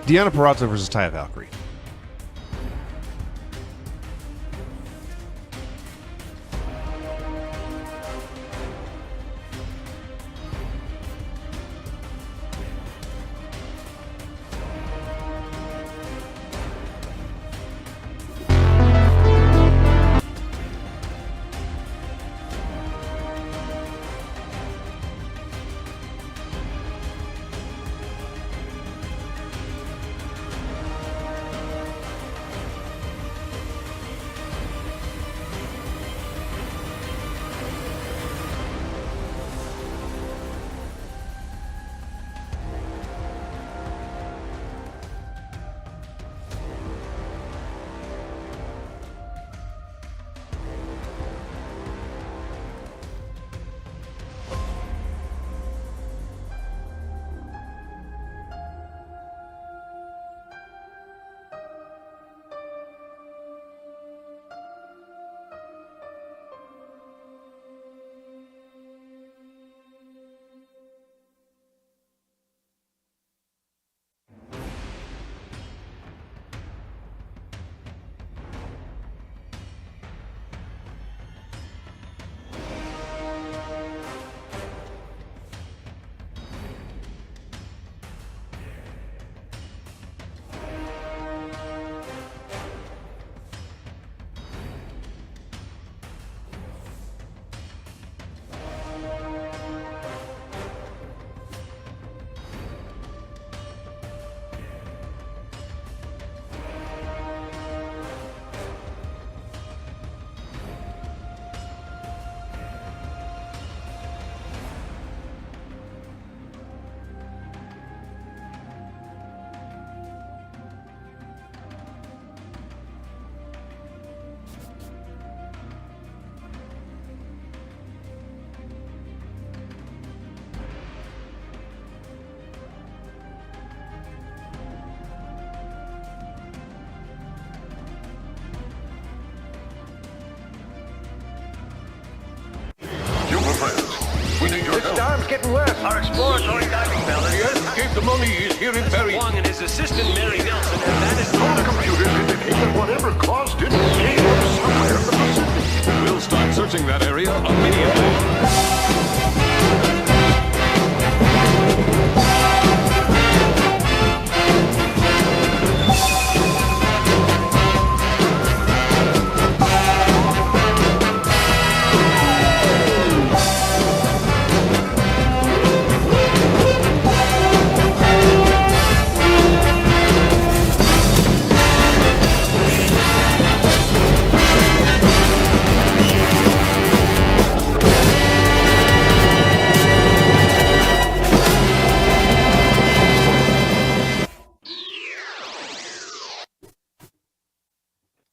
Deanna Purrazzo versus Taya Valkyrie. Getting worse. Our exploratory diving bell is... The escape the mummy is here in Paris. Wong and his assistant, Mary Nelson, and that is... Our computers indicate that whatever caused it came from somewhere in the Pacific. We'll start searching that area immediately.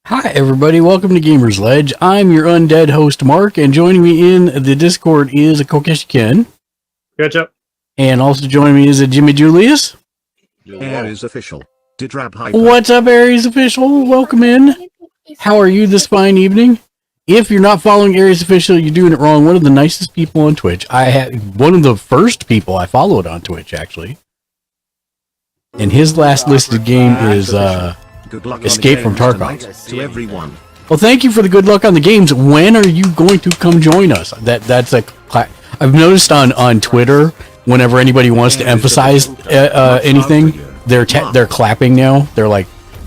Hi everybody, welcome to Gamer's Ledge. I'm your undead host Mark, and joining me in the Discord is a Kokeshi Ken. Catch up. And also joining me is a Jimmy Julius. Aries official. Didrab hyper. What's up, Aries official? Welcome in. How are you this fine evening? If you're not following Aries official, you're doing it wrong. One of the nicest people on Twitch. I had one of the first people I followed on Twitch, actually. And his last listed game is Good luck Escape from on the Tarkov. games tonight to everyone. Well, thank you for the good luck on the games. When are you going to come join us? That's a I've noticed on Twitter, whenever anybody wants to emphasize anything, they're clapping now. They're like,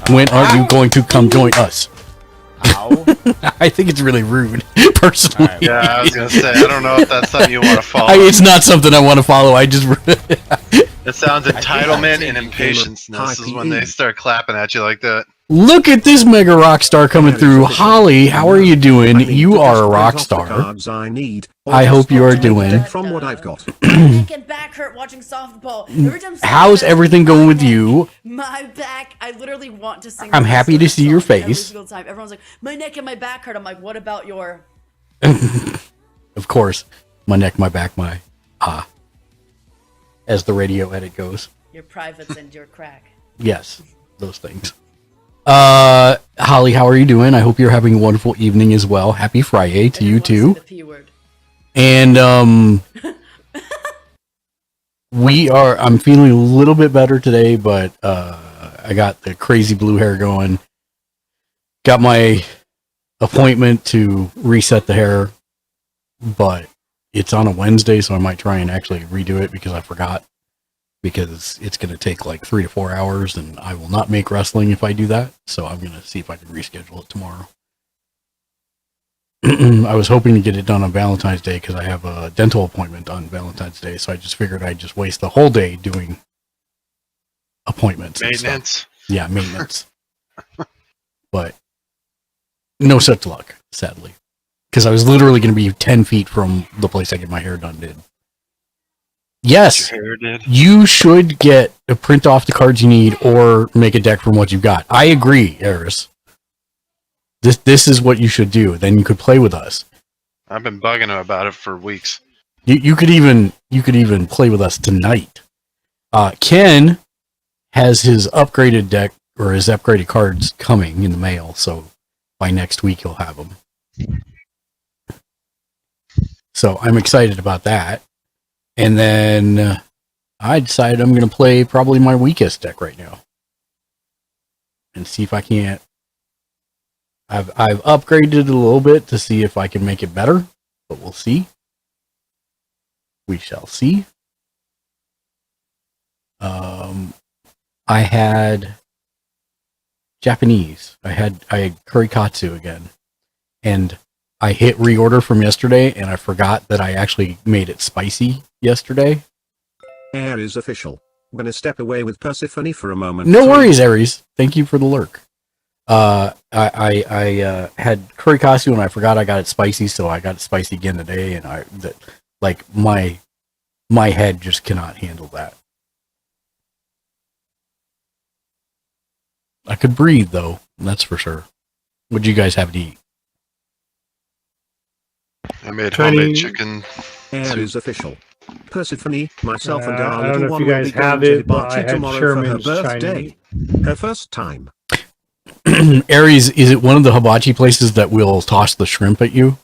"When are you going to come join us?" Ow. I think it's really rude, personally. Yeah, I was gonna say, I don't know if that's something you want to follow. It's not something I want to follow. I just. It sounds entitlement and impatience. This is when they start clapping at you like that. Look at this mega rock star coming through. Holly, how are you doing? You are a rock star. I hope you are doing. From what I've got. My neck and back hurt watching softball. Every time How's everything going with you? My back, I literally want to sing. I'm happy to see your every face. single time. Everyone's like, my neck and my back hurt. I'm like, what about your? Of course, my neck, my back, my as the radio edit goes. Your privates and your crack. Yes, those things. Holly, how are you doing? I hope you're having a wonderful evening as well. Happy Friyay to you too. The P word. And I'm feeling a little bit better today, but I got the crazy blue hair going. Got my appointment to reset the hair, but it's on a Wednesday, so I might try and actually redo it because I forgot. Because it's going to take like 3 to 4 hours, and I will not make wrestling if I do that. So I'm going to see if I can reschedule it tomorrow. I was hoping to get it done on Valentine's Day because I have a dental appointment on Valentine's Day. So I just figured I'd just waste the whole day doing appointments. Maintenance. Yeah, maintenance. But no such luck, sadly. Because I was literally going to be 10 feet from the place I get my hair done did. Yes, Your hair did. you should get a print off the cards you need or make a deck from what you've got. I agree, Eris. This is what you should do. Then you could play with us. I've been bugging him about it for weeks. You could even play with us tonight. Ken has his upgraded deck or his upgraded cards coming in the mail, so by next week he'll have them. So I'm excited about that. And then I decided I'm going to play probably my weakest deck right now. And see if I can't. I've upgraded it a little bit to see if I can make it better. But we'll see. We shall see. I had Japanese. I had Kurikatsu again. And I hit reorder from yesterday, and I forgot that I actually made it spicy yesterday. Air is official. I'm gonna step away with Persephone for a moment. No worries, Aries. Thank you for the lurk. I had Kurikatsu, and I forgot I got it spicy, so I got it spicy again today, and my head just cannot handle that. I could breathe though, that's for sure. What'd you guys have to eat? I made Tiny- homemade chicken. Air is official. Persephone, myself, and I our don't little know if one you will guys be going have to it, but I Hibachi had tomorrow Sherman's for her birthday. Her first time. Aries, is it one of the hibachi places that will toss the shrimp at you?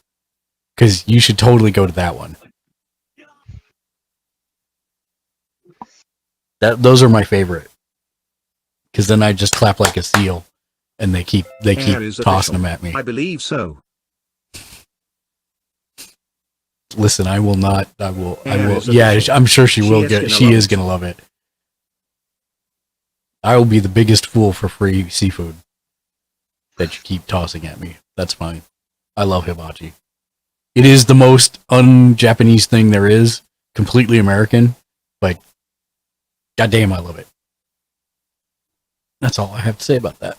Because you should totally go to that one. Those are my favorite. Because then I just clap like a seal, and they keep Air is tossing official. them at me. I believe so. Listen, I will not. I will. Air is Yeah, official. I'm sure she She will is get. gonna She love is it. gonna love it. I will be the biggest fool for free seafood that you keep tossing at me. That's fine. I love hibachi. It is the most un-Japanese thing there is. Completely American, but goddamn, I love it. That's all I have to say about that.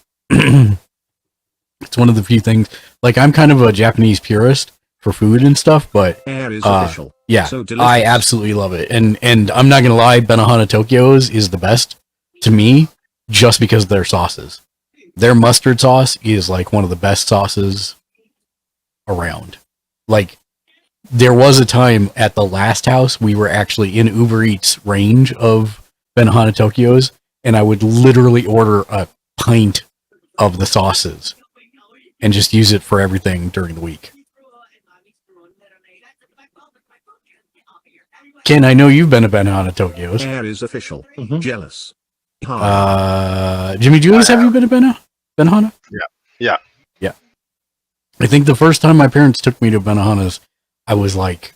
It's one of the few things. Like, I'm kind of a Japanese purist for food and stuff, but Air is official. yeah, So delicious. I absolutely love it. And I'm not gonna lie, Benihana Tokyo's is the best to me, just because of their sauces. Their mustard sauce is like one of the best sauces around. Like, there was a time at the last house we were actually in Uber Eats range of Benihana Tokyo's, and I would literally order a pint of the sauces and just use it for everything during the week. Ken, I know you've been to Benihana Tokyo's. Air is official. Mhm. Jealous. Hi. Jimmy Julius, have you been to Benihana? Yeah. I think the first time my parents took me to Benihana's, I was like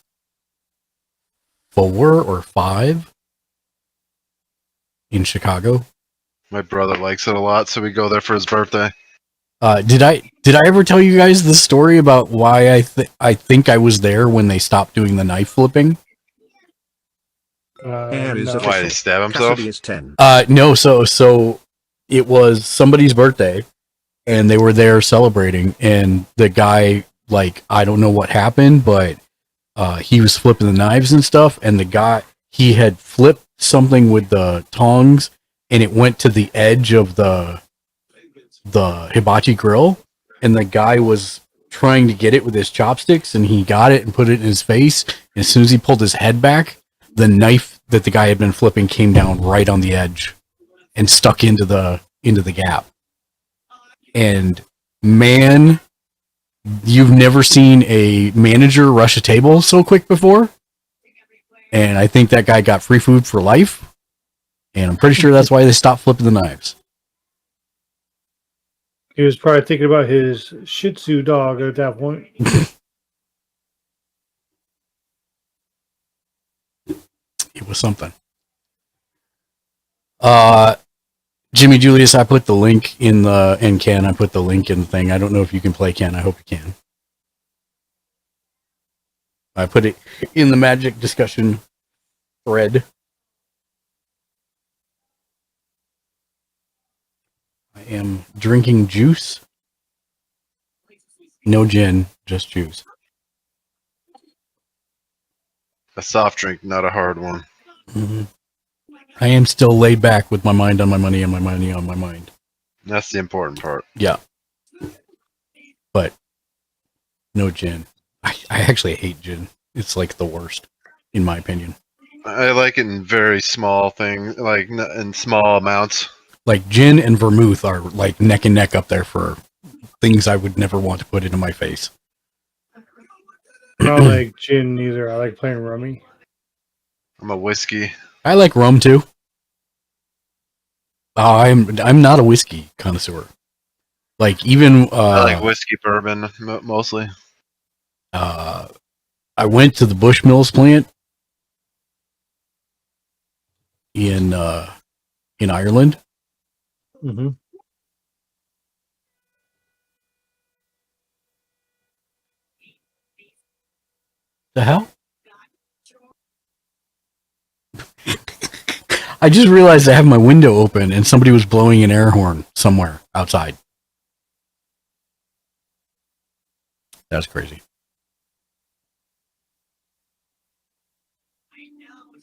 4 or 5 in Chicago. My brother likes it a lot, so we go there for his birthday. Did I ever tell you guys the story about why I think I was there when they stopped doing the knife flipping? Air is No. official. Why, did he stab himself? Cassidy is 10. No, so it was somebody's birthday, and they were there celebrating, and the guy, like, I don't know what happened, but he was flipping the knives and stuff, and the guy, he had flipped something with the tongs, and it went to the edge of the hibachi grill, and the guy was trying to get it with his chopsticks, and he got it and put it in his face, and as soon as he pulled his head back, the knife that the guy had been flipping came down right on the edge and stuck into the gap. And man, you've never seen a manager rush a table so quick before. And I think that guy got free food for life. And I'm pretty sure that's why they stopped flipping the knives. He was probably thinking about his Shih Tzu dog at that point. It was something. Jimmy Julius, I put the link in Ken. I put the link in the thing. I don't know if you can play Ken. I hope you can. I put it in the Magic discussion thread. I am drinking juice. No gin, just juice. A soft drink, not a hard one. Mm-hmm. I am still laid back with my mind on my money and my money on my mind. That's the important part. Yeah. But no gin. I actually hate gin. It's like the worst, in my opinion. I like it in very small things, like in small amounts. Like gin and vermouth are like neck and neck up there for things I would never want to put into my face. I don't like gin either. I like plain rummy. I'm a whiskey. I like rum too. I'm not a whiskey connoisseur. Like even I like whiskey bourbon mostly. I went to the Bushmills plant in Ireland. Mm-hmm. The hell? I just realized I have my window open and somebody was blowing an air horn somewhere outside. That's crazy.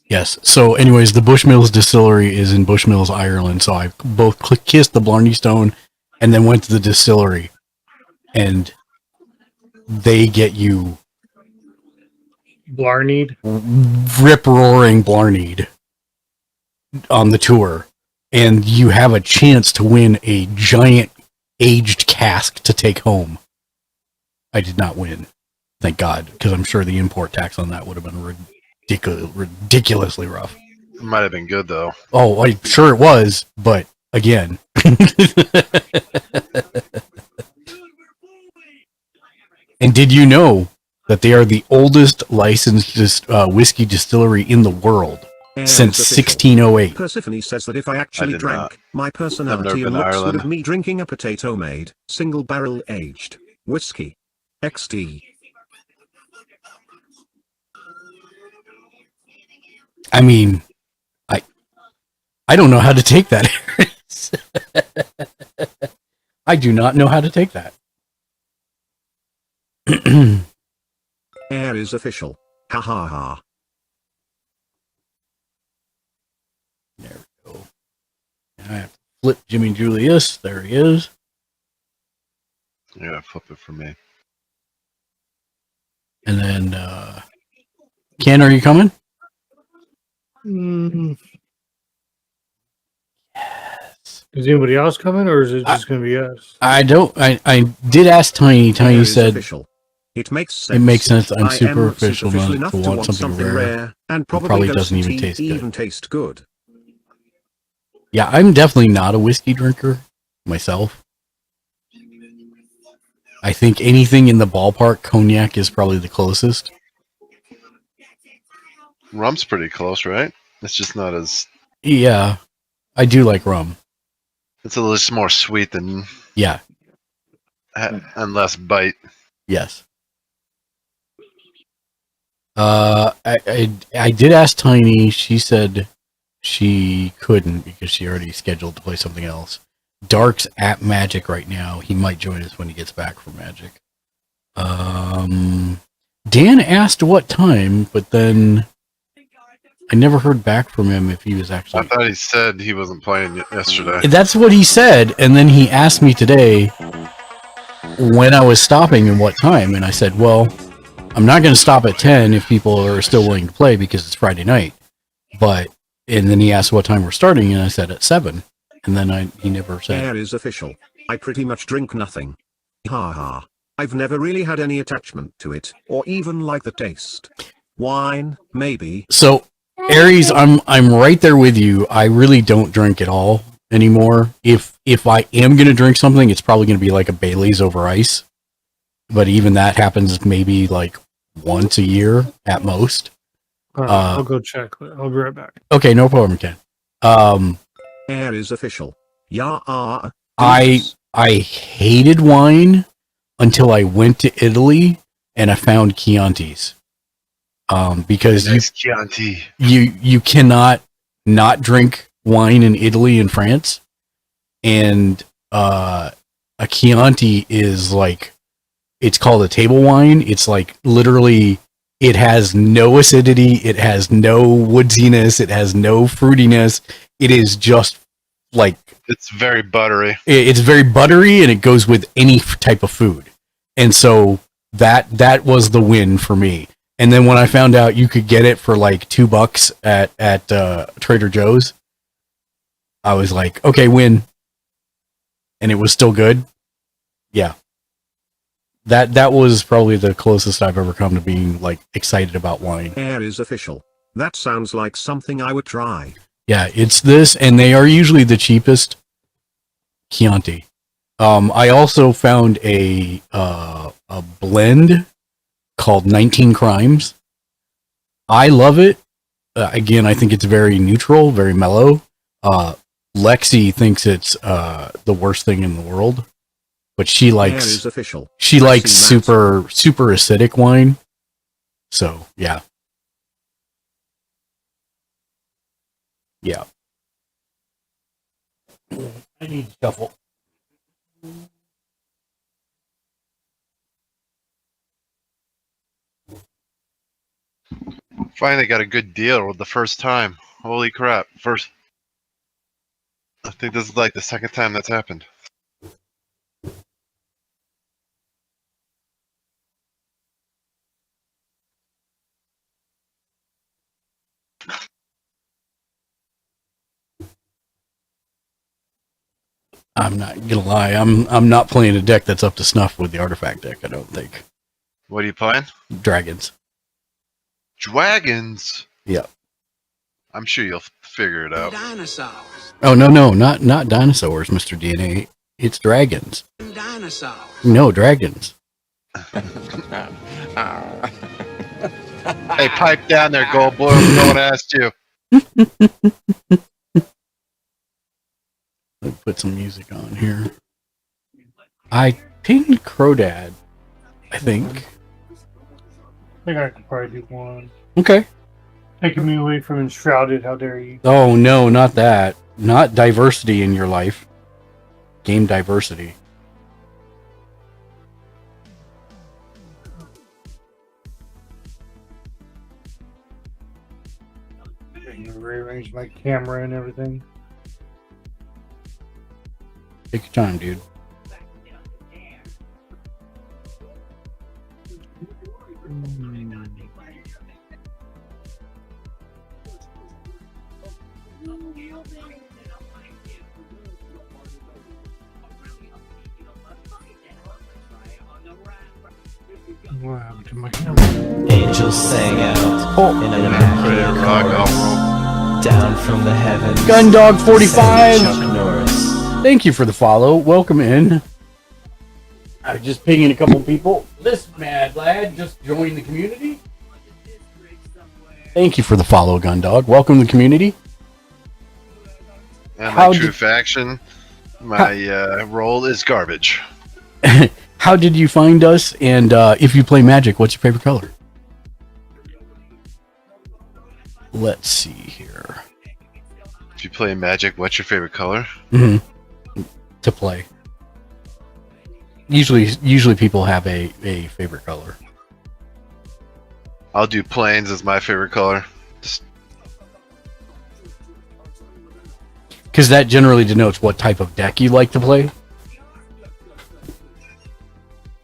Yes. So anyways, the Bushmills distillery is in Bushmills, Ireland. So I both kissed the Blarney Stone and then went to the distillery. And they get you Blarneyed. rip-roaring Blarneyed on the tour. And you have a chance to win a giant aged cask to take home. I did not win. Thank God. Because I'm sure the import tax on that would have been ridiculously rough. It might have been good though. Oh, I'm sure it was, but again. And did you know that they are the oldest licensed whiskey distillery in the world since 1608? Persephone says that if I actually did drank, not. my personality been and to looks would Ireland. have me drinking a potato-made, single-barrel aged whiskey. XD. I mean, I don't know how to take that. I do not know how to take that. Air is official. Ha ha ha. There we go. I have to flip Jimmy Julius. There he is. Yeah, flip it for me. And then, Ken, are you coming? Mm. Is anybody else coming, or is it just going to be us? I did ask Tiny. Tiny Air is said official. It makes sense. it makes sense. I'm I am superficial superficial enough enough to want something rare. and probably probably doesn't even taste good. even taste good. Yeah, I'm definitely not a whiskey drinker myself. I think anything in the ballpark, cognac is probably the closest. Rum's pretty close, right? It's just not as. Yeah, I do like rum. It's a little just more sweet than Yeah, and less bite. yes. I did ask Tiny. She said she couldn't because she already scheduled to play something else. Dark's at Magic right now. He might join us when he gets back from Magic. Dan asked what time, but then I never heard back from him if he was I actually. thought he said he wasn't playing yesterday. That's what he said, and then he asked me today when I was stopping and what time, and I said, well, I'm not going to stop at 10 if people are still willing to play because it's Friday night. And then he asked what time we're starting, and I said at 7. And then he never said. Air is official. I pretty much drink nothing. Ha ha. I've never really had any attachment to it, or even like the taste. Wine, maybe. So, Aries, I'm right there with you. I really don't drink at all. anymore. If I am gonna drink something, it's probably gonna be like a Bailey's over ice. But even that happens maybe like once a year at most. I'll go check. I'll be right back. Okay, no problem, Ken. Air is official. Yeah. I hated wine until I went to Italy and I found Chiantis. Because Nice Chianti. you cannot not drink wine in Italy and France, and a Chianti is like, it's called a table wine. It's like literally, it has no acidity, it has no woodsiness, it has no fruitiness. It is just like, It's very buttery. it's very buttery, and it goes with any type of food. And so that was the win for me. And then when I found out you could get it for like $2 at Trader Joe's, I was like, okay, win. And it was still good. Yeah. That was probably the closest I've ever come to being like excited about wine. Air is official. That sounds like something I would try. Yeah, it's this, and they are usually the cheapest. Chianti. I also found a blend called 19 Crimes. I love it. Again, I think it's very neutral, very mellow. Lexi thinks it's the worst thing in the world, but she Air likes is official. she I've likes seen that. super acidic wine. So yeah. Yeah. I need to shuffle. Finally got a good deal the first time. Holy crap. I think this is like the second time that's happened. I'm not gonna lie. I'm not playing a deck that's up to snuff with the artifact deck. I don't think. What are you playing? Dragons. Dragons? Yeah. I'm sure you'll figure it out. Dinosaurs. Oh no, not dinosaurs, Mr. DNA. It's dragons. Dinosaurs. No, dragons. Hey, pipe down there, Gold Blue. No one asked you. Let's put some music on here. I pinged Crodad, I think. I think I could probably do one. Okay. Taking me away from Enshrouded, how dare you? Oh no, not that. Not diversity in your life. Game diversity. I can rearrange my camera and everything. Take your time, dude. What happened to my camera? Angels sang out in an immaculate chorus down from the heavens. Gundog 45. Chuck Norris. Thank you for the follow. Welcome in. I'm just pinging a couple people. This mad lad just joined the community. Thank you for the follow, Gundog. Welcome to the community. And How my true did- faction, my role is garbage. How did you find us? And if you play Magic, what's your favorite color? Let's see here. If you play Magic, what's your favorite color? To play. Usually people have a favorite color. I'll do plains as my favorite color. Just, Because that generally denotes what type of deck you like to play.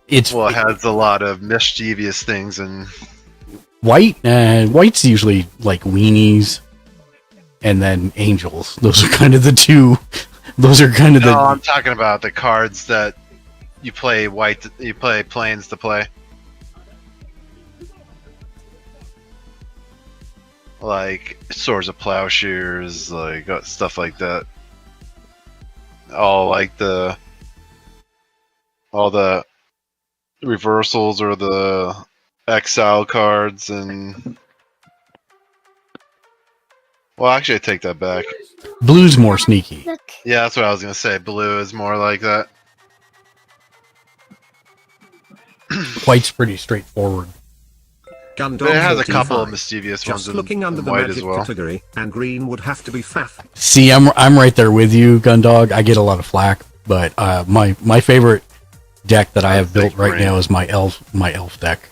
It's well, it has a lot of mischievous things and white. White's usually like weenies, and then angels. Those are kind of the two. Those are kind of no, the. I'm talking about the cards that you play white. You play plains to play, like Swords of Plowshares, like stuff like that. all like all the reversals or the exile cards and. Well, actually, I take that back. Blue's more sneaky. Yeah, that's what I was gonna say. Blue is more like that. White's pretty straightforward. But it has a couple of mischievous ones Just looking under in the white magic as well. category, and green would have to be faff. See, I'm right there with you, Gundog. I get a lot of flack, but my favorite deck that I have built right now is my elf deck.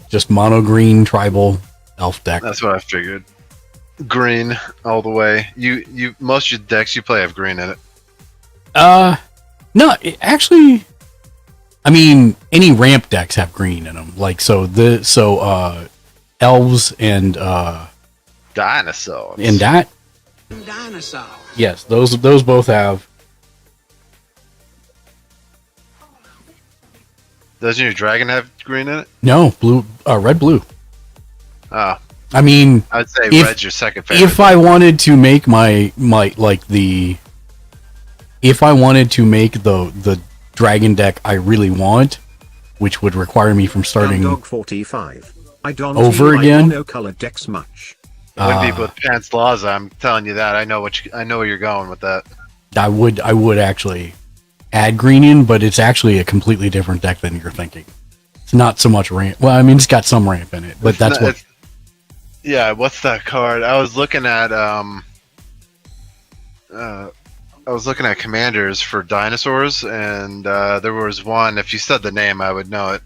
Just mono green tribal elf deck. That's what I figured. Green all the way. You most of your decks you play have green in it. No, actually, I mean, any ramp decks have green in them. Like elves and Dinosaurs. and that. Dinosaur. Yes, those both have. Doesn't your dragon have green in it? No, blue, red, blue. Oh, I mean, I'd say if- red's your second favorite. if I wanted to make if I wanted to make the dragon deck I really want, which would require me from starting Dog 45. I don't over again. No color decks much. Wouldn't be with Pants Laws. I'm telling you that. I know where you're going with that. I would actually add green in, but it's actually a completely different deck than you're thinking. It's not so much ramp. Well, I mean, it's got some ramp in it, but that's what. Yeah, what's that card? I was looking at commanders for dinosaurs, and there was one. If you said the name, I would know it.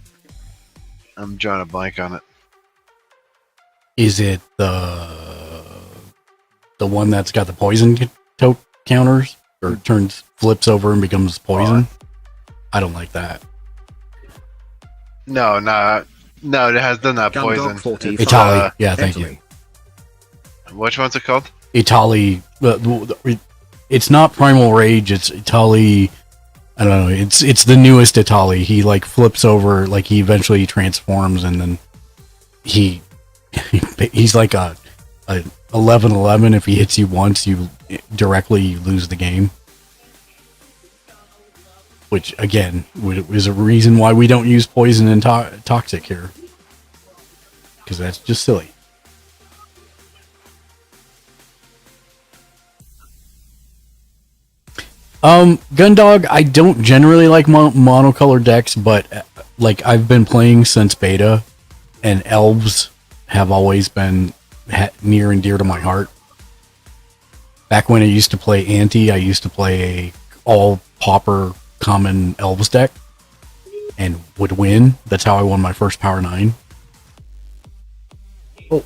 I'm drawing a blank on it. Is it the one that's got the poison counters, or flips over and becomes poison? I don't like that. No, it has done that poison. Italy, yeah, thank you. Which one's it called? Italy. It's not Primal Rage. It's Italy. I don't know. It's the newest Italy. He like flips over, like he eventually transforms, and then he's like a 11-11. If he hits you once, you lose the game. Which again is a reason why we don't use poison and toxic here, because that's just silly. Gundog, I don't generally like monocolor decks, but like I've been playing since beta, and elves have always been near and dear to my heart. Back when I used to play Anti, I used to play a all pauper common elves deck and would win. That's how I won my first Power 9. Oh,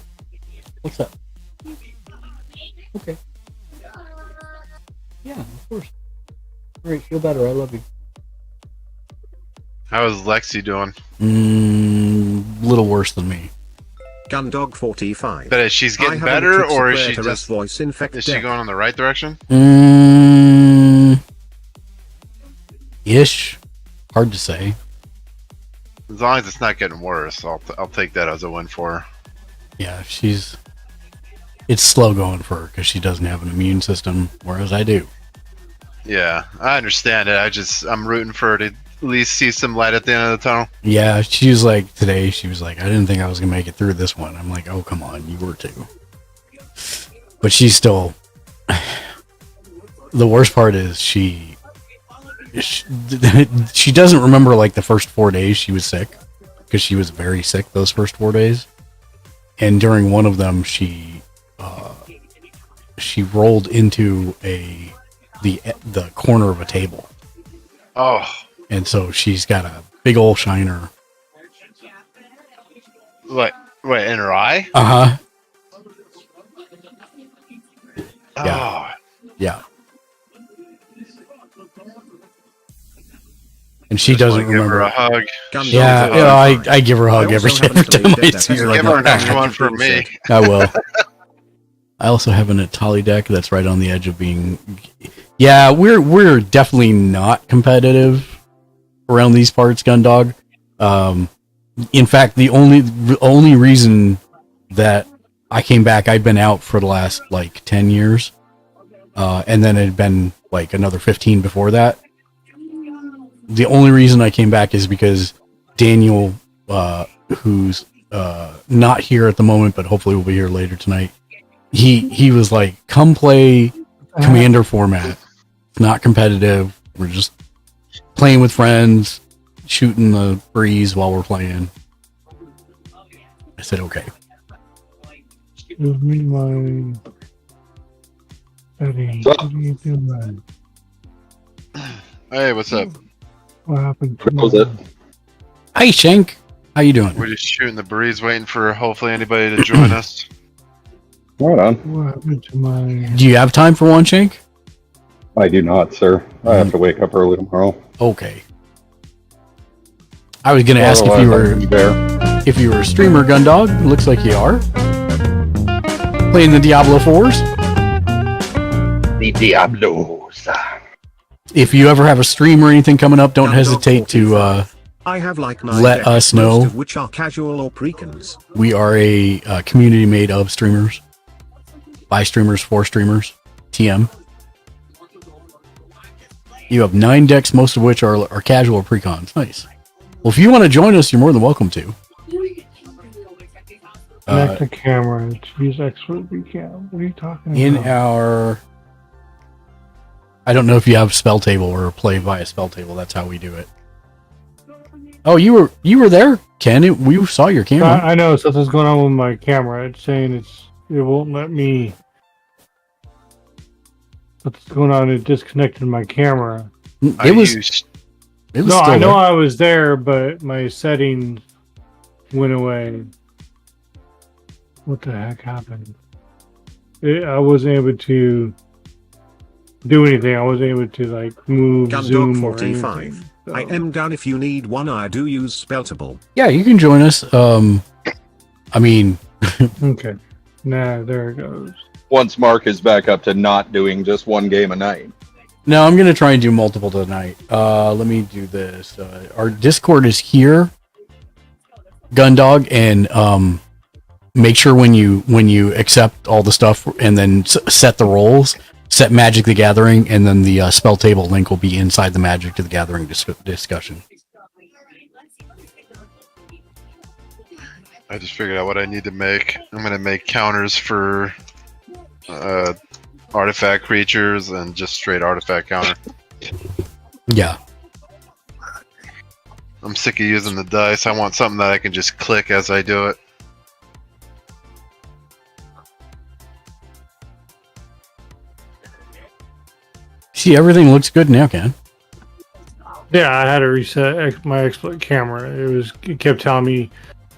what's up? Okay. Yeah, of course. Great, feel better. I love you. How is Lexi doing? Little worse than me. Gundog 45. But is she's getting better, or is she just is she going in the right direction? Ish. Hard to say. As long as it's not getting worse, I'll take that as a win for her. Yeah, it's slow going for her because she doesn't have an immune system, whereas I do. Yeah, I understand it. I'm rooting for her to at least see some light at the end of the tunnel. Yeah, she was like, today, she was like, I didn't think I was going to make it through this one. I'm like, oh, come on, you were too. But she's still, the worst part is she doesn't remember like the first 4 days she was sick, because she was very sick those first 4 days. And during one of them, she rolled into the corner of a table. Oh. And so she's got a big old shiner. Wait, in her eye? Uh-huh. Yeah. Oh. Yeah. And she doesn't remember. Give her a hug. Yeah, I give her a hug every time I see her. Give her an extra one for me. I will. I also have an Atali deck that's right on the edge of being. Yeah, we're definitely not competitive around these parts, Gundog. In fact, the only reason that I came back, I've been out for the last like 10 years, and then it had been like another 15 before that. The only reason I came back is because Daniel, who's not here at the moment, but hopefully will be here later tonight. He was like, "Come play Commander format. It's not competitive. We're just playing with friends, shooting the breeze while we're playing." I said, "Okay." Give me my settings. What are you doing? Hey, what's up? What happened to What was it? Hey, Shank. How you doing? We're just shooting the breeze, waiting for hopefully anybody to join us. Right on. What happened to my... Do you have time for one, Shank? I do not, sir. I have to wake up early tomorrow. Okay. I was gonna ask if you were a streamer, Gundog. Looks like you are. Playing the Diablo 4s. The Diablos. If you ever have a stream or anything coming up, don't hesitate to I have like 9 let decks, us most know. of which are casual or precons. We are a community made of streamers. By streamers, for streamers. TM. You have 9 decks, most of which are casual or precons. Nice. Well, if you want to join us, you're more than welcome to. Connect the camera to use expert recap. What are you talking In about? our... I don't know if you have spell table or play via spell table. That's how we do it. Oh, you were there, Ken. We saw your camera. I know something's going on with my camera. It's saying it won't let me. What's going on? It disconnected my camera. It was No, still I know there. I was there, but my settings went away. What the heck happened? I wasn't able to do anything. I wasn't able to like move, zoom, or Gundog45. anything. I am down if you need one. I do use Speltable. Yeah, you can join us. I mean, Okay. Nah, there it goes. Once Mark is back up to not doing just one game a night. no, I'm gonna try and do multiple tonight. Let me do this. Our Discord is here, Gundog, and make sure when you accept all the stuff and then set the roles, set Magic the Gathering, and then the spell table link will be inside the Magic the Gathering discussion. I just figured out what I need to make. I'm gonna make counters for artifact creatures and just straight artifact counter. Yeah. I'm sick of using the dice. I want something that I can just click as I do it. See, everything looks good now, Ken. Yeah, I had to reset my exploit camera. It kept telling me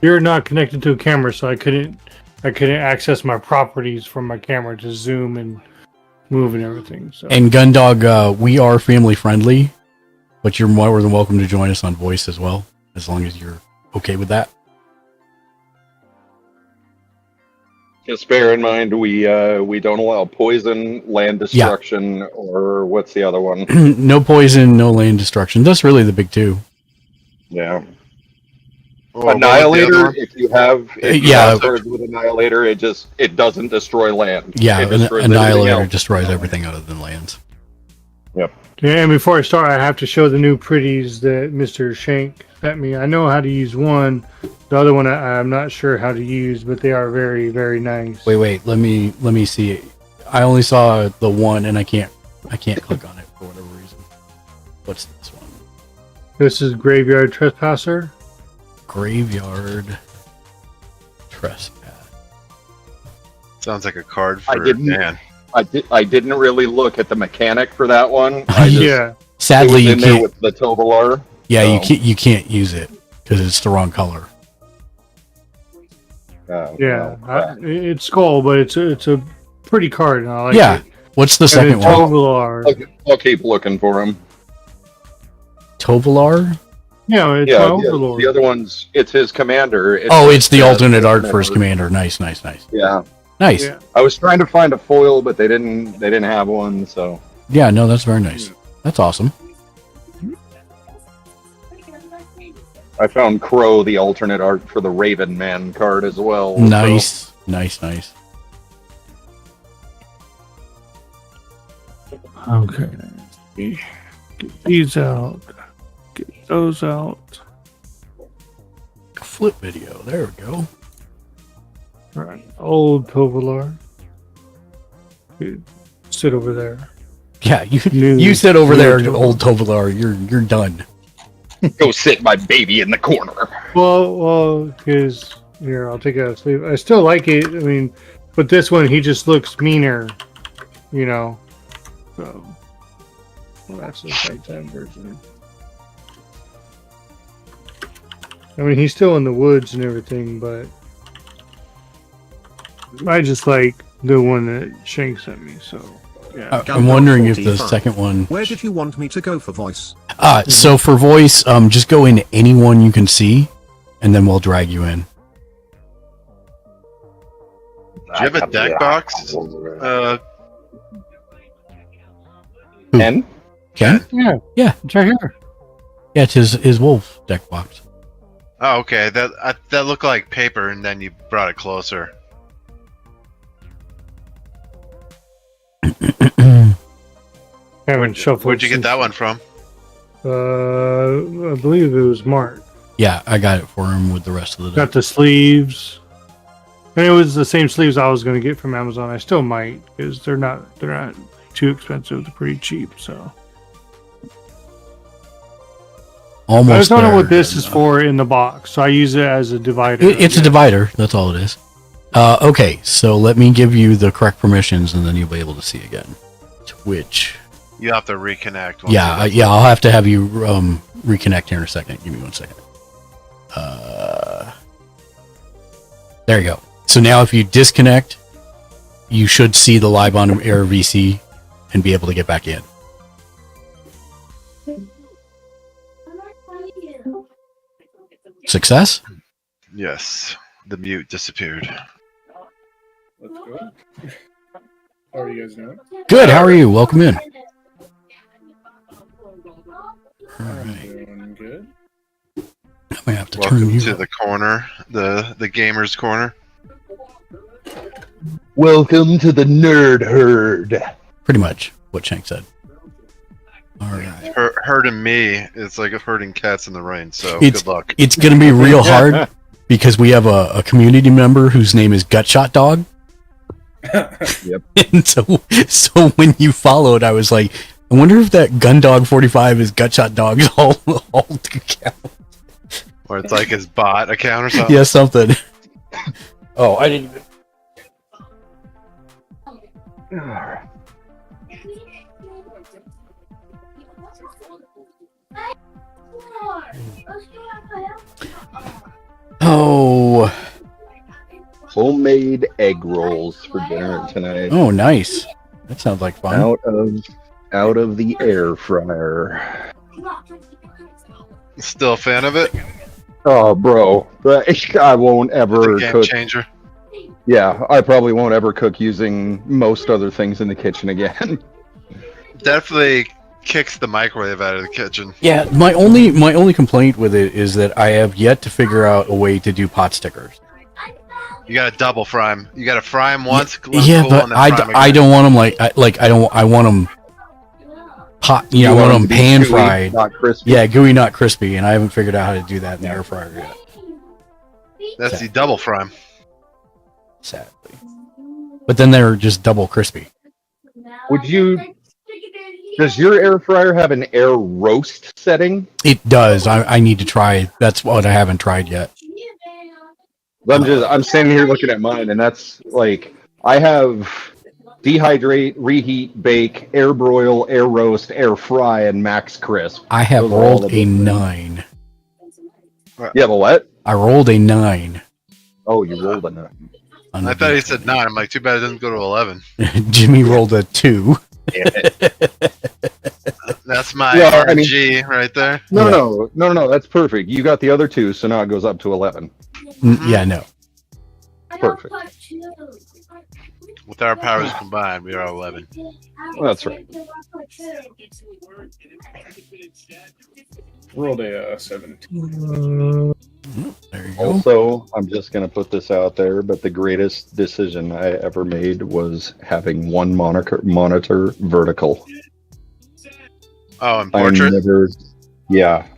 you're not connected to a camera, so I couldn't access my properties from my camera to zoom and move and everything. So And Gundog, we are family friendly, but you're more than welcome to join us on voice as well, as long as you're okay with that. Just bear in mind we don't allow poison, land destruction, or what's the other one? No poison, no land destruction. That's really the big two. Yeah. Oh, what was the Annihilator, other one? if you have cards with Annihilator, it doesn't destroy land. Yeah, It destroys everything Annihilator else. destroys everything other than lands. Yep. yeah, and before I start, I have to show the new pretties that Mr. Shank sent me. I know how to use one. The other one I'm not sure how to use, but they are very, very nice. Wait, let me see. I only saw the one, and I can't click on it for whatever reason. What's this one? This is Graveyard Trespasser. Graveyard Trespass. Sounds like a card I for didn't- Dan. I didn't really look at the mechanic for that one. I just, Yeah. Sadly, it was you in there can't. with the Tovalar. Yeah, so, you can't use it because it's the wrong color. Yeah, it's Skull, but it's a pretty card, and I like Yeah. it. What's the And second then one? Tovalar. I'll keep looking for him. Tovalar? Yeah, it's Yeah, Overlord. the other one's it's his commander. It's the alternate art commander. for his commander. Nice. Yeah, Nice. Yeah. I was trying to find a foil, but they didn't have one. So Yeah, no, that's very nice. That's awesome. I found Crow, the alternate art for the Raven Man card as well. Nice. Okay. Get these out. Get those out. Flip video. There we go. Right. Old Tovalar. Sit over there. Yeah, you New- sit over new there, Tovalar. old Tovalar. You're done. Go sit my baby in the corner. Well, because here, I'll take out a sleeve. I still like it. I mean, but this one, he just looks meaner, you know. So, well, that's the nighttime version. I mean, he's still in the woods and everything, but I just like the one that Shank sent me. So, yeah. I'm wondering if the second one. Where did you want me to go for voice? So for voice, just go into anyone you can see, and then we'll drag you in. Do you have a deck box? Ken? Ken? Yeah, it's right here. Yeah, it's his wolf deck box. Oh, okay. That looked like paper, and then you brought it closer. Haven't shuffled. Where'd you get since- that one from? I believe it was Mark. Yeah, I got it for him with the rest of the deck. Got the sleeves. And it was the same sleeves I was going to get from Amazon. I still might because they're not too expensive. They're pretty cheap. So Almost. I just don't know there. what this is for in the box. So I use it as a divider. It's a divider. That's all it is. Okay, so let me give you the correct permissions, and then you'll be able to see again. Twitch. You have to reconnect. Yeah, I'll have to have you reconnect here in a second. Give me 1 second. There you go. So now if you disconnect, you should see the live on air VC and be able to get back in. Success? Yes. The mute disappeared. Let's go. How are you guys doing? Good. How are you? Welcome in. All right. Doing good. I might have to Welcome turn you to the corner, the gamers corner. Welcome to the nerd herd. Pretty much what Shank said. All right. Herding me is like herding cats in the rain. So It's good luck. it's gonna be real hard because we have a community member whose name is Gutshot Dog. Yep. And so when you followed, I was like, I wonder if that Gundog 45 is Gutshot Dog's alt account. Or it's like his bot account or something. Yeah, something. Oh, I didn't even. Oh. Homemade egg rolls for dinner tonight. Oh, nice. That sounds like fun. Out of the air fryer. Still a fan of it? Oh, bro, I won't ever Game cook. changer. Yeah, I probably won't ever cook using most other things in the kitchen again. Definitely kicks the microwave out of the kitchen. Yeah, my only complaint with it is that I have yet to figure out a way to do pot stickers. You gotta double fry them. You gotta fry them once. Yeah, but I don't want them I want them hot. You know, I want them pan gooey, fried. not crispy. Yeah, gooey, not crispy, and I haven't figured out how to do that in the air fryer yet. That's the double fry 'em. Sadly, but then they're just double crispy. Does your air fryer have an air roast setting? It does. I need to try. That's what I haven't tried yet. I'm standing here looking at mine, and that's like I have dehydrate, reheat, bake, air broil, air roast, air fry, and max crisp. I have Those are all rolled the a different- 9. You have a what? I rolled a 9. Oh, you rolled a 9. I thought he said 9. I'm like, too bad it doesn't go to 11. Jimmy rolled a 2. Damn it. That's my Yeah, I mean- RNG right there. No, that's perfect. You got the other 2, so now it goes up to 11. Yeah, no. Perfect. With our powers combined, we are 11. That's right. Rolled a 17. There you go. Also, I'm just going to put this out there, but the greatest decision I ever made was having one monitor vertical. Oh, and portrait.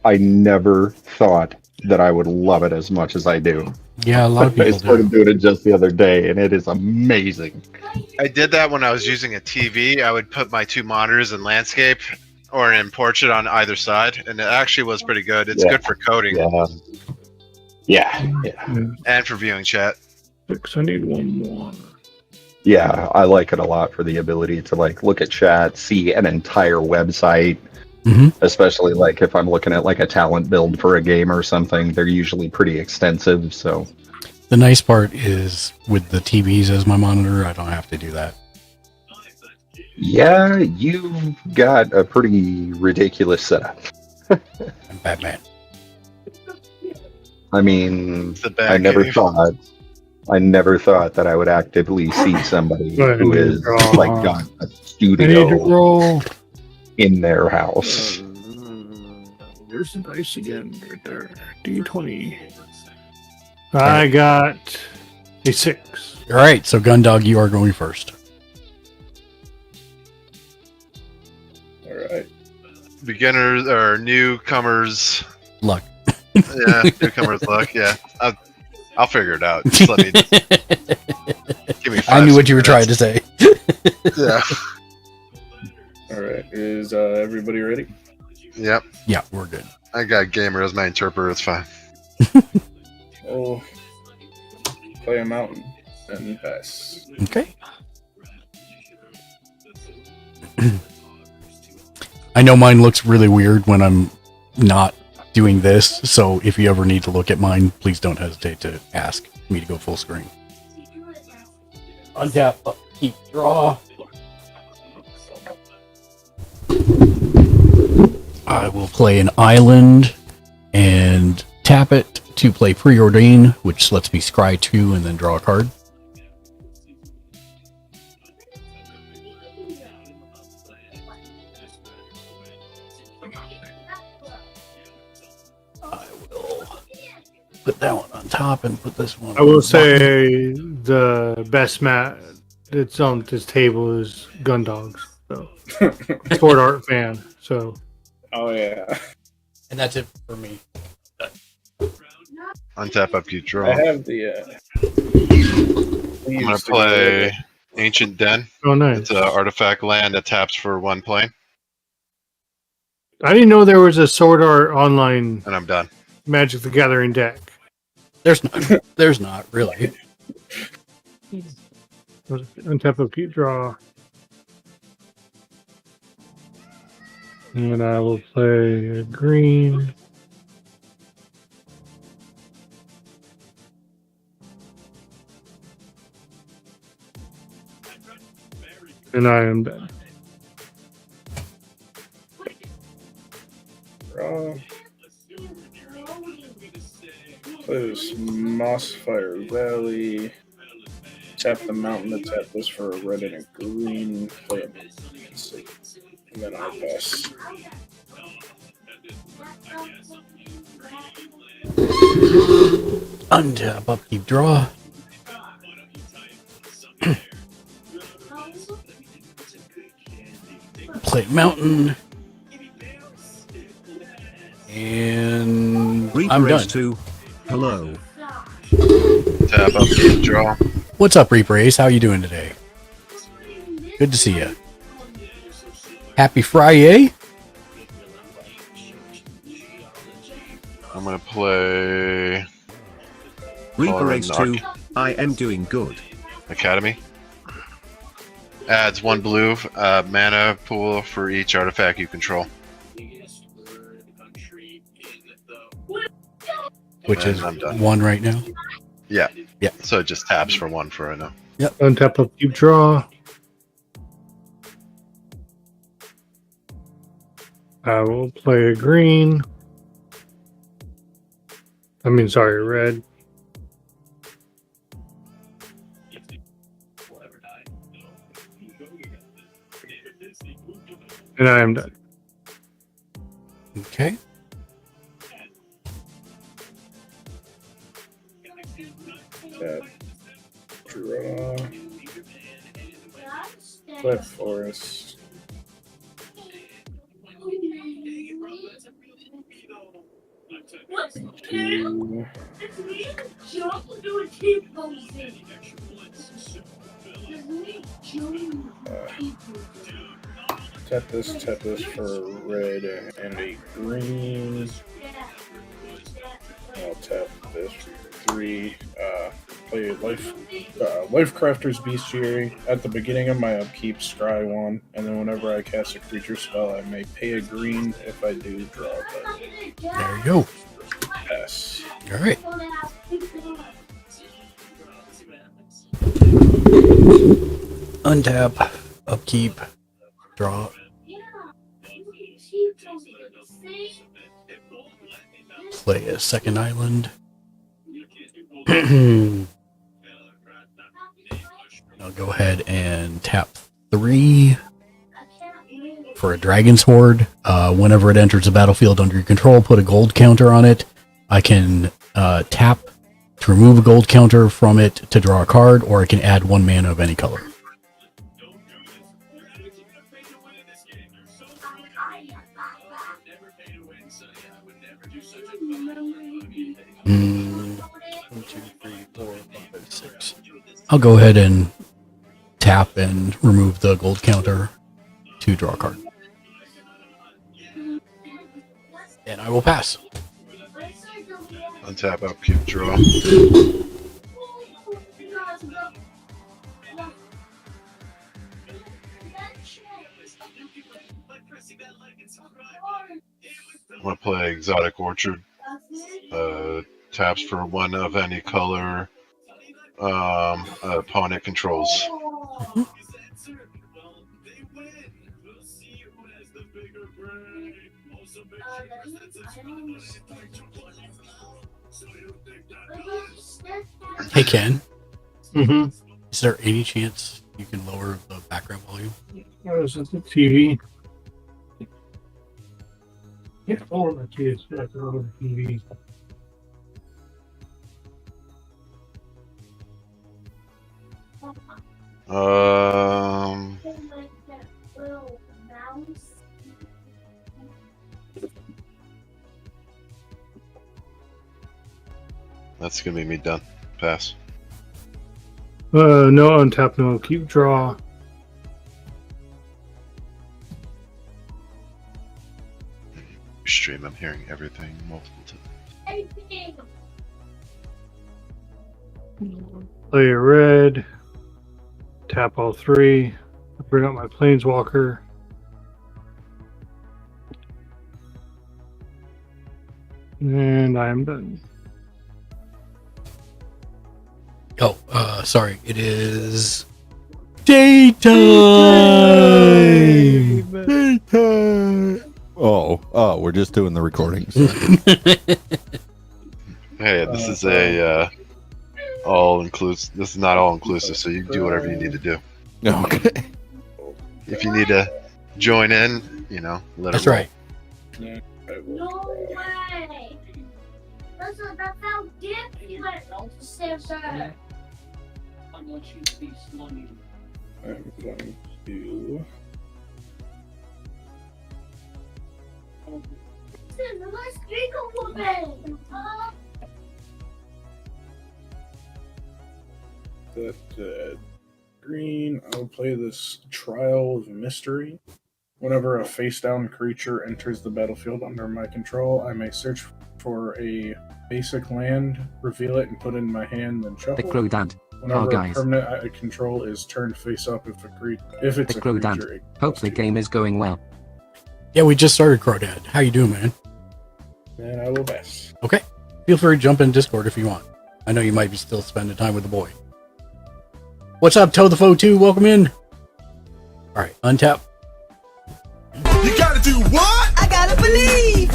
I never thought that I would love it as much as I do. Yeah, a lot of I people started do. doing it just the other day, and it is amazing. I did that when I was using a TV. I would put my 2 monitors in landscape or in portrait on either side, and it actually was pretty good. It's good for coding Yeah. and for viewing chat. 6, I need one more. Yeah, I like it a lot for the ability to like look at chat, see an entire website. Especially like if I'm looking at like a talent build for a game or something, they're usually pretty extensive. So The nice part is with the TVs as my monitor, I don't have to do that. yeah, you've got a pretty ridiculous setup. I'm Batman. I mean, The I never Batcave. thought that I would actively see somebody Go ahead who and is draw. like got a I need to studio roll. in their house. There's the dice again, right there. D20. I got a 6. All right, so Gundog, you are going first. All right. Beginners or newcomers. Luck. Yeah, newcomers luck. Yeah, I'll figure it out. Just let me. Give me 5 I knew what you were minutes. trying to say. Yeah. All right. Is everybody ready? Yep. Yeah, we're good. I got Gamer as my interpreter. It's fine. Oh, play a mountain and pass. Okay. I know mine looks really weird when I'm not doing this, so if you ever need to look at mine, please don't hesitate to ask me to go full screen. Untap, keep, draw. I will play an island and tap it to play Preordain, which lets me scry 2 and then draw a card. I will put that one on top and put this one I will on say the best mat that's on this table is Gundogs. So, Sword Art fan. So, Oh yeah. and that's it for me. Untap upkeep draw. I have the. I'm gonna play Ancient Den. oh nice. It's an artifact land that taps for 1 plane, I didn't know there was a Sword Art online and I'm done. Magic the Gathering deck. There's not really. Untap upkeep draw. And I will play a green. And I am dead. Draw. Play this Mossfire Valley. Tap the mountain to tap this for a red and a green. Play it. And then I pass. Untap, upkeep, draw. Play mountain. And I'm Reaper done. Ace 2. Hello. Tap upkeep draw. What's up, Reaper Ace? How you doing today? Good to see you. Happy Friyay. I'm gonna play Reaper Ace knock. 2. I am doing good. Academy. Adds 1 blue mana pool for each artifact you control. Which And is I'm done. 1 right now. Yeah. Yeah. So it just taps for 1 for right now. Untap upkeep draw. I will play a green. I mean, sorry, red. And I am done. Okay. Tap. Draw. Play Forest. Two. Tap this for red and a green. I'll tap this for 3. Play Life Crafter's Bestiary. At the beginning of my upkeep, scry 1, and then whenever I cast a creature spell, I may pay a green. If I do, draw a card. There you go. Pass. All right. Untap, upkeep, draw. Play a second island. I'll go ahead and tap 3 for a Dragon's Horde. Whenever it enters the battlefield under your control, put a gold counter on it. I can tap to remove a gold counter from it to draw a card, or I can add 1 mana of any color. One, two, three, 4, 5, 6. I'll go ahead and tap and remove the gold counter to draw a card. And I will pass. Untap, upkeep, draw. I want to play Exotic Orchard. Taps for 1 of any color opponent controls. Hey Ken, Mm-hmm. is there any chance you can lower the background volume? Oh, is it the TV? Yeah, all of the kids got to over the TV. That's gonna be me done. Pass. No untap, no keep draw. Stream, I'm hearing everything multiple times. Play a red. Tap all 3. Bring up my Planeswalker. And I am done. Oh, sorry. It is daytime. Oh, we're just doing the recordings. Hey, this is a all inclusive. This is not all inclusive, so you can do whatever you need to do. Okay. If you need to join in, you know, let That's it roll. right. Yeah, I will. No way! That's how different. I'm going to. Let's drink a woman! That green, I'll play this Trial of Mystery. Whenever a face-down creature enters the battlefield under my control, I may search for a basic land, reveal it, and put it in my hand, then shuffle. The Crow Dad. Whenever guys. a permanent I control is turned face up, if it's The a Crow Dad. creature. Hope the game is going well. Yeah, we just started Crawdad. How you doing, man? And I will pass. Okay. Feel free to jump in Discord if you want. I know you might be still spending time with the boy. What's up, Toe the Foe 2? Welcome in. All right, untap. You gotta do what? I gotta believe!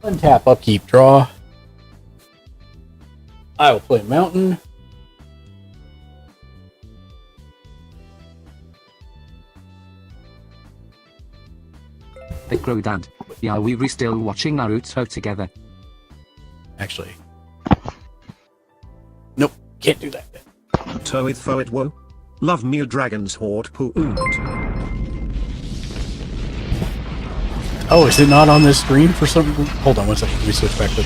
Untap, upkeep, draw. I will play Mountain. The Crow Dad. Yeah, we still watching Naruto together. Actually. Nope, can't do that. Toit foit wo. Love me a dragon's horde poo oot. Oh, is it not on this screen for some? Hold on one second. Let me switch back to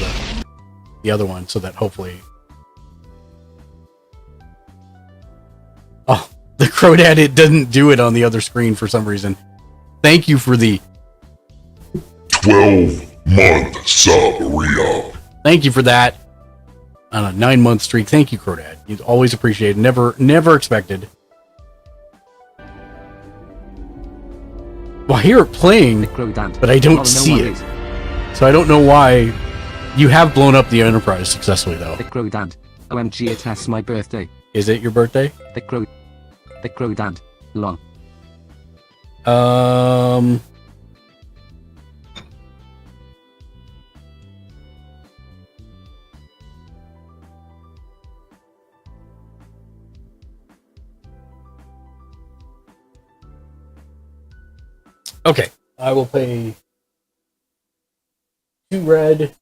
the other one so that hopefully. Oh, the Crodad, it doesn't do it on the other screen for some reason. Thank you for the 12-month sub re-up. Thank you for that. On a 9-month streak. Thank you, Crodad. You always appreciate it. Never expected. Well, I hear it playing, but I don't see it. So I don't know why. You have blown up the Enterprise successfully, though. The Crodad. OMG, it's my birthday. Is it your birthday? The Crodad. Long. Okay, I will pay 2 red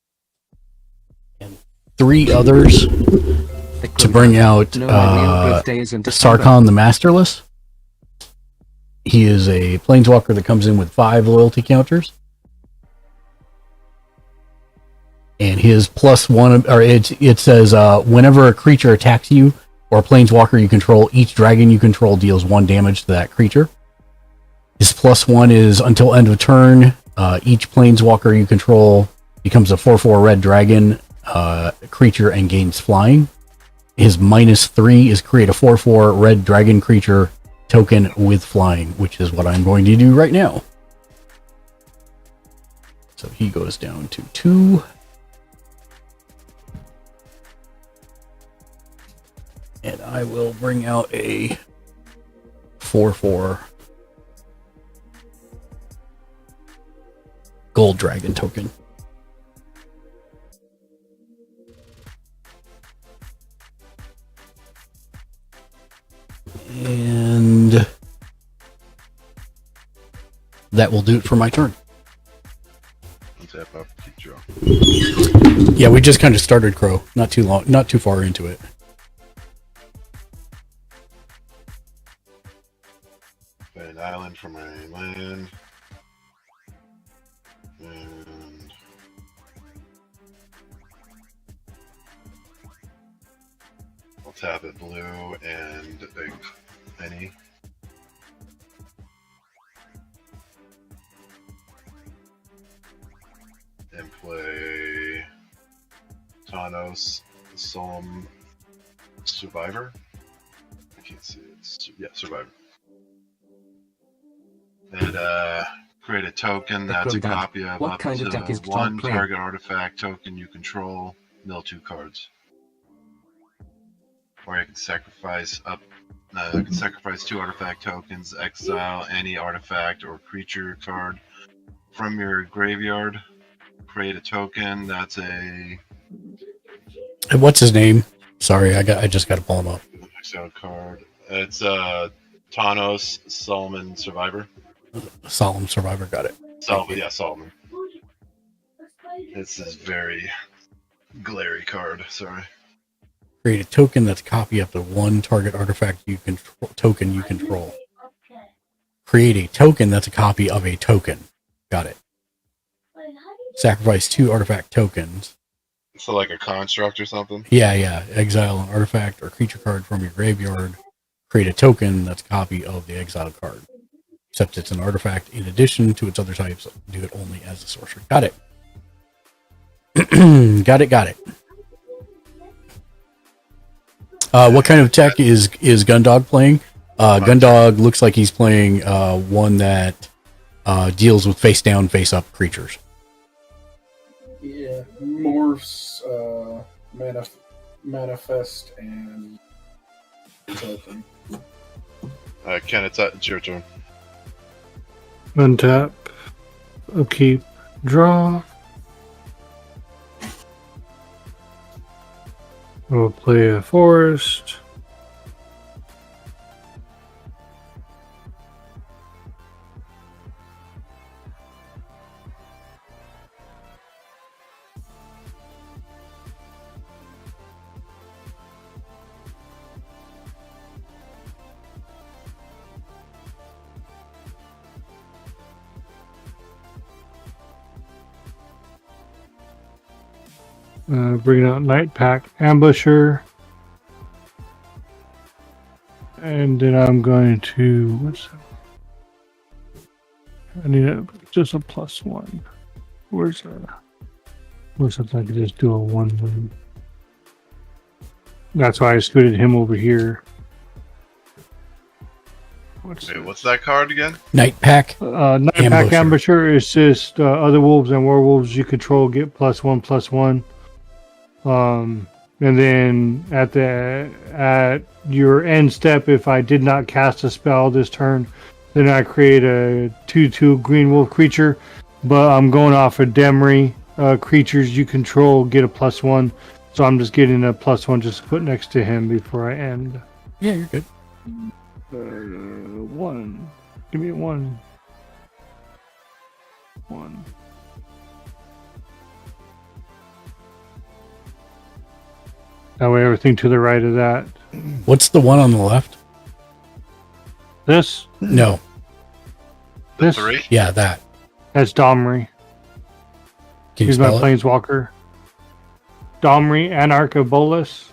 and 3 others to bring out Sarkon the Masterless. He is a planeswalker that comes in with 5 loyalty counters. And his +1, or it says, whenever a creature attacks you or a planeswalker you control, each dragon you control deals 1 damage to that creature. His +1 is until end of turn, each planeswalker you control becomes a 4/4 red dragon creature and gains flying. His -3 is create a 4/4 red dragon creature token with flying, which is what I'm going to do right now. So he goes down to 2. And I will bring out a 4/4 gold dragon token. And that will do it for my turn. Tap up, keep draw. Yeah, we just kind of started Crow. Not too long, not too far into it. Play an island for my land. And I'll tap it blue and a penny. And play Thanos, Solemn Survivor. I can't see it. Yeah, Survivor. And create a token that's a copy of What up kind of to deck is John 1 playing? target artifact token you control, mill 2 cards. Or you can sacrifice 2 artifact tokens, exile any artifact or creature card from your graveyard. Create a token that's a And what's his name? Sorry, I just got to pull him up. exile card. It's Thanos Solomon Survivor. Solemn Survivor, got it. Yeah, Solomon. This is very glary card. Sorry. Create a token that's a copy of the 1 target artifact you token you control. Create a token that's a copy of a token. Got it. Sacrifice 2 artifact tokens. So like a construct or something? Yeah. Exile an artifact or creature card from your graveyard. Create a token that's a copy of the exiled card. Except it's an artifact in addition to its other types. Do it only as a sorcery. Got it. Got it. What kind of tech is Gundog playing? Gundog looks like he's playing one that deals with face down, face up creatures. Yeah, morphs, manifest, and token. Ken, it's your turn. Untap. Upkeep. Draw. We'll play a forest. Bringing out Night Pack Ambusher. And then I'm going to... What's that? I need just a +1. Where's that? Looks like I could just do a 1-1. That's why I scooted him over here. What's that card again? Night Pack. Night Pack Ambusher is just other wolves and werewolves you control get +1/+1. And then at your end step, if I did not cast a spell this turn, then I create a 2/2 green wolf creature. But I'm going off of Demry. Creatures you control get a +1. So I'm just getting a +1 just to put next to him before I end. Yeah, you're good. 1. Give me a 1. 1. That way everything to the right of that. What's the one on the left? This? No. This? 3? Yeah, that. That's Domri. Can you He's my spell it? planeswalker. Domri, Anarch of Bolas.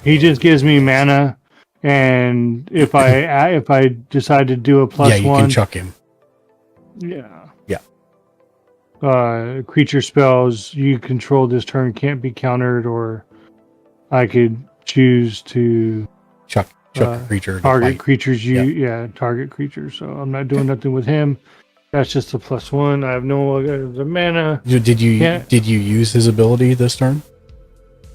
He just gives me mana, and if I decide to do a +1, yeah, you can chuck him. Yeah. Yeah. Creature spells you control this turn can't be countered, or I could choose to chuck a creature to target fight. creatures. Target creatures. So I'm not doing nothing with him. That's just a +1. I have no other mana. Did you use his ability this turn?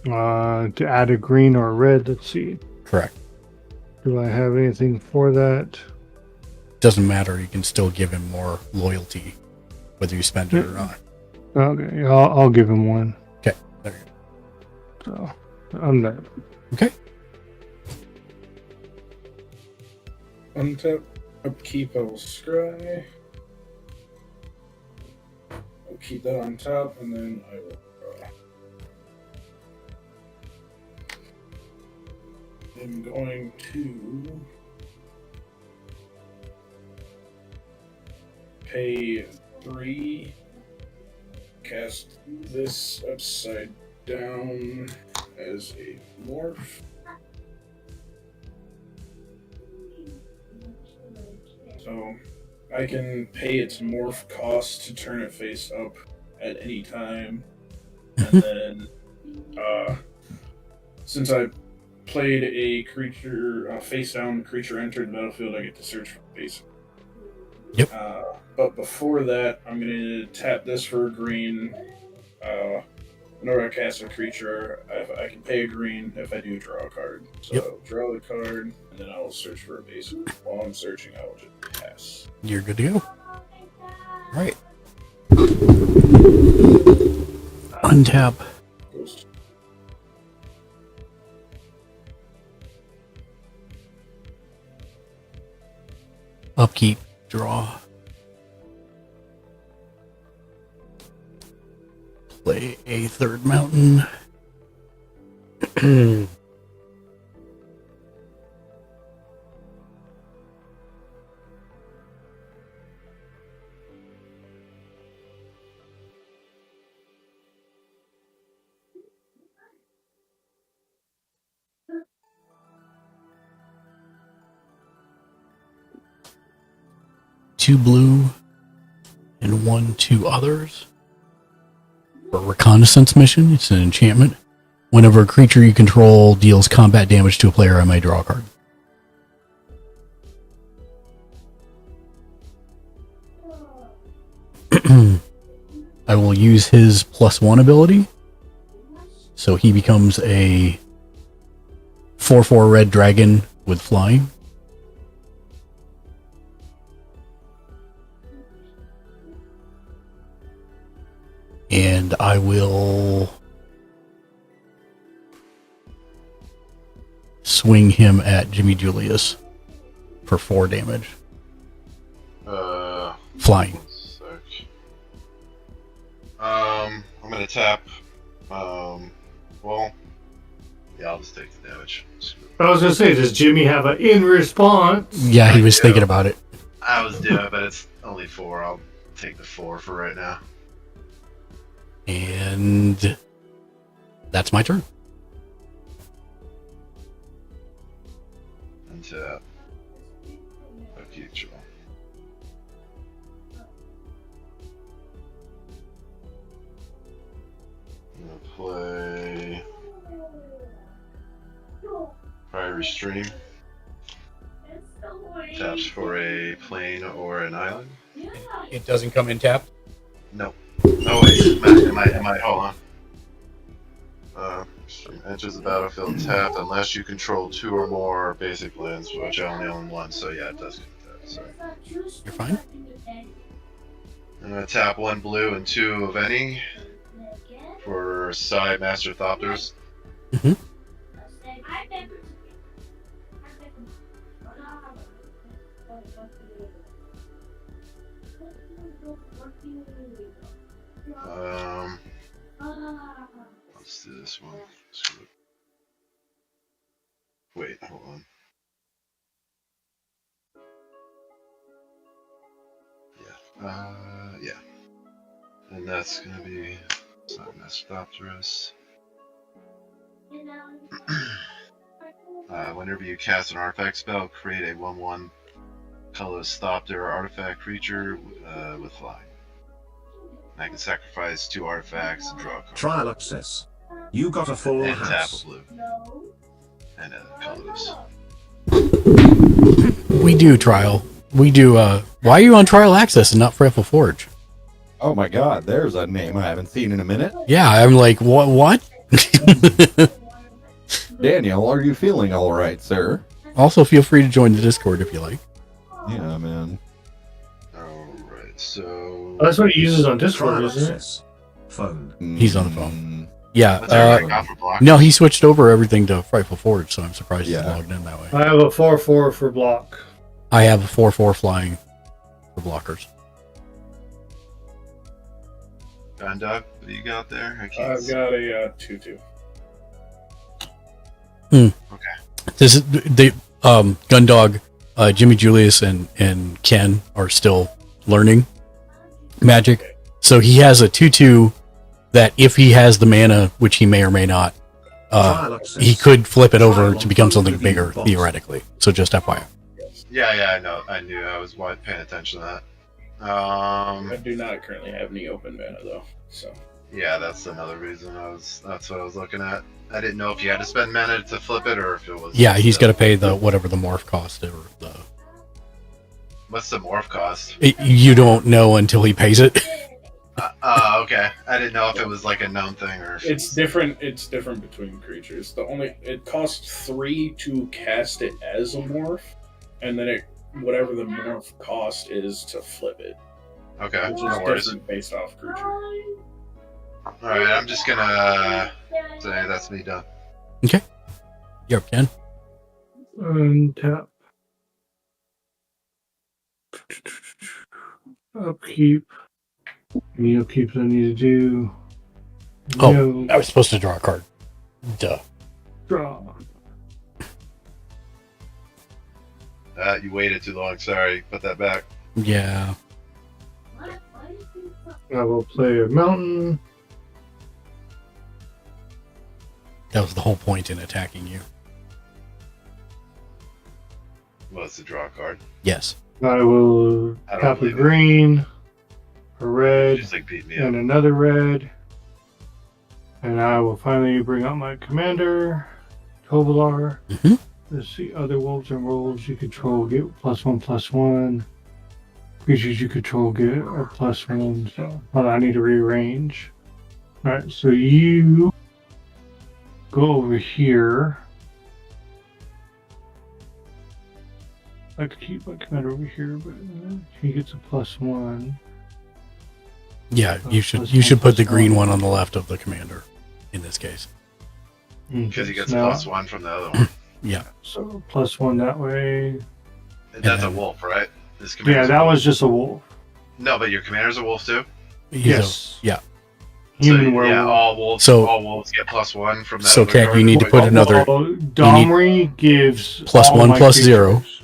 To add a green or a red. Let's see. Correct. Do I have anything for that? Doesn't matter. You can still give him more loyalty, whether you spend it or not. Okay, I'll give him 1. Okay, there you go. So I'm done. Okay. Untap, upkeep, I will scry. I'll keep that on top, and then I will draw. I'm going to pay 3, cast this upside down as a morph. So I can pay its morph cost to turn it face up at any time. And then since I played a creature, face down creature entered the battlefield, I get to search for face. Yep. But before that, I'm going to tap this for a green. Whenever I cast a creature, I can pay a green if I do draw a card. So draw the card, and then I will search for a base. While I'm searching, I will just pass. You're good to go. Right. Untap. Ghost. Upkeep. Draw. Play a third mountain. Two blue and 1/2 others. For a reconnaissance mission, it's an enchantment. Whenever a creature you control deals combat damage to a player, I may draw a card. I will use his +1 ability. So he becomes a 4/4 red dragon with flying. And I will swing him at Jimmy Julius for 4 damage. Flying. I'm gonna tap. Well, yeah, I'll just take the damage. I was gonna say, does Jimmy have an in response? Yeah, he was thinking about it. I was doing, but it's only 4. I'll take the 4 for right now. And that's my turn. Untap. Okay, draw. I'm gonna play Priory Stream. Taps for a plane or an island. It doesn't come in tapped? No. Oh wait, am I hold on. Enters the battlefield tapped unless you control 2 or more basic lands, which I only own 1, so yeah, it does get that. Sorry. You're fine. I'm gonna tap 1 blue and 2 of any for side Master Thopters. Mm-hmm. Let's do this one. Wait, hold on. Yeah. And that's gonna be Master whenever you cast an artifact spell, create a 1/1 colorless Thopter artifact creature with flying. I can sacrifice 2 artifacts and draw a card. Trial access. You got a full and tap house. a blue. And colorless. We do trial. We do, why are you on trial access and not Fretful Forge? Oh my god, there's a name I haven't seen in a minute. Yeah, I'm like, what? Daniel, are you feeling all right, sir? Also, feel free to join the Discord if you like. Yeah, man. Alright, so... That's what he uses on Discord, Trial isn't it? access. Phone. He's on the phone. Yeah. What's everybody got for block? No, he switched over everything to Frightful Forge, so I'm surprised he's logged in that way. I have a 4/4 for block. I have a 4/4 flying for blockers. Gundog, what do you got there? I've got a 2/2. Okay. This is the Gundog, Jimmy Julius and Ken are still learning Magic. So he has a 2/2 that if he has the mana, which he may or may not, he could flip it over to become something bigger theoretically. So just FYI. Yeah, I know. I knew. I was paying attention to that. I do not currently have any open mana though, so. Yeah, that's another reason that's what I was looking at. I didn't know if you had to spend mana to flip it or if it was. Yeah, he's got to pay the whatever the morph cost or the. What's the morph cost? You don't know until he pays it. Okay. I didn't know if it was like a known thing or. It's different. It's different between creatures. It costs 3 to cast it as a morph, and then whatever the morph cost is to flip it. Okay. Which No is worries. different based off creature. Alright, I'm just gonna say that's me done. Okay. You're up, Ken. Untap. Upkeep. Any upkeeps I need to do. Oh, No. I was supposed to draw a card. Duh. Draw. You waited too long. Sorry. Put that back. Yeah. I will play a mountain. That was the whole point in attacking you. Was to draw a card. Yes. I will I don't tap a believe it. green, a red, Just like beat me and up. another red. And I will finally bring out my commander, Tovalar. Mhm. Let's see, other wolves and wolves you control get +1/+1. Creatures you control get a +1. So, hold on, I need to rearrange. Alright, so you go over here. I could keep my commander over here, but he gets a +1. Yeah, you should put the green one on the left of the commander in this case. Because he gets Now- a +1 from the other one. Yeah. So +1 that way. And that's a then- wolf, right? This Yeah, commander's a that wolf. was just a wolf. No, but your commander's a wolf too? Yes. Yeah. Human So, werewolf. yeah, all wolves get +1 from that. So, other Ken, card. you need to put another Domri gives +1 all my +0. creatures.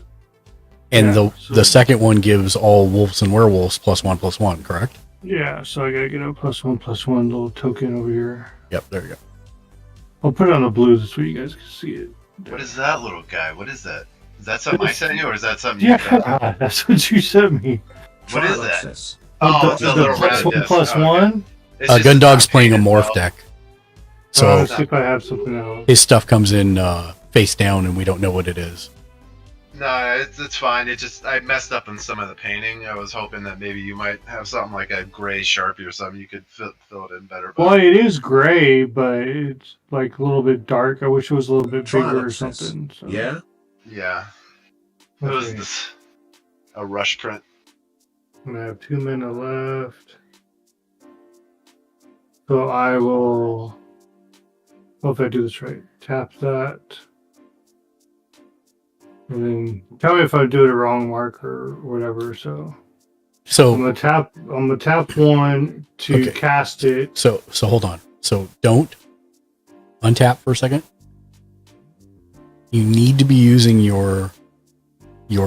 And Yeah, the second one gives all wolves and werewolves +1/+1, correct? Yeah, so I gotta get a +1/+1 little token over here. Yep, there you go. I'll put it on the blues so you guys can see it. What is that little guy? What is that? Is that something I sent you, or is that something you Yeah, found? that's what you sent me. What is that? This. Oh, it's a little red +1/+1. disc. Oh, okay. It's just Gundog's not playing a painted morph well. deck. So So let's see if I have something else. his stuff comes in face down and we don't know what it is. No, it's fine. It just I messed up on some of the painting. I was hoping that maybe you might have something like a gray Sharpie or something. You could fill it in better. But Well, it is gray, but it's like a little bit dark. I wish it was a little bit bigger or something. So. Yeah? yeah, it was Okay. a rush print. I'm gonna have 2 minutes left. So I will. Hope I do this right. Tap that. And then tell me if I do it wrong, Mark, or whatever. So So I'm gonna tap one to Okay. cast it. So hold on. So don't untap for a second. You need to be using your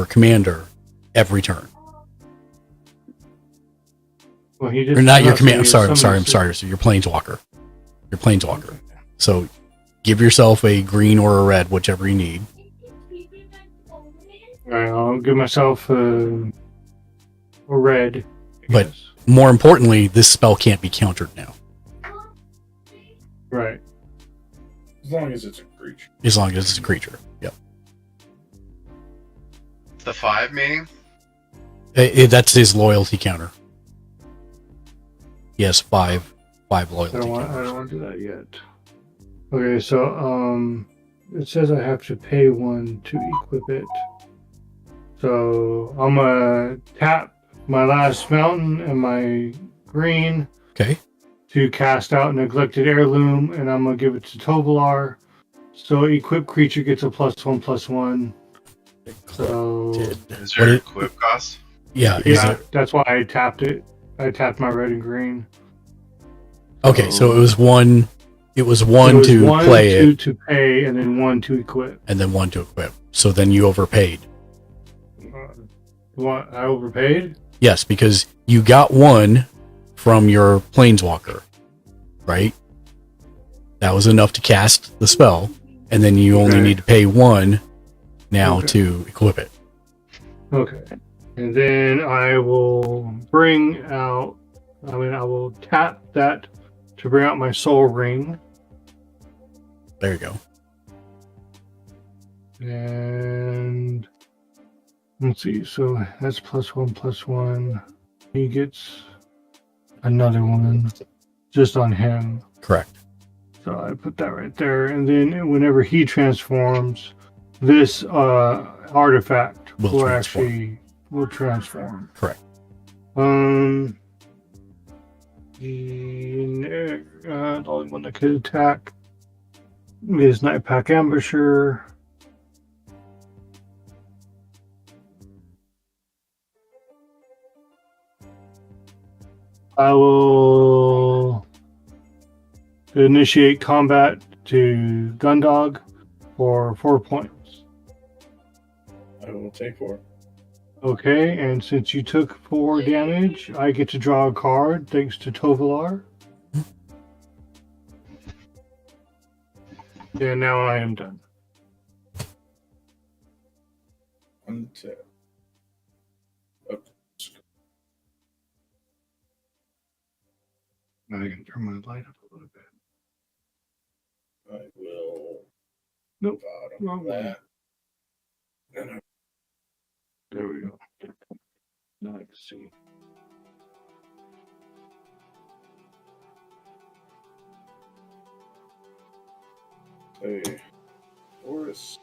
commander every turn. Well, he just Or not your so command. I'm he sorry. I'm summoned sorry. it. So your planeswalker. Your planeswalker. So give yourself a green or a red, whichever you need. All right, I'll give myself a red. I But guess. more importantly, this spell can't be countered now, Right. As long as it's a creature. as long as it's a creature. Yep. The 5 meaning? That's his loyalty counter. He has five loyalty I don't counters. want to do that yet. Okay, so it says I have to pay one to equip it. So I'm gonna tap my last mountain and my green Okay. to cast out Neglected Heirloom, and I'm gonna give it to Tovolar. So equipped creature gets a +1/+1. So Is your equip cost? Yeah. Is yeah, it, that's why I tapped it. I tapped my red and green. okay. So it was one. It was It one was to one play it, to pay, and then one to equip. and then one to equip. So then you overpaid. What, I overpaid? Yes, because you got one from your planeswalker, right? That was enough to cast the spell, and then you only Okay. need to pay one now Okay. to equip it. Okay. And then I will bring out, I will tap that to bring out my soul ring. There you go. And let's see, so that's +1/+1. He gets another one just on him. Correct. So I put that right there. And then whenever he transforms, this artifact Will will transform. actually will transform. Correct. The only one that could attack is Nightpack Ambusher. I will initiate combat to Gundog for 4 points. I will take 4. Okay, and since you took 4 damage, I get to draw a card thanks to Tovolar. And now I am done. Untap. Okay. Now I can turn my light up a little bit. I will. Nope. Bottom Wrong that. And I There we go. Now I can see. say Horus.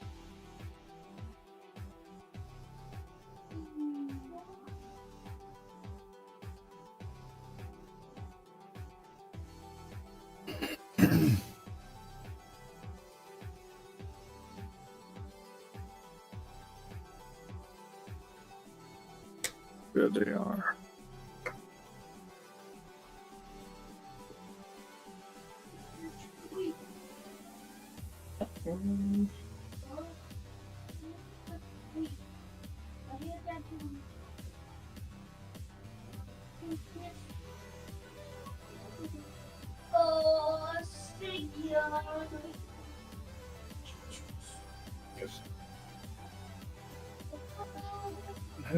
There they are.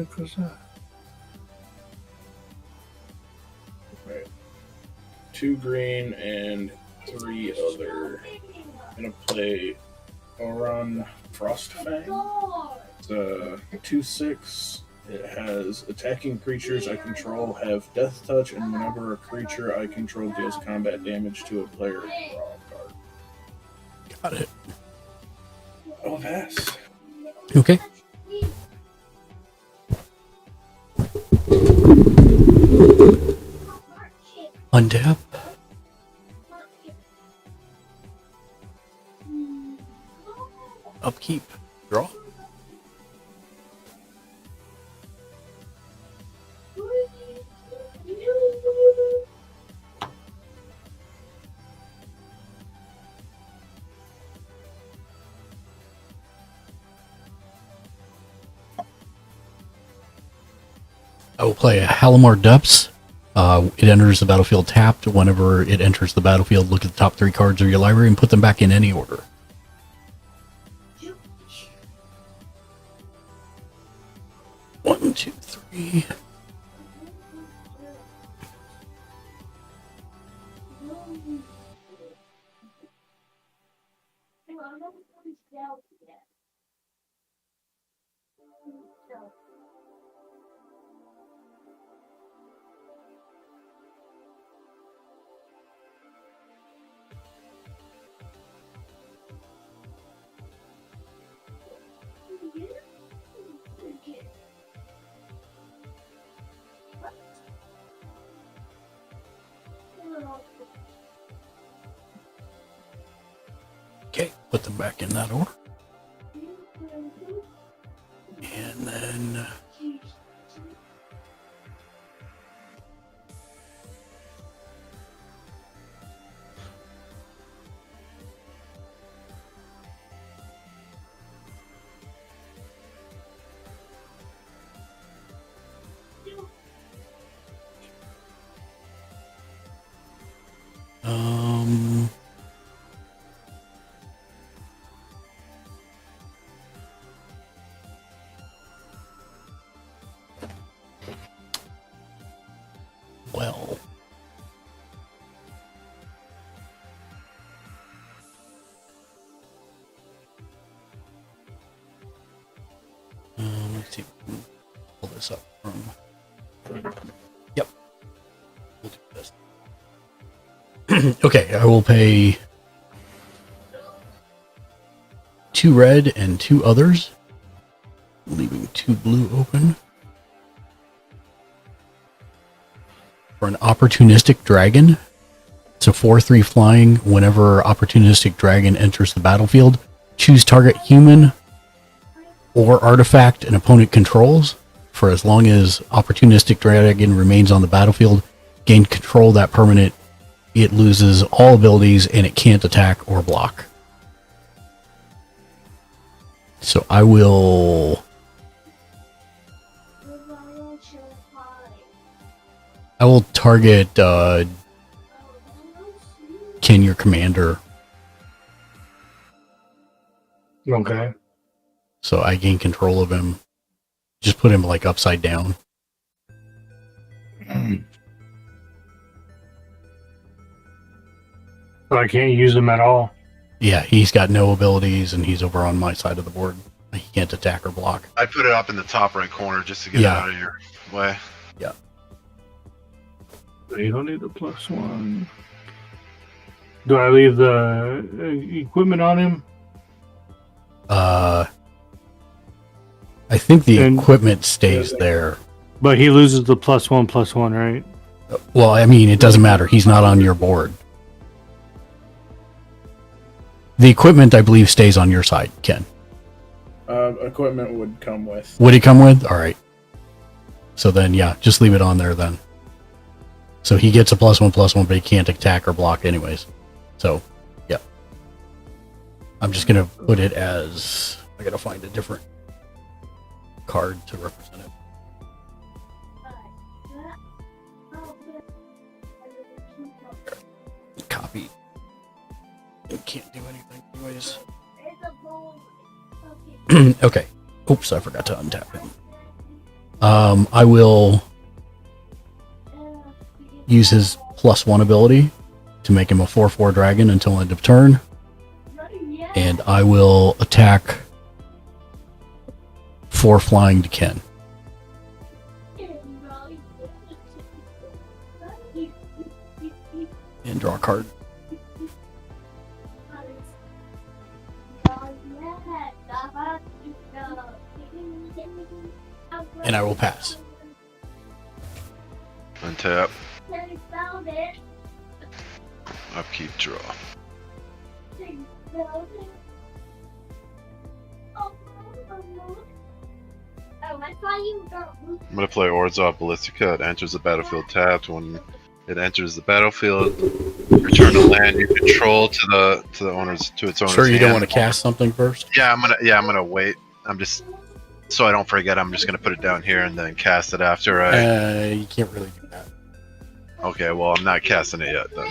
heck was that? Right. 2 green and 3 other. I'm gonna play Oran Frostfang. It's a 2/6. It has attacking creatures I control have death touch, and whenever a creature I control deals combat damage to a player, draw a card. Got it. I'll pass. Okay. Untap. Upkeep. Draw. I will play a Halimar Depths. It enters the battlefield tapped. Whenever it enters the battlefield, look at the top 3 cards of your library and put them back in any order. One, two, three. Okay, put them back in that order. And then well, let's see if we can pull this up from. Yep, we'll do this. Okay, I will pay 2 red and 2 others, leaving 2 blue open. For an opportunistic dragon. So 4/3 flying. Whenever opportunistic dragon enters the battlefield, choose target human or artifact an opponent controls. For as long as opportunistic dragon remains on the battlefield, gain control of that permanent. It loses all abilities and it can't attack or block. So I will target Ken, your commander. Okay. So I gain control of him. Just put him like upside down. So I can't use him at all. Yeah, he's got no abilities and he's over on my side of the board. He can't attack or block. I put it up in the top right corner just to get it out of your way. Yeah. You don't need the +1. Do I leave the equipment on him? I think the equipment stays there. But he loses the +1/+1, right? Well, I mean, it doesn't matter. He's not on your board. The equipment, I believe, stays on your side, Ken. Equipment would come with. Would it come with? All right. So then, yeah, just leave it on there then. So he gets a +1/+1, but he can't attack or block anyways. So, yeah. I'm just going to put it as... I got to find a different card to represent it. Copy. It can't do anything anyways. Okay. Oops, I forgot to untap him. I will use his +1 ability to make him a 4/4 dragon until end of turn. And I will attack 4 flying to Ken. And draw a card. And I will pass. Untap. Upkeep, draw. I'm gonna play Orzhov Ballistica. It enters the battlefield tapped. When it enters the battlefield, return a land you control to the owner's to its owner's Sure, you don't hand. want to cast something first? Yeah, I'm gonna wait. I'm just so I don't forget. I'm just gonna put it down here and then cast it after I. You can't really do that. Okay, well I'm not casting it yet then.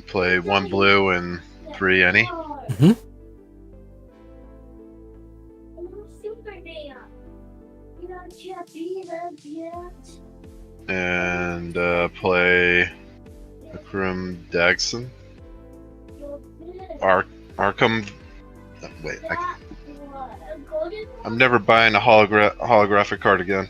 Play 1 blue and 3 any. And play Akram Dagson. Arkham. Wait, I'm never buying a holographic card again.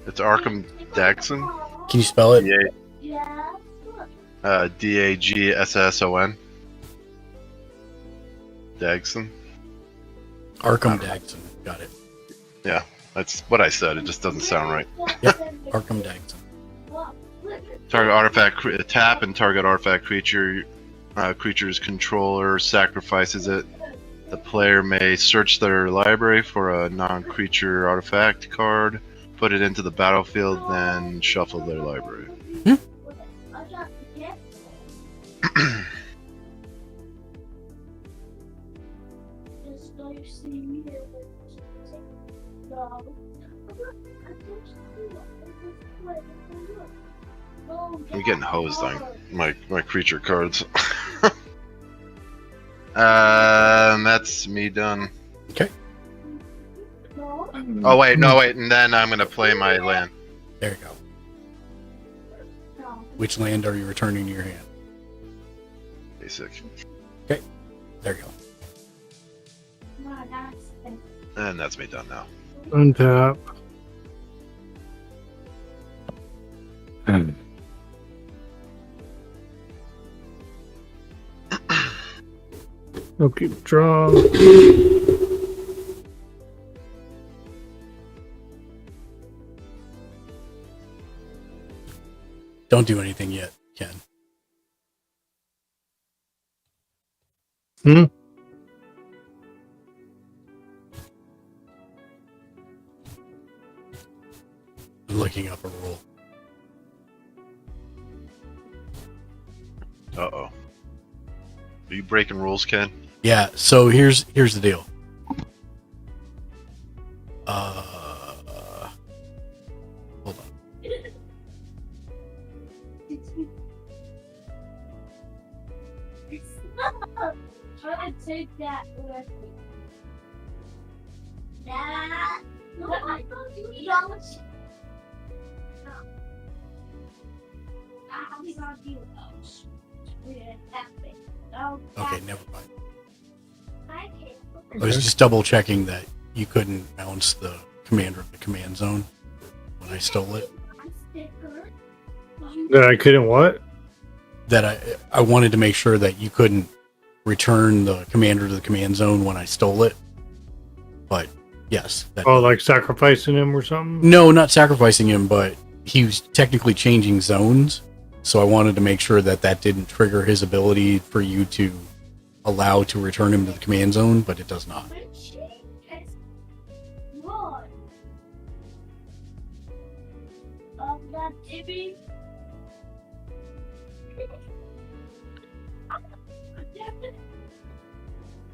It's Arkham Dagson. Can you spell it? Dagson. Dagson. Arkham Dagson. Got it. Yeah, that's what I said. It just doesn't sound right. Yep, Arkham Dagson. Target artifact tap and target artifact creature's controller sacrifices it. The player may search their library for a non-creature artifact card, put it into the battlefield, then shuffle their library. I'm getting hosed on my creature cards. That's me done. Okay. Oh wait, no wait, and then I'm gonna play my land. There you go. Which land are you returning to your hand? Basic. Okay. There you go. And that's me done now. Untap. Okay, draw. Don't do anything yet, Ken. I'm looking up a rule. Uh-oh. Are you breaking rules, Ken? Yeah, so here's the deal. Hold on. Try to take that with me. Nah. No, I don't. You don't. No. I'm gonna do those. Okay, never mind. I can't. I was just double checking that you couldn't bounce the commander of the command zone when I stole it. That I couldn't what? That I wanted to make sure that you couldn't return the commander to the command zone when I stole it. But yes. Oh, like sacrificing him or something? No, not sacrificing him, but he was technically changing zones. So I wanted to make sure that that didn't trigger his ability for you to allow to return him to the command zone, but it does not.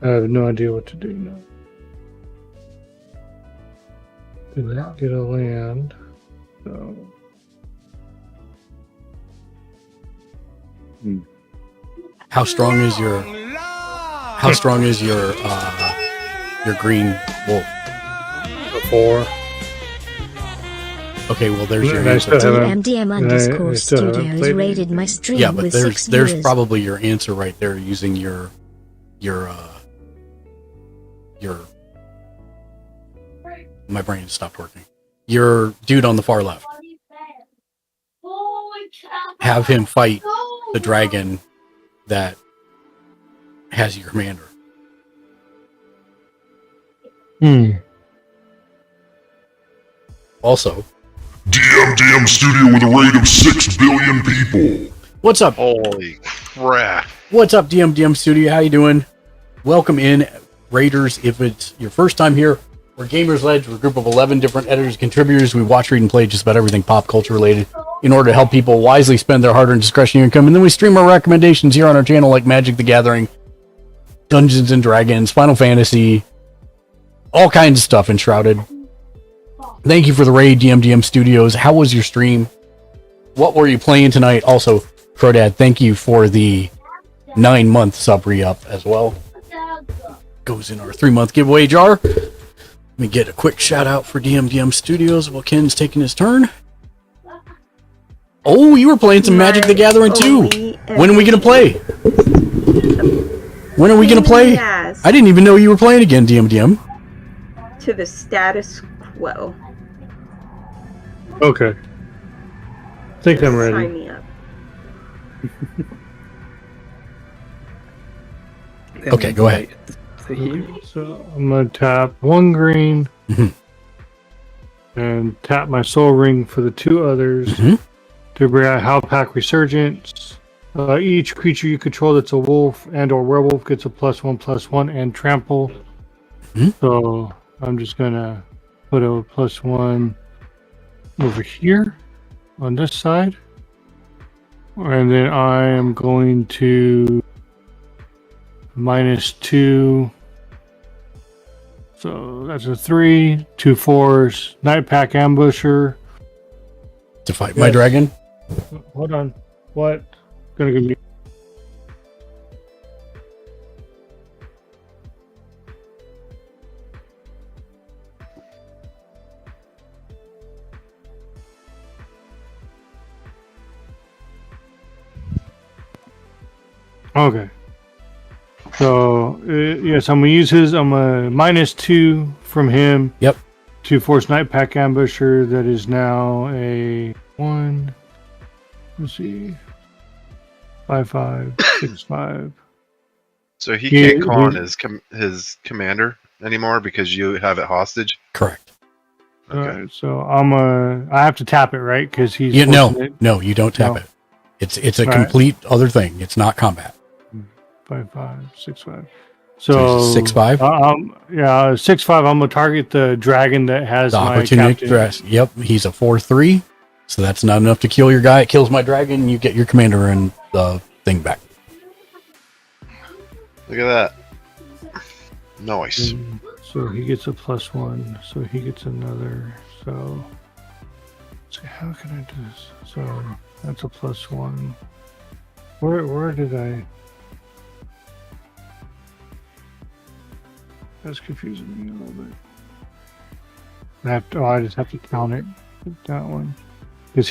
I have no idea what to do now. Did not get a land, so. How strong is your green wolf? A 4. Okay, well there's your And I answer. still haven't- DMDM and I underscore still haven't studios played rated my anything. stream Yeah, but with there's 6 there's viewers. probably your answer right there using your my brain stopped working. Your dude on the far left. Have him fight the dragon that has your commander. Also, DMDM Studio with a rate of 6 billion people. what's up? Holy crap. What's up, DMDM Studio? How you doing? Welcome in, Raiders. If it's your first time here, we're Gamers Ledge. We're a group of 11 different editors and contributors. We watch, read, and play just about everything pop culture related in order to help people wisely spend their hard-earned discretionary income. And then we stream our recommendations here on our channel like Magic the Gathering, Dungeons and Dragons, Final Fantasy, all kinds of stuff enshrouded. Thank you for the raid, DMDM Studios. How was your stream? What were you playing tonight? Also, Crodad, thank you for the 9-month sub re-up as well. Goes in our 3-month giveaway jar. Let me get a quick shout out for DMDM Studios while Ken's taking his turn. Oh, you were playing some Magic the Gathering too. When are we going to play? When are we going to play? I didn't even know you were playing again, DMDM. To the status quo. Okay. I think I'm ready. Sign me up. Okay, go ahead. So I'm gonna tap 1 green and tap my soul ring for the 2 others to bring out Howlpack Resurgence. Each creature you control that's a wolf and or werewolf gets a +1/+1 and trample. So I'm just gonna put a +1 over here on this side, and then I am going to -2. So that's a 3, 2 4s, Night Pack Ambusher. To fight my dragon? Hold on. What? Gonna give me. Okay. So, yes, I'm going to use his. I'm a -2 from him. Yep. To force Night Pack Ambusher. That is now a 1. Let's see. 5/5, 6/5. So he can't call on his commander anymore because you have it hostage? Correct. Okay. All right, so I have to tap it, right? Because he's no, you don't tap it. It's a complete other thing. It's not combat. 5/5, 6/5. So 6/5. Yeah, 6/5. I'm gonna target the dragon that has The my opportunistic captain. dress. Yep, he's a 4/3, so that's not enough to kill your guy. It kills my dragon. You get your commander and the thing back. Look at that. Nice. So he gets a +1. So he gets another. So how can I do this? So that's a +1. Where did I? That's confusing me a little bit. I just have to count it. That one. Because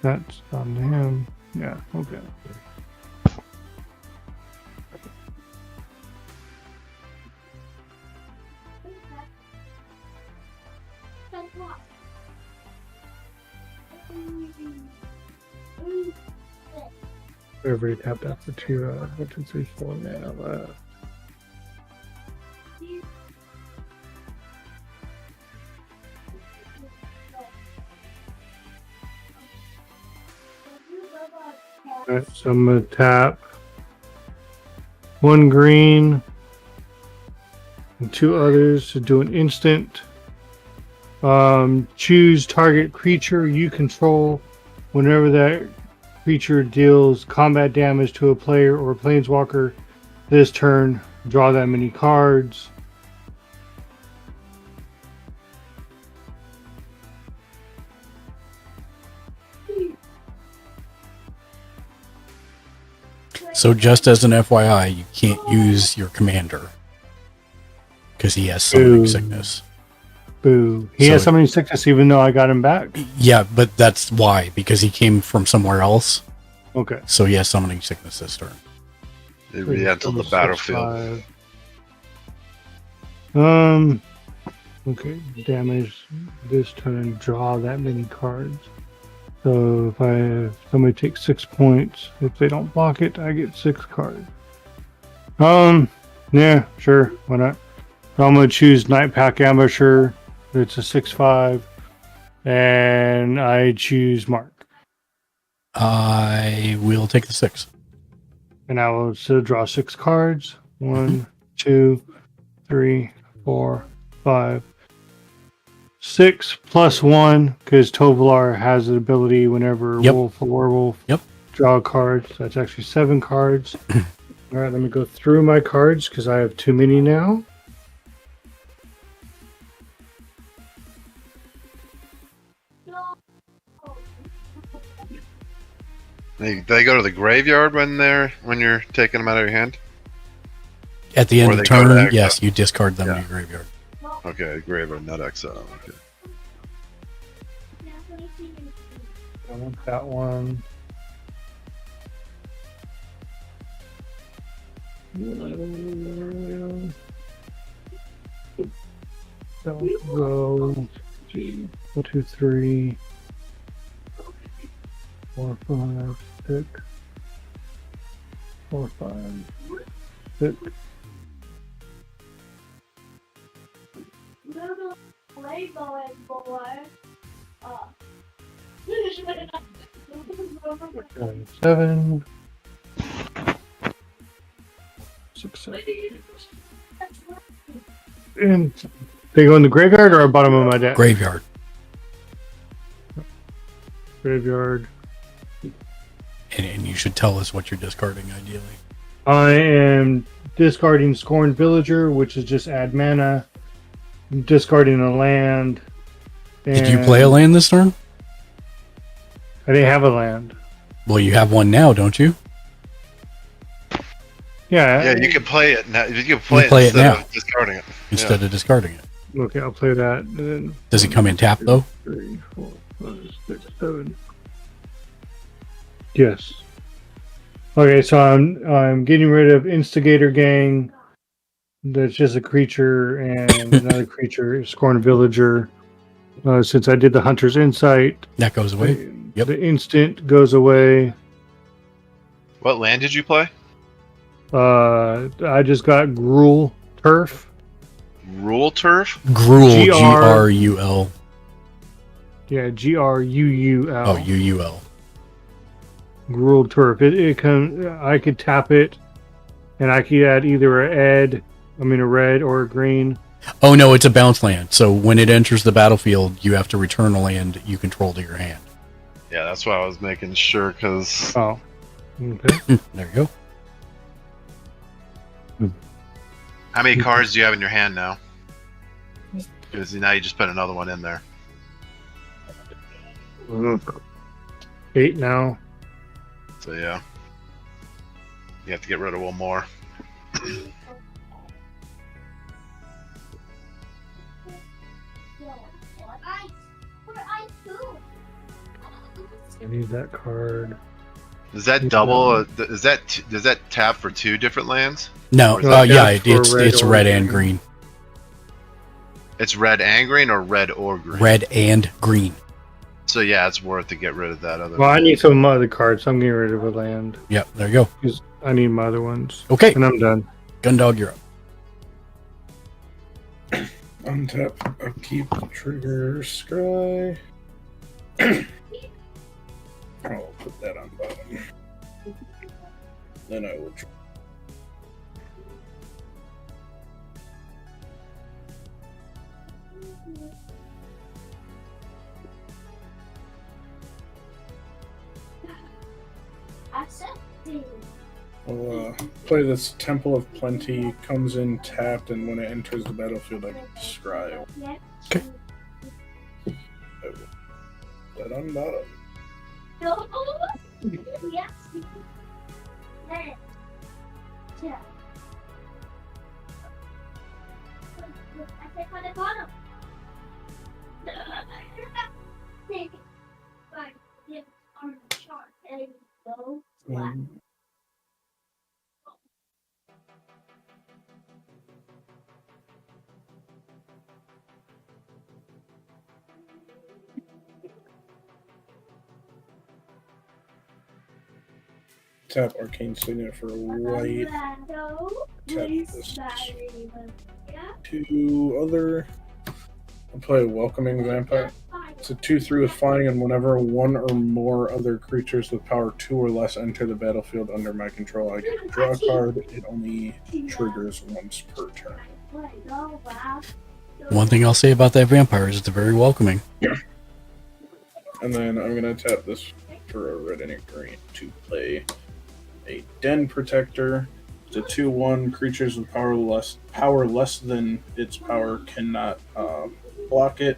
that's on him. Yeah, okay. Everybody tapped out for 2, 1, 2, 3, 4 mana left. Alright, so I'm gonna tap 1 green and 2 others to do an instant. Choose target creature you control. Whenever that creature deals combat damage to a player or planeswalker this turn, draw that many cards. So just as an FYI, you can't use your commander because he has summoning sickness. Boo. He has summoning sickness even though I got him back? Yeah, but that's why, because he came from somewhere else. Okay. So he has summoning sickness this turn. They re-enter the battlefield. Okay, damage this turn, draw that many cards. So if somebody takes 6 points, if they don't block it, I get 6 cards. Yeah, sure, why not? So I'm gonna choose Night Pack Ambusher. It's a 6/5, and I choose Mark. I will take the 6. And I will still draw 6 cards. 1, 2, 3, 4, 5, 6 plus 1, because Tovolar has the ability whenever Wolf or Werewolf draw cards. That's actually 7 cards. All right, let me go through my cards because I have too many now. They go to the graveyard when you're taking them out of your hand? At the end of the turn, yes, you discard them to your graveyard. Okay, graveyard, not exile. Okay. I want that one. Don't go. 1, 2, 3, 4, 5, 6, 4, 5, 6. Okay, 7, 6, 7. And they go in the graveyard or bottom of my deck? Graveyard. Graveyard. And you should tell us what you're discarding, ideally. I am discarding Scorned Villager, which is just add mana. I'm discarding a land. Did you play a land this turn? I didn't have a land. Well, you have one now, don't you? Yeah. Yeah, you can play it now. You can play it now of discarding it. Instead of discarding it. Okay, I'll play that. And then Does it come in tap though? 3, 4, 5, 6, 7. Yes. Okay, so I'm getting rid of Instigator Gang. That's just a creature, and another creature, Scorned Villager. Since I did the Hunter's Insight, that goes away. Yep. The instant goes away. What land did you play? I just got Gruul Turf. Gruul Turf? Gruul, G-R-U-L. Yeah, G-R-U-U-L. Oh, U-U-L. Gruul Turf. I could tap it, and I could add either a red or a green. Oh no, it's a bounce land. So when it enters the battlefield, you have to return a land you control to your hand. Yeah, that's why I was making sure, because... Oh. Okay. There you go. How many cards do you have in your hand now? Because now you just put another one in there. 8 now. So yeah. You have to get rid of one more. I need that card. Does that double? Does that tap for 2 different lands? No. It's red and green. It's red and green, or red or green? Red and green. So yeah, it's worth to get rid of that other. Well, I need some other cards, so I'm getting rid of a land. Yep, there you go. Because I need my other ones. Okay. And I'm done. Gundog, you're up. Untap, upkeep, trigger, scry. I'll put that on bottom. Then I will. We'll play this Temple of Plenty. Comes in tapped, and when it enters the battlefield, I can scry. Okay. That on bottom. Tap Arcane Signet for a white. Tap this. Two other. I'll play Welcoming Vampire. It's a 2/3 with flying, and whenever one or more other creatures with power 2 or less enter the battlefield under my control, I get to draw a card. It only triggers once per turn. One thing I'll say about that vampire is it's very welcoming. And then I'm going to tap this for a red and a green to play a Den Protector. It's a 2/1. Creatures with power less than its power cannot block it.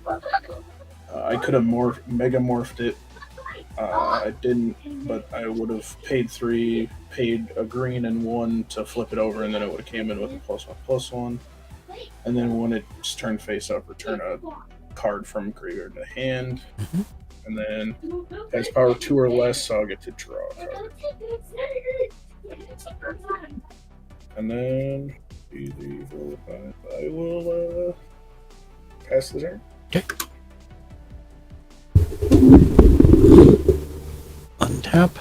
I could have megamorphed it. I didn't, but I would have paid 3, paid a green and 1 to flip it over, and then it would have came in with a +1/+1. And then when it's turned face up, return a card from graveyard to hand. Mm-hmm. And then it has power 2 or less, so I'll get to draw a card. And then I will pass the turn. Okay. Untap.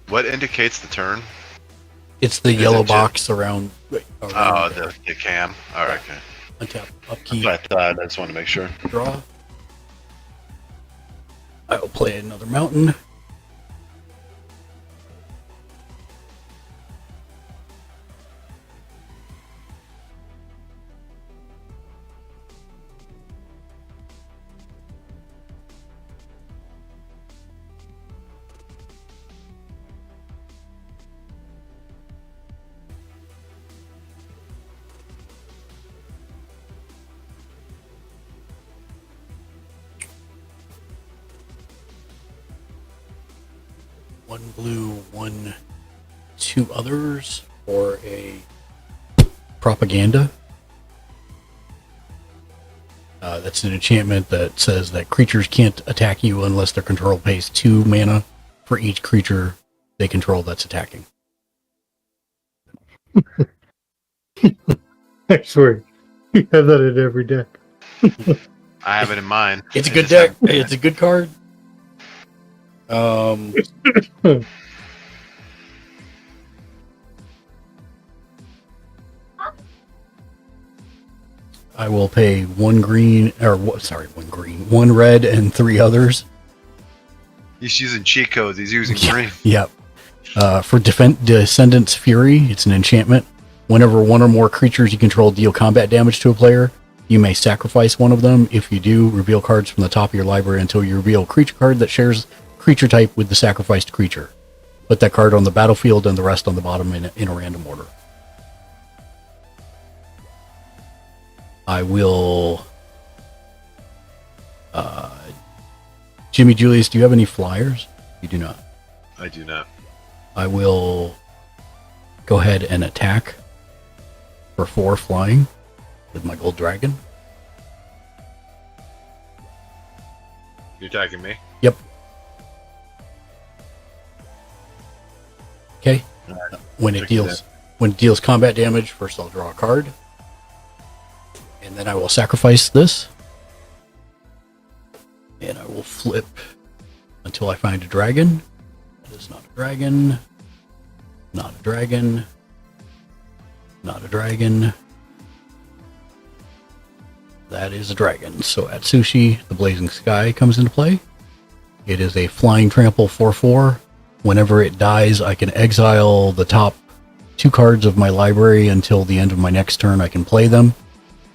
What indicates the turn? It's the yellow box around. Oh, the cam. All right, okay. Untap. Upkeep. That's what I thought. I just wanted to make sure. Draw. I will play another mountain. One blue, 2 others for a propaganda. That's an enchantment that says that creatures can't attack you unless their control pays 2 mana for each creature they control that's attacking. I swear, you have that in every deck. I have it in mine. It's a good deck. It's a good card. I will pay 1 green, or 1 red and 3 others. He's using cheat codes. He's using green. Yep. For Descendant's Fury, it's an enchantment. Whenever one or more creatures you control deal combat damage to a player, you may sacrifice one of them. If you do, reveal cards from the top of your library until you reveal a creature card that shares creature type with the sacrificed creature. Put that card on the battlefield and the rest on the bottom in a random order. I will... Jimmy Julius, do you have any flyers? You do not. I do not. I will go ahead and attack for 4 flying with my gold dragon. You're attacking me? Yep. Okay. When it deals combat damage, first I'll draw a card. And then I will sacrifice this. And I will flip until I find a dragon. That is not a dragon. Not a dragon. Not a dragon. That is a dragon. So at Sushi, the Blazing Sky comes into play. It is a flying trample 4/4. Whenever it dies, I can exile the top 2 cards of my library until the end of my next turn. I can play them.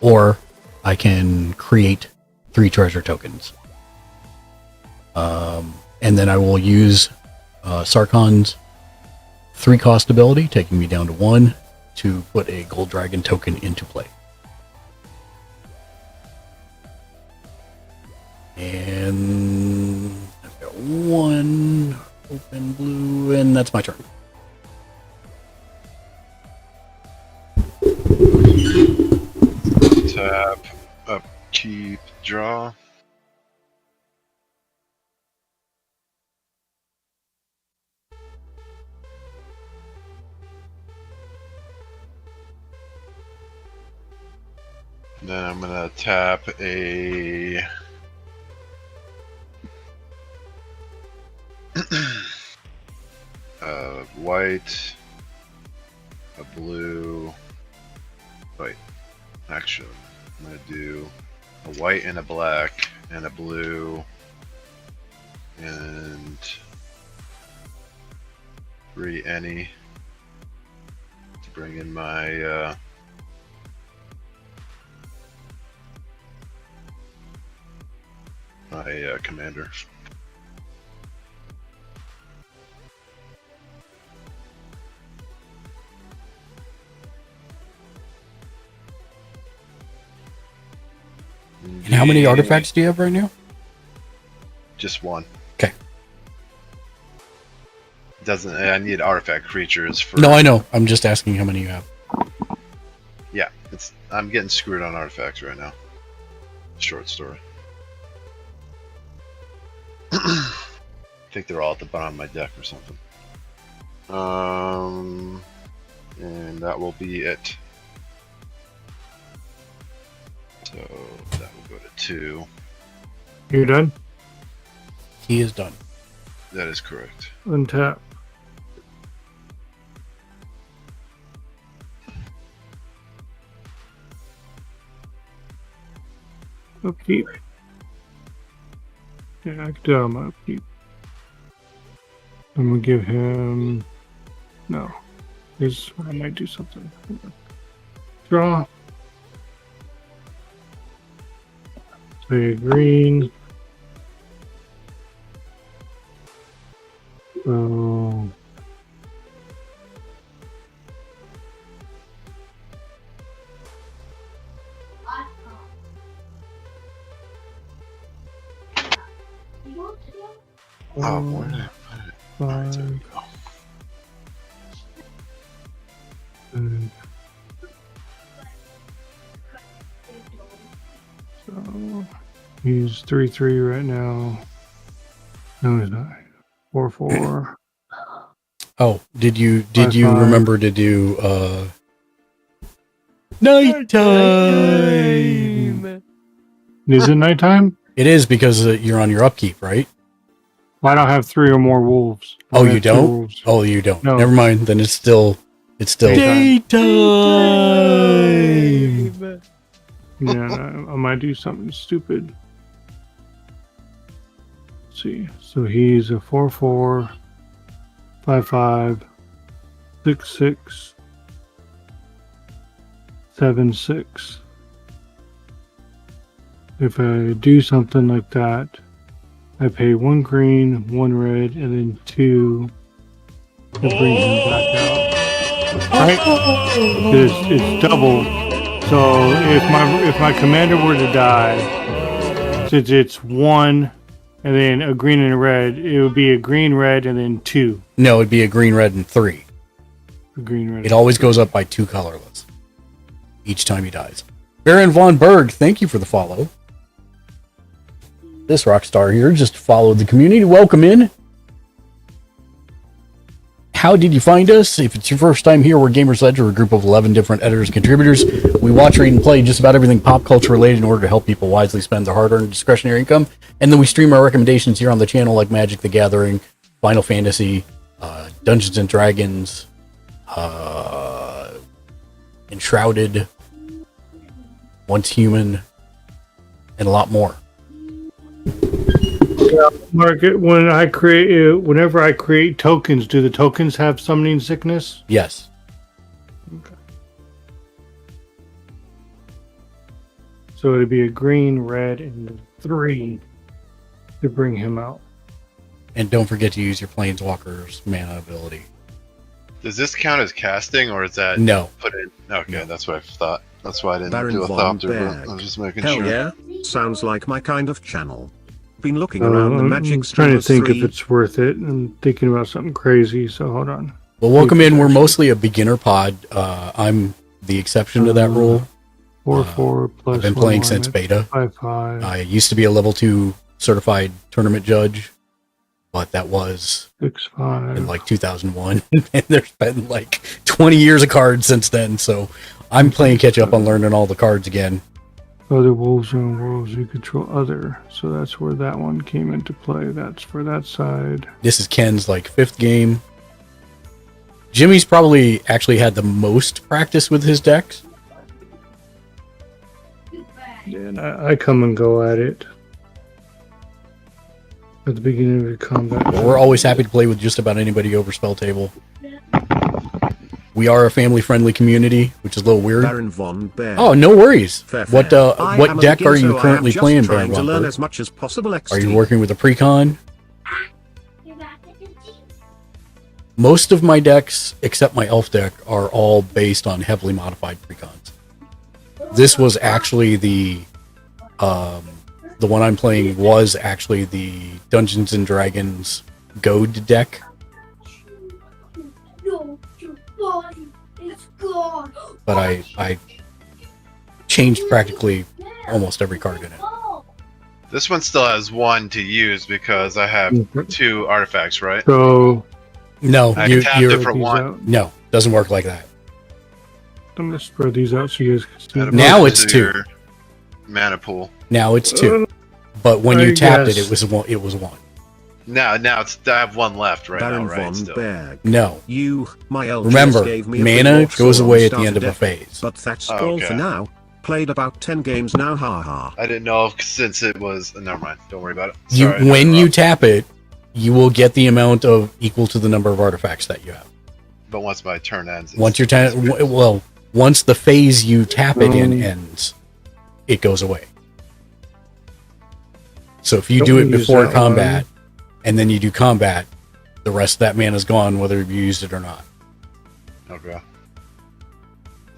Or I can create 3 treasure tokens. And then I will use Sarkon's 3 cost ability, taking me down to 1, to put a gold dragon token into play. And I've got 1 open blue, and that's my turn. Tap, upkeep, draw. Then I'm gonna tap a white, a blue. Wait, actually, I'm gonna do a white and a black and a blue and 3 any to bring in my my commander. And how many artifacts do you have right now? Just 1. Okay. Doesn't I need artifact creatures for? No, I know. I'm just asking how many you have. Yeah, I'm getting screwed on artifacts right now. Short story. I think they're all at the bottom of my deck or something. And that will be it. So that will go to 2. You're done? He is done. That is correct. Untap. Upkeep. Yeah, I can do my upkeep. I'm gonna give him. No. I might do something. Draw. Play a green. So. Oh, where did I put it? Alright, there we go. So he's 3/3 right now. No, he's not. 4/4. Oh, did you 5/5. remember to do nighttime? Is it nighttime? It is because you're on your upkeep, right? Well, I don't have 3 or more wolves. I Oh, have you 2 don't? wolves. Oh, you don't. No. Never mind. Then it's still daytime. Yeah, no, I might do something stupid. Let's see. So he's a 4/4, 5/5, 6/6, 7/6. If I do something like that, I pay 1 green, 1 red, and then 2 to bring him back out. Right? It's double. So if my commander were to die, since it's 1 and then a green and a red, it would be a green, red, and then 2. No, it'd be a green, red, and 3. A green, red. It always goes up by 2 colorless each time he dies. Baron Von Berg, thank you for the follow. This rock star here just followed the community. Welcome in. How did you find us? If it's your first time here, we're Gamers Ledger, a group of 11 different editors and contributors. We watch, read, and play just about everything pop culture related in order to help people wisely spend their hard-earned discretionary income. And then we stream our recommendations here on the channel, like Magic the Gathering, Final Fantasy, Dungeons and Dragons, Enshrouded, Once Human, and a lot more. Mark, whenever I create tokens, do the tokens have summoning sickness? Yes. Okay. So it'd be a green, red, and 3 to bring him out. And don't forget to use your Planeswalker's mana ability. Does this count as casting, or is that No? Put in. Okay, that's what I thought. That's why I didn't Baron do a von thought through. Berg. I'm just making Hell sure. yeah, sounds like my kind of channel. Been looking around the Magic I'm trying to Streamers think 3. if it's worth it. I'm thinking about something crazy, so hold on. Well, welcome in. We're mostly a beginner pod. I'm the exception to that rule. 4/4 plus. I've been playing since beta. 5/5. I used to be a level 2 certified tournament judge, but that was 6/5 in like 2001, and there's been like 20 years of cards since then. So I'm playing catch up on learning all the cards again. Other wolves and wolves you control other. So that's where that one came into play. That's for that side. This is Ken's like 5th game. Jimmy's probably actually had the most practice with his decks. And I come and go at it. At the beginning of your combat. But we're always happy to play with just about anybody over spell table. We are a family-friendly community, which is a little weird. Baron von Berg. Oh, no worries. Fair, What fair. I am what a deck are beginner, you so I am currently just playing, trying Baron to von learn Berg? as much as possible Are XP. you working with a precon? Most of my decks, except my elf deck, are all based on heavily modified precons. This was actually the one I'm playing was actually the Dungeons and Dragons Goad deck. But I changed practically almost every card in it. This one still has 1 to use because I have 2 artifacts, right? So No, I can tap it for these 1. out. No, doesn't work like that. I'm gonna spread these out so you guys can see. Now Opposed it's to 2. your Mana pool. Now it's 2. But when I you tapped guess. it, it was 1. Now it's I have 1 left right Baron now, right? von Still. Berg. No. You, my LGS Remember, gave me a mana free goes Warsaw away at the starter end of a deck, phase. But that's Oh, all okay. for now. Played about 10 games now, haha. I didn't know if, since it was. Never mind. Don't worry about it. You, Sorry, when no, you tap it, you will get the amount of equal to the number of artifacts that you have. But once my turn ends, Once your once the phase you tap it in ends, it goes away. So if you do it before combat, and then you do combat, the rest of that mana is gone, whether you used it or not. Okay.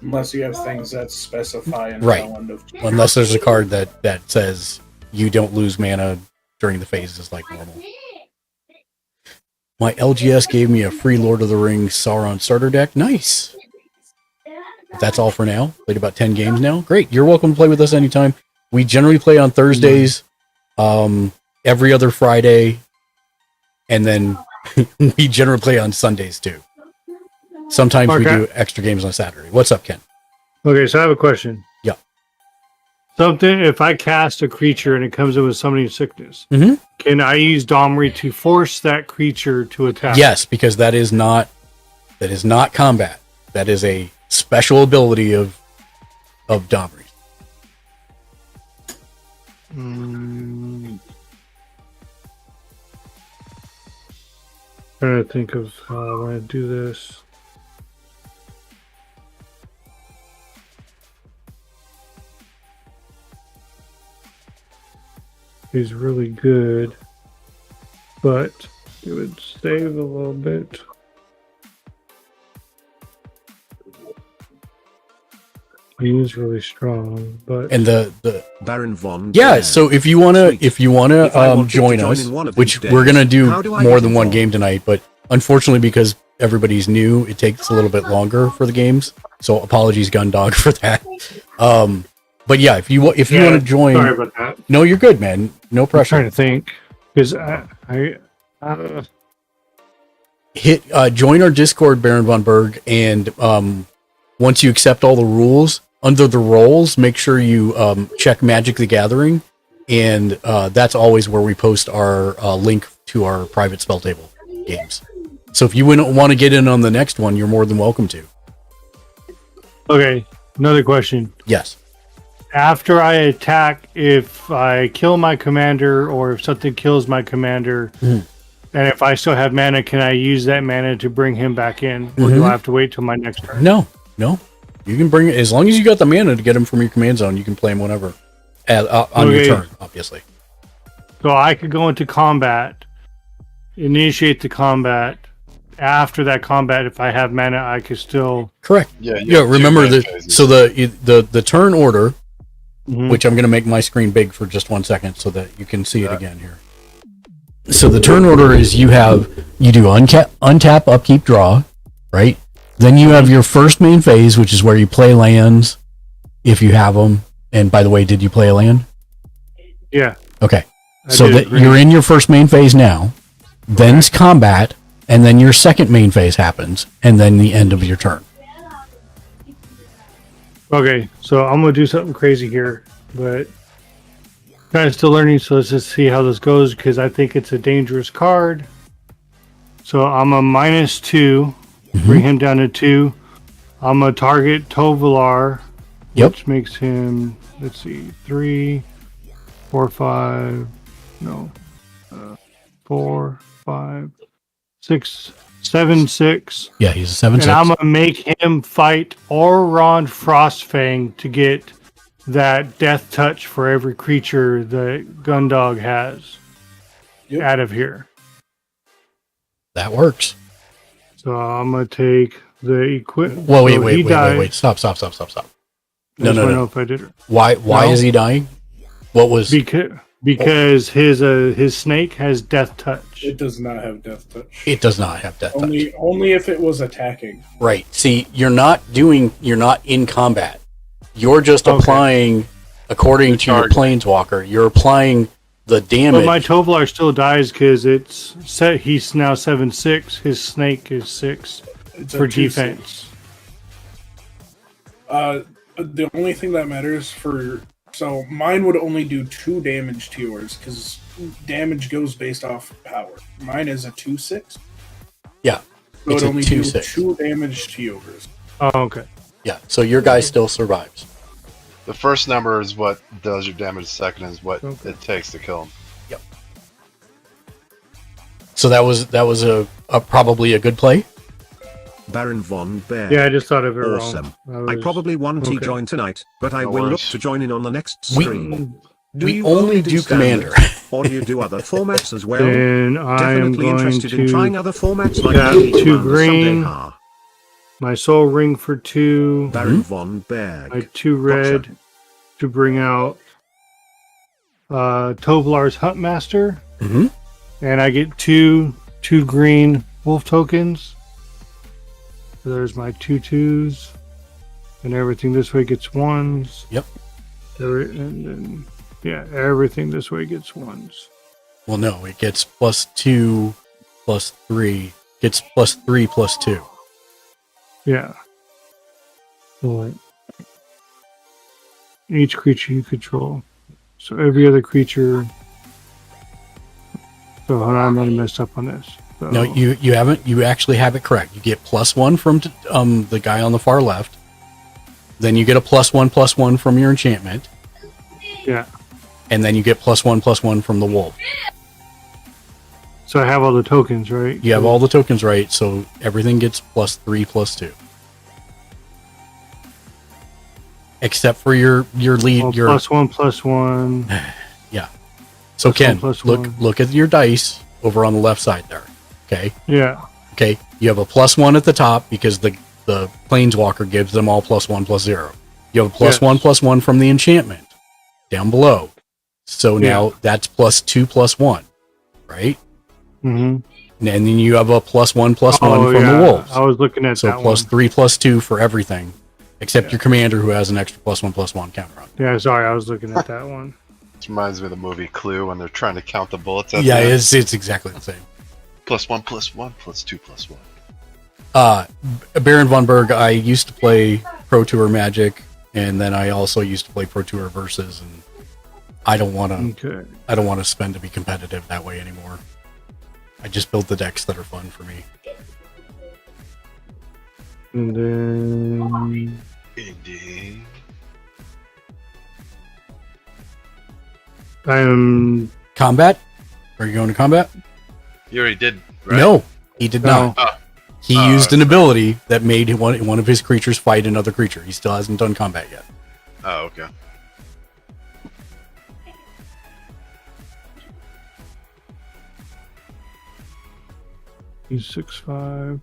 Unless you have things that specify an Right. element of Unless there's a card that says you don't lose mana during the phases like normal. My LGS gave me a free Lord of the Rings Sauron starter deck. Nice. That's all for now. Played about 10 games now. Great. You're welcome to play with us anytime. We generally play on Thursdays, every other Friday, and then we generally play on Sundays too. Sometimes we Okay. do extra games on Saturday. What's up, Ken? Okay, so I have a question. Yeah. Something, if I cast a creature and it comes in with summoning sickness, Mhm. can I use Domri to force that creature to attack? Yes, because that is not combat. That is a special ability of Domri. Trying to think of how I want to do this. He's really good, but it would save a little bit. He is really strong, but And the Baron von yeah. Berg. So if you wanna If I wanted to join join us, in one of which these we're gonna days, do how do I more get than one involved? game tonight, but unfortunately because everybody's new, it takes a little bit longer for the games. So apologies, Gundog, for that. But yeah, if you want to join, sorry about that. no, you're good, man. No I'm pressure. trying to think because Hit join our Discord, Baron von Berg, and once you accept all the rules under the roles, make sure you check Magic the Gathering, and that's always where we post our link to our private spell table games. So if you want to get in on the next one, you're more than welcome to. okay. Another question. Yes. After I attack, if I kill my commander or if something kills my commander, and if I still have mana, can I use that mana to bring him back in? Or do I have to wait till my next turn? No. You can bring it as long as you got the mana to get him from your command zone. You can play him whenever. on your turn, obviously. So I could go into combat, initiate the combat. After that combat, if I have mana, I could still... Correct. Yeah, remember, the turn order, which I'm going to make my screen big for just 1 second so that you can see it again here. So the turn order is you do untap, upkeep, draw, right? Then you have your first main phase, which is where you play lands, if you have them. And by the way, did you play a land? Yeah. Okay. So that you're in your first main phase now, then's combat, and then your second main phase happens, and then the end of your turn. Okay, so I'm going to do something crazy here, but kind of still learning, so let's just see how this goes, because I think it's a dangerous card. So I'm a -2, bring him down to 2. I'm going to target Tovolar, which makes him, let's see, 3, 4, 5, no, 4, 5, 6, 7, 6. Yeah, he's a 7/6. And I'm gonna make him fight Oron Frostfang to get that death touch for every creature that Gundog has out of here. That works. So I'm gonna take the equip. Well, wait. Stop. No. Know if I did it. Why is he dying? What was because his snake has death touch. It does not have death touch. It does not have death touch. Only if it was attacking. Right. See, you're not in combat. You're just applying, according to your planeswalker, you're applying the damage. But my Tovolar still dies because it's set. He's now 7/6. His snake is 6 for defense. The only thing that matters so mine would only do 2 damage to yours because damage goes based off power. Mine is a 2/6. Yeah, so it's it only 2/6. 2 damage to yours. Oh, okay. Yeah, so your guy still survives. The first number is what does your damage. The second is what it takes to kill him. Yep. So that was a probably a good play. Baron von Bear. Yeah, I just thought of it awesome. wrong. I probably won't join tonight, but I will look to join in on the next We- stream. we only do standard, Commander. or do you do other formats as well? Then I'm Definitely going interested in to trying other formats like got Commander 2 green. someday, ha. My Soul Ring for 2. Baron von Berg. My 2 red to bring out Tovolar's Huntmaster. Mm-hmm. And I get 2 green wolf tokens. So there's my 2/2s. And everything this way gets 1s. Yep. And then, yeah, everything this way gets 1s. Well, no, it gets +2, +3. Gets +3, +2. Yeah. So each creature you control. So every other creature. So hold on, I'm gonna mess up on this. So, No, you haven't. You actually have it correct. You get +1 from the guy on the far left. Then you get a +1/+1 from your enchantment. Yeah. And then you get +1/+1 from the wolf. So I have all the tokens, right? You have all the tokens right, so everything gets +3, +2. Except for your lead, Well, your +1/+1. yeah. So Ken, +1/+1. look at your dice over on the left side there. Okay. Yeah. Okay. You have a +1 at the top because the planeswalker gives them all +1/+0. You have a +1/+1 from the enchantment down below. So now that's +2/+1, right? Mm-hmm. And then you have a +1/+1 from the wolves. I was looking at so that one. +3, +2 for everything, except your commander who has an extra +1/+1 counter on. Yeah, sorry, I was looking at that one. This reminds me of the movie Clue when they're trying to count the bullets. At Yeah, the end. it's exactly the same. +1/+1 +2/+1. Baron von Berg, I used to play Pro Tour Magic, and then I also used to play Pro Tour Versus, and I don't want to spend to be competitive that way anymore. I just build the decks that are fun for me. And then Indeed. I'm combat. Are you going to combat? You already did, right? No, he did not. Oh. He used an ability that made one of his creatures fight another creature. He still hasn't done combat yet. Oh, okay. He's 6'5".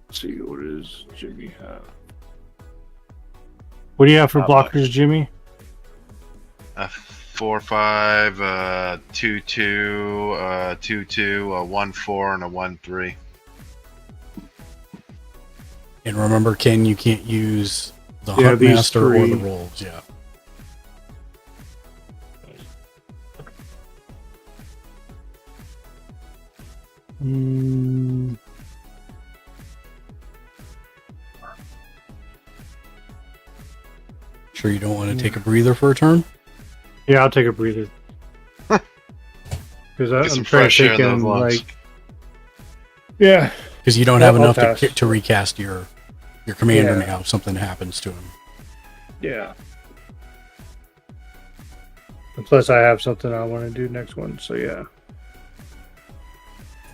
Let's see, what does Jimmy have? What do you have for blockers, Jimmy? 4-5, 2-2, 2-2, a 1-4, and a 1-3. And remember, Ken, you can't use the Yeah, these Huntmaster or three. the rolls. Yeah. Sure you don't want to take a breather for a turn? Yeah, I'll take a breather. Because I'm some trying fresh to air take in those in, lungs. like... Yeah. Because you don't Yeah, have I'll enough pass. to recast your commander Yeah. now if something happens to him. Yeah. And plus, I have something I want to do next one, so yeah.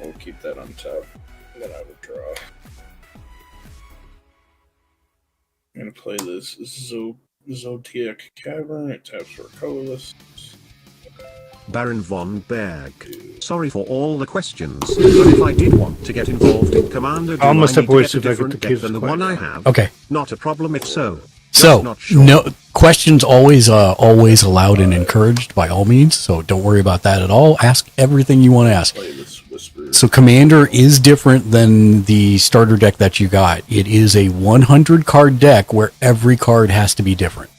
We'll keep that on top. And then I will draw. I'm going to play this Zodiac Cavern. It taps for colorless. Baron von Berg. Sorry for all the questions, but if I did want to get involved in Commander, do I'm gonna I step need to away get so a if I get different the deck kids than the quiet one I down. have? Okay. Not a problem if so. So, Just not sure. no questions always allowed and encouraged by all means. So don't worry about that at all. Ask everything you want to ask. Play this Whisper. So Commander is different than the starter deck that you got. It is a 100 card deck where every card has to be different.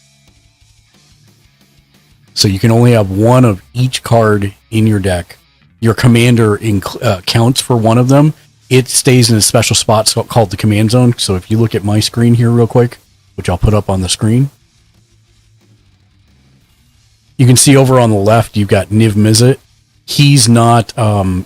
So you can only have one of each card in your deck. Your commander counts for one of them. It stays in a special spot called the command zone. So if you look at my screen here real quick, which I'll put up on the screen, you can see over on the left, you've got Niv Mizzet. He's not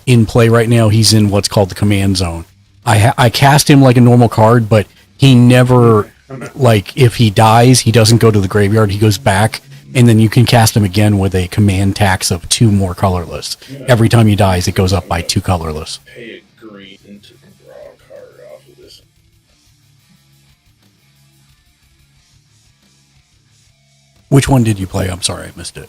in play right now. He's in what's called the command zone. I cast him like a normal card, but he never, like, if he dies, he doesn't go to the graveyard. He goes back, and then you can cast him again with a command tax of 2 more colorless. Every time he dies, it goes up by 2 colorless. Pay a green to draw a card off of this. Which one did you play? I'm sorry, I missed it.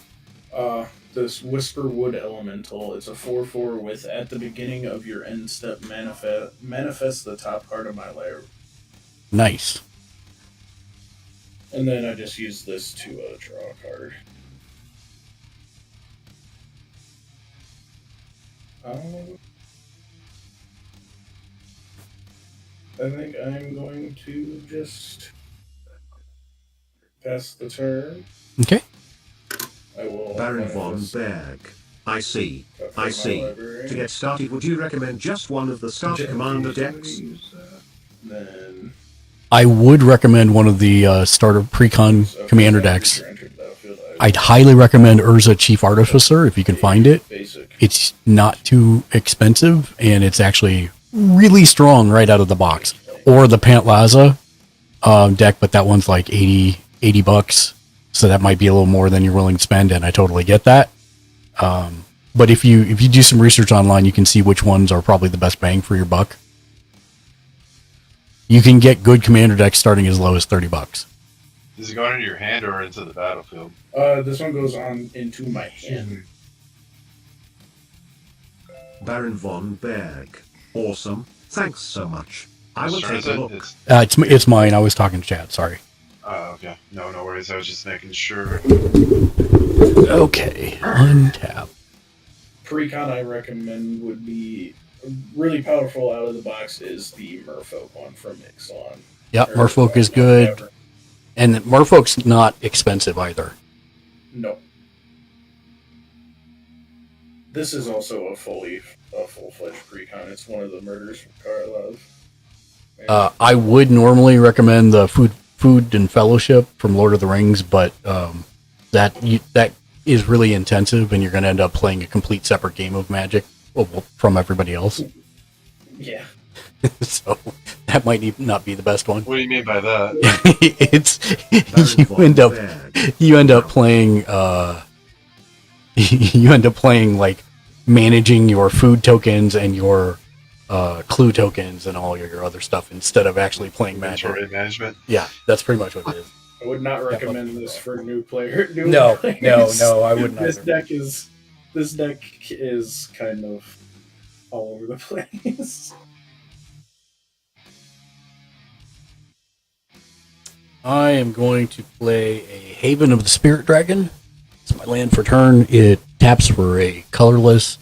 This Whisperwood Elemental. It's a 4/4 with, at the beginning of your end step, manifest the top card of my lair. Nice. And then I just use this to draw a card. I think I'm going to just pass the turn. Okay. I will Baron von Berg. I see. I see. To get started, would you recommend just one of the starter commander decks? Then I would recommend one of the starter pre-con commander decks. I'd highly recommend Urza Chief Artificer if you can find it. It's not too expensive, and it's actually really strong right out of the box. Or the Pantlaza deck, but that one's like $80 bucks, so that might be a little more than you're willing to spend, and I totally get that. But if you do some research online, you can see which ones are probably the best bang for your buck. You can get good commander decks starting as low as $30. Does it go into your hand or into the battlefield? this one goes on into my hand. Baron von Berg. Awesome. Thanks so much. I will Sure, take is a it? look. It's mine. I was talking to Chad. Sorry. Oh, okay. No worries. I was just making sure. Okay. Untap. Pre-con I recommend would be really powerful out of the box is the Merfolk one from Ixalan. Yep, Merfolk is good. And Merfolk's not expensive either. No. This is also a full-fledged pre-con. It's one of the murders from Karlov. I would normally recommend the Food and Fellowship from Lord of the Rings, but that is really intensive, and you're going to end up playing a complete separate game of Magic from everybody else. Yeah. So that might not be the best one. What do you mean by that? It's you end up playing you end up playing like managing your food tokens and your clue tokens and all your other stuff instead of actually playing Magic. Inventory management? Yeah, that's pretty much what it is. I would not recommend this for new players. No, I wouldn't This either. deck is kind of all over the place. I am going to play a Haven of the Spirit Dragon. It's my land for turn. It taps for a colorless.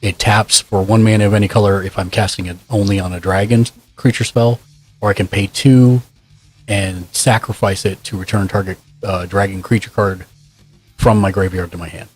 It taps for 1 mana of any color if I'm casting it only on a dragon creature spell, or I can pay 2 and sacrifice it to return target dragon creature card from my graveyard to my hand.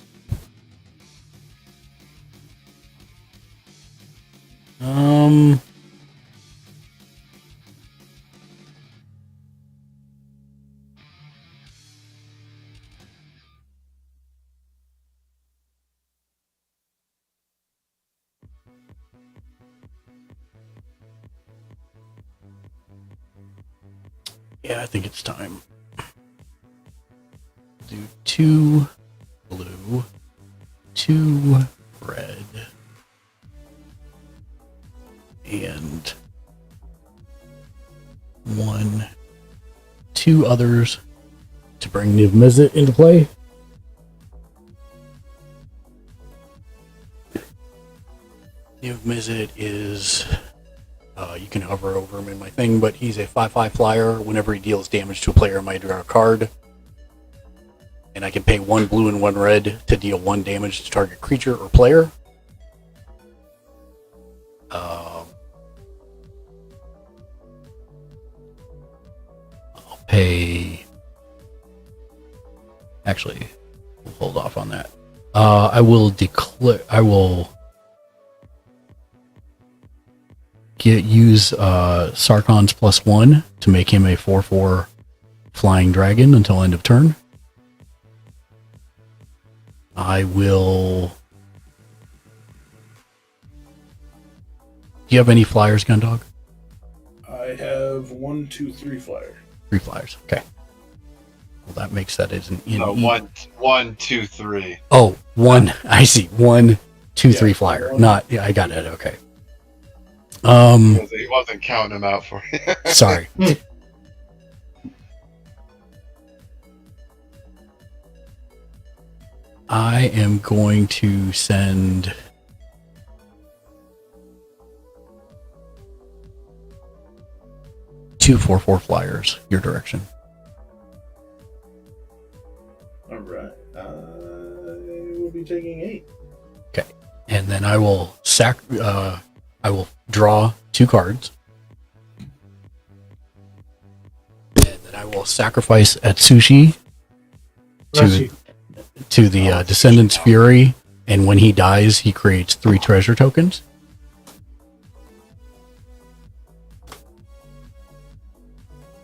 Yeah, I think it's time. Do 2 blue, 2 red, and 2 others to bring Niv Mizzet into play. Niv Mizzet is... you can hover over him in my thing, but he's a 5/5 flyer. Whenever he deals damage to a player, I might draw a card. And I can pay 1 blue and 1 red to deal 1 damage to target creature or player. I'll pay... Actually, we'll hold off on that. I will declare... I will... use Sarkon's +1 to make him a 4/4 flying dragon until end of turn. I will... Do you have any flyers, Gundog? I have 1, 2, 3 flyer. 3 flyers, okay. Well, that makes that as an in. No, 1, 2, 3. Oh, 1. I see. 1, 2, 3 flyer. Not... Yeah, I got it. Okay. He wasn't counting them out for you. Sorry. I am going to send... two 4/4 flyers your direction. All right. I will be taking 8. Okay. And then I will I will draw 2 cards. And then I will sacrifice Atsushi to the Descendant's Fury. And when he dies, he creates 3 treasure tokens.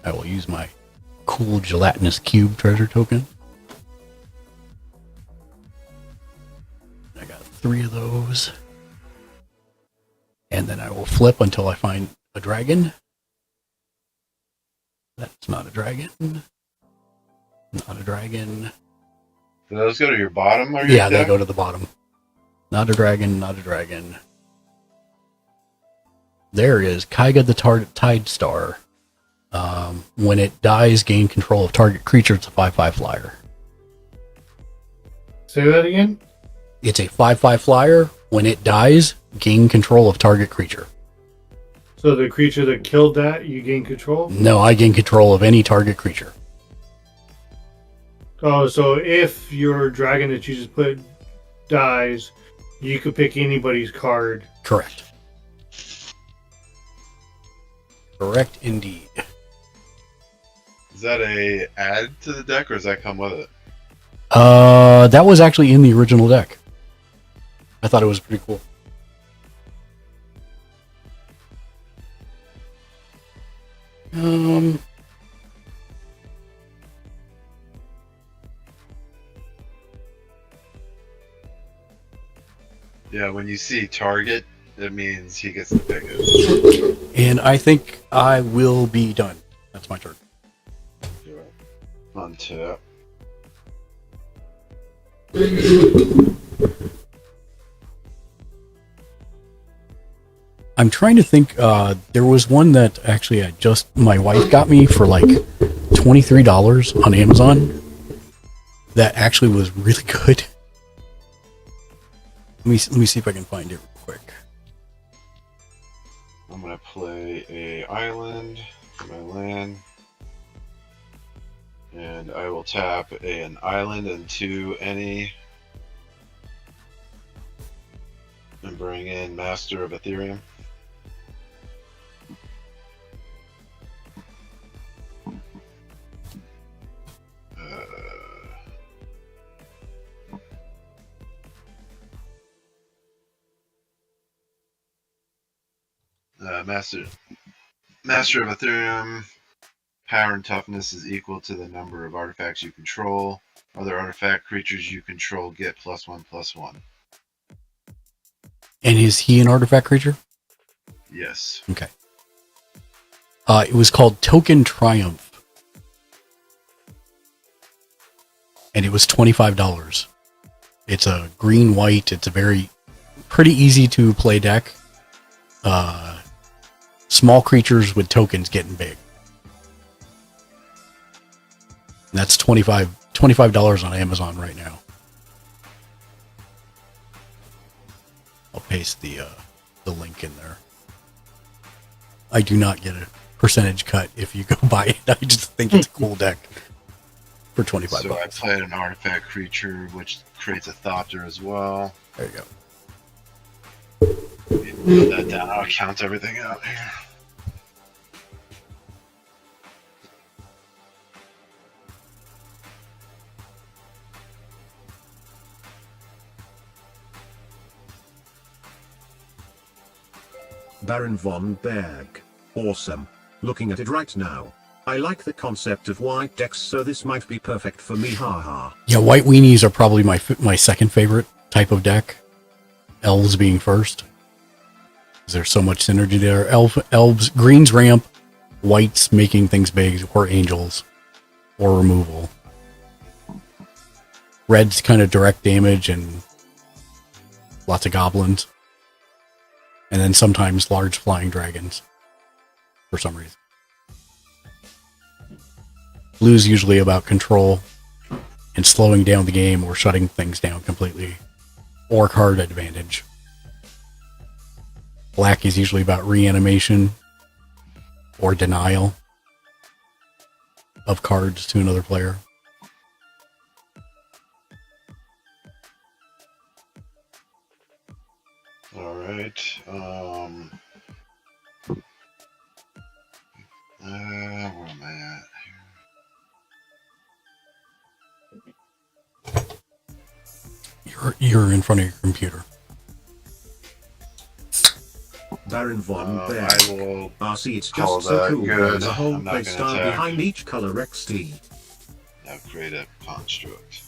I will use my cool gelatinous cube treasure token. I got 3 of those. And then I will flip until I find a dragon. That's not a dragon. Not a dragon. Do those go to your bottom? Or your Yeah, they deck? go to the bottom. Not a dragon, not a dragon. There is Kaiga the Tide Star. When it dies, gain control of target creature. It's a 5/5 flyer. Say that again? It's a 5/5 flyer. When it dies, gain control of target creature. So the creature that killed that, you gain control? No, I gain control of any target creature. Oh, so if your dragon that you just put dies, you could pick anybody's card. Correct. Correct indeed. Is that a add to the deck, or does that come with it? That was actually in the original deck. I thought it was pretty cool. Yeah, when you see target, it means he gets to pick it. And I think I will be done. That's my turn. On tap. I'm trying to think. There was one that actually my wife got me for like $23 on Amazon. That actually was really good. Let me see if I can find it real quick. I'm gonna play a island for my land, and I will tap an island into any, and bring in Master of Ethereum. Master of Ethereum, power and toughness is equal to the number of artifacts you control. Other artifact creatures you control get +1/+1. And is he an artifact creature? Yes. Okay. It was called Token Triumph. And it was $25. It's a green-white. It's a pretty easy to play deck. Small creatures with tokens getting big. And that's $25 on Amazon right now. I'll paste the link in there. I do not get a percentage cut if you go buy it. I just think it's a cool deck for $25. So I played an artifact creature, which creates a Thopter as well. There you go. Put that down. I'll count everything out here. Baron von Berg. Awesome. Looking at it right now. I like the concept of white decks, so this might be perfect for me, haha. Yeah, white weenies are probably my second favorite type of deck. Elves being first. There's so much synergy there. Elves, greens ramp, whites making things big, or angels, or removal. Red's kind of direct damage and lots of goblins. And then sometimes large flying dragons for some reason. Blue's usually about control and slowing down the game or shutting things down completely, or card advantage. Black is usually about reanimation or denial of cards to another player. All right. Where am I at here? You're in front of your computer. Baron von Berg. I will RC, it's call just so that cool. good. There's a whole I'm not play gonna style attack. behind each color XT. Now create a construct.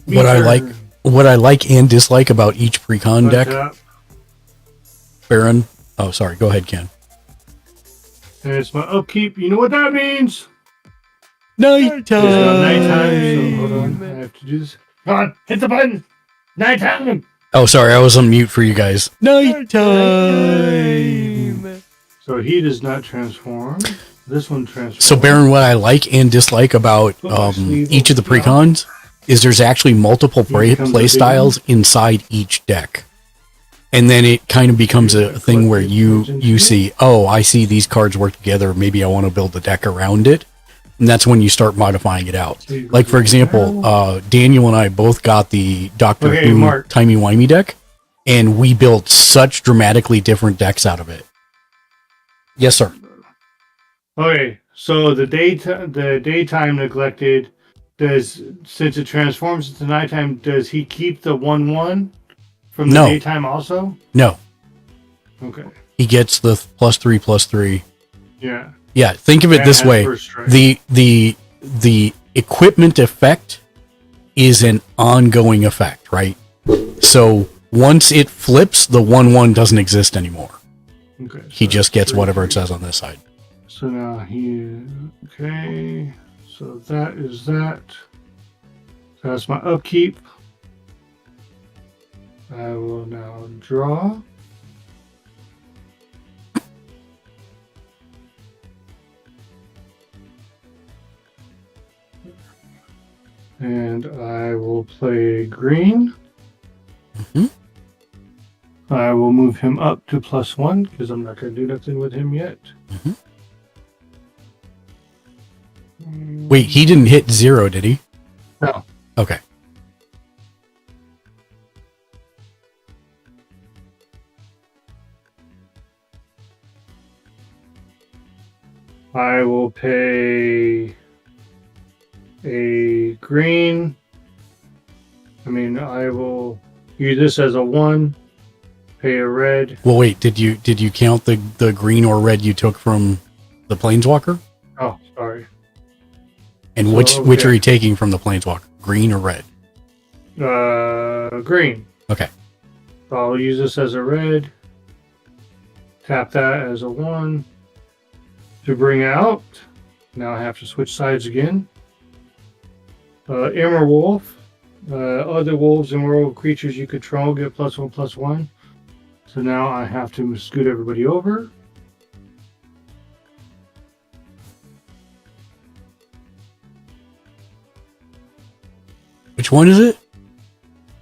What I like and dislike about each precon deck, Baron. Oh, sorry. Go ahead, Ken. And it's my upkeep. You know what that means? Nighttime. It's not nighttime, so hold on. I have to do this. Come on, hit the button. Nighttime. Oh, sorry. I was on mute for you guys. Nighttime. So he does not transform. This one transforms. So, Baron, what I like and dislike about each of the precons is there's actually multiple play styles inside each deck. And then it kind of becomes a thing where you see, oh, I see these cards work together. Maybe I want to build the deck around it. And that's when you start modifying it out. Like, for example, Daniel and I both got the Doctor Who Timey-Wimey deck, and we built such dramatically different decks out of it. Yes, sir. Okay, so the daytime neglected, since it transforms into nighttime, does he keep the 1/1 from the daytime also? No. Okay. He gets the +3/+3. Yeah. Yeah, think of it this way. The equipment effect is an ongoing effect, right? So once it flips, the 1/1 doesn't exist anymore. Okay. He just gets whatever it says on this side. So now okay. So that is that. So that's my upkeep. I will now draw. And I will play green. I will move him up to +1 because I'm not going to do nothing with him yet. Wait, he didn't hit 0, did he? No. Okay. I will pay a green. I will use this as a 1. Pay a red. Well, wait, did you count the green or red you took from the planeswalker? Oh, sorry. And So, which are you taking from the planeswalker? Green or red? Green. Okay. So I'll use this as a red. Tap that as a 1 to bring out. Now I have to switch sides again. Emmer Wolf. Other wolves and werewolf creatures you control get +1/+1. So now I have to scoot everybody over. Which one is it?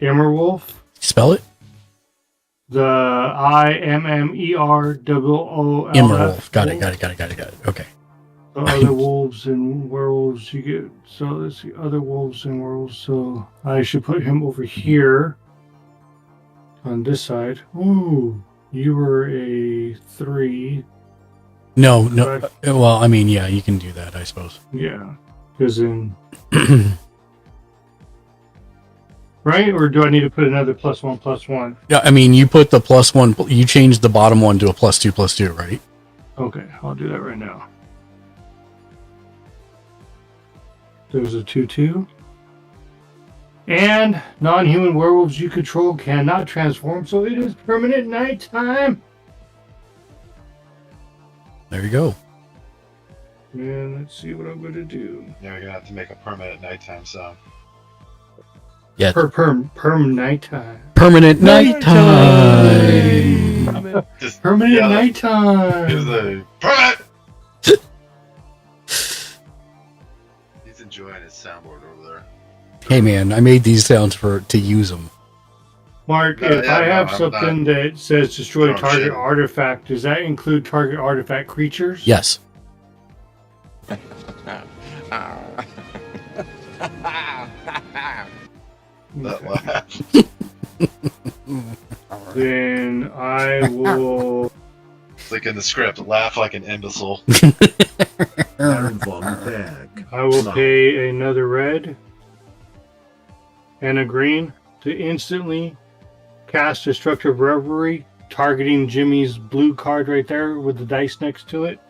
Emmer Wolf. Spell it? The IMMERWOOLF. Emerald. Got it. Okay. So other wolves and werewolves you get. So let's see, other wolves and werewolves. So I should put him over here on this side. Ooh, you were a 3. No. Well, yeah, you can do that, I suppose. Yeah, because in right, or do I need to put another +1/+1? Yeah, you put the +1. You changed the bottom one to a +2/+2, right? Okay, I'll do that right now. There's a 2/2. And non-human werewolves you control cannot transform, so it is permanent nighttime. There you go. And let's see what I'm going to do. Yeah, we're gonna have to make a permanent nighttime sound. Yeah. Perm nighttime. Permanent nighttime. Permanent nighttime. Here's the permanent. He's enjoying his soundboard over there. Hey man, I made these sounds to use them. Mark, if I have something that says destroy target artifact, does that include target artifact creatures? Yes. That laugh. Then I will. It's like in the script, laugh like an imbecile. I will pay another red and a green to instantly cast Destructive Revelry, targeting Jimmy's blue card right there with the dice next to it.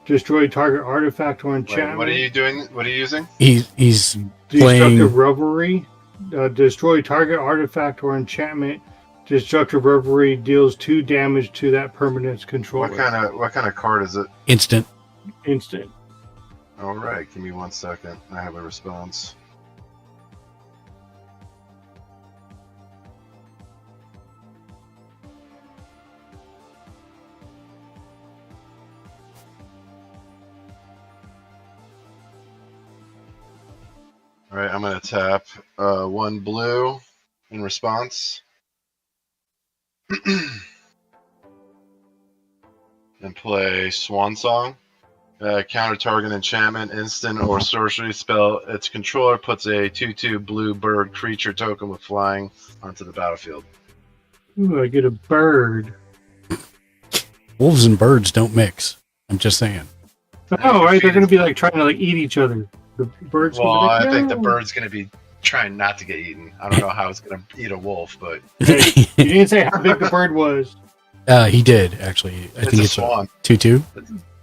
Destroy target artifact or enchantment. Wait, what are you doing? What are you using? He's playing Destructive Revelry. Destroy target artifact or enchantment. Destructive Revelry deals 2 damage to that permanent's controller. What kind of card is it? Instant. Instant. All right, give me 1 second. I have a response. All right, I'm gonna tap 1 blue in response. And play Swan Song. Counter target enchantment, instant, or sorcery spell. Its controller puts a 2/2 blue bird creature token with flying onto the battlefield. Ooh, I get a bird. Wolves and birds don't mix. I'm just saying. Oh, right. They're going to be trying to eat each other. The birds. Well, gonna be like, I think the "No." bird's going to be trying not to get eaten. I don't know how it's going to eat a wolf, but Hey, you didn't say how big the bird was. He did actually. I think a it's swan. 2/2.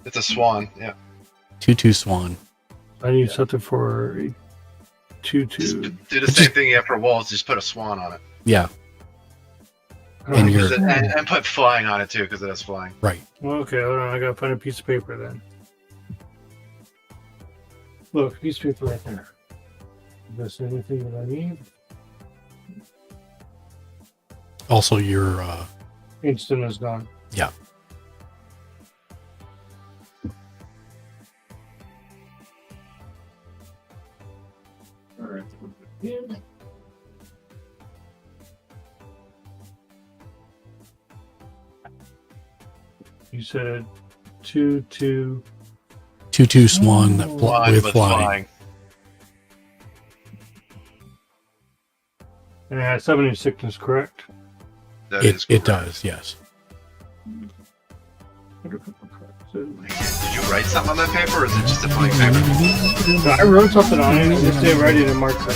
It's a swan. Yeah. 2/2 swan. I need something for a 2/2. Do the same thing you have for wolves. Just put a swan on it. Yeah. And And put flying on it too, because it has flying. Right. Okay, hold on. I gotta find a piece of paper then. Look, piece of paper right there. Is this anything that I need? Also, your Instant is gone. yeah. All right. You said 2/2. 2/2 swan that with with flying. And it has summoning sickness, correct? That is It correct. does, yes. Did you write something on that paper, or is it just a blank paper? No, I wrote something on it. I just didn't write it in marker.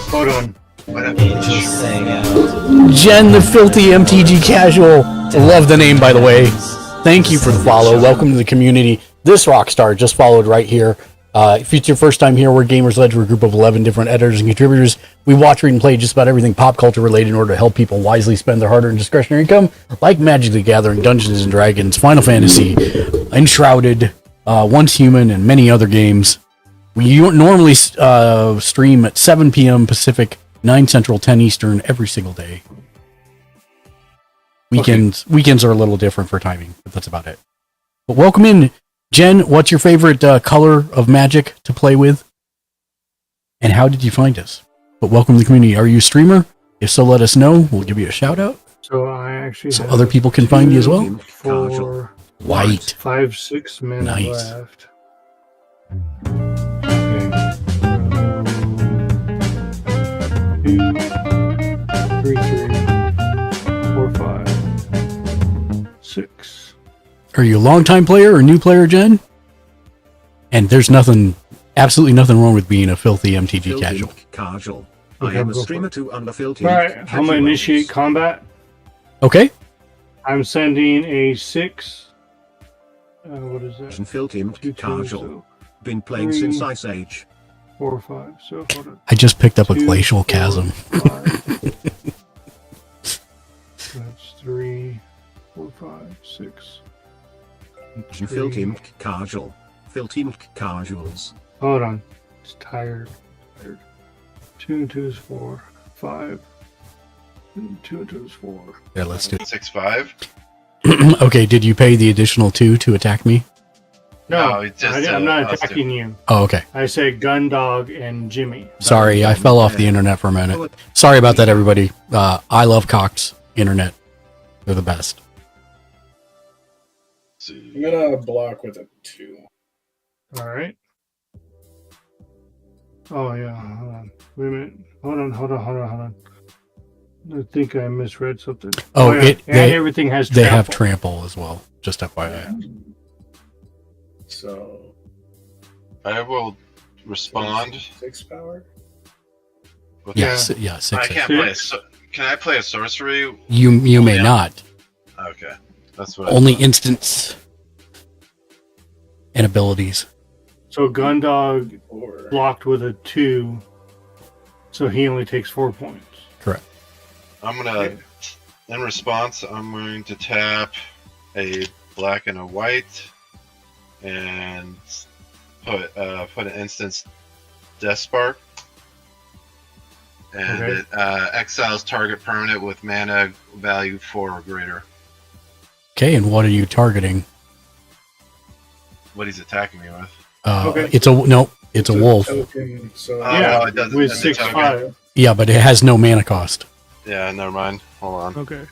Hold on. Angels sang out. Jen the Filthy MTG Casual. Love the name, by the way. Thank you for the follow. Welcome to the community. This rock star just followed right here. If it's your first time here, we're Gamers Ledge. We're a group of 11 different editors and contributors. We watch, read, and play just about everything pop culture related in order to help people wisely spend their hard-earned discretionary income, like Magic the Gathering, Dungeons and Dragons, Final Fantasy, Enshrouded, Once Human, and many other games. We normally stream at 7 p.m. Pacific, 9 Central, 10 Eastern every single day. Weekends are a little different for timing, but that's about it. But welcome in, Jen. What's your favorite color of Magic to play with? And how did you find us? But welcome to the community. Are you a streamer? If so, let us know. We'll give you a shout out. So I actually So have other people can find you as well. 4, White. 5, 6 minutes Nice. left. Okay. 2, 3, 4, 5, 6. Are you a longtime player or new player, Jen? And there's absolutely nothing wrong with being a filthy MTG casual. Casual. Okay, I am a go for streamer it. to Underfilthy. Alright, I'm gonna initiate combat. Okay. I'm sending a 6. What is that? Filthy casual. So Been playing 3, since Ice Age. 4, 5. So hold on. I just picked up a 2, glacial 4, chasm. 5. That's 3, 4, 5, 6. Filthy casual. Filthy casuals. Hold on. It's tired. 2 and 2 is 4. 5. 2 and 2 is 4. Yeah, let's do it. 6-5. Okay, did you pay the additional 2 to attack me? No, it's just, I'm not us attacking you. Oh, okay. I said Gundog and Jimmy. Sorry, I fell off the internet for a minute. Sorry about that, everybody. I love Cox Internet. They're the best. I'm gonna block with a 2. Alright. Oh, yeah. Hold on. Wait a minute. Hold on. I think I misread something. Oh, yeah. And everything has they trample. have trample as well. Just FYI. So I will respond. 6 power. Yes, yeah, 6. I can't play. Can I play a sorcery? You may not. Okay, that's what. Only instants and abilities. So Gundog blocked with a 2, so he only takes 4 points. Correct. I'm gonna, in response, I'm going to tap a black and a white, and put an instance Death Spark, and Okay. it exiles target permanent with mana value 4 or greater. Okay, and what are you targeting? What he's attacking me with. Okay. It's a wolf. Token, so Yeah, no, it doesn't. with It's a 6/5. Yeah, but it has no mana cost. Yeah, never mind. Hold on. Okay.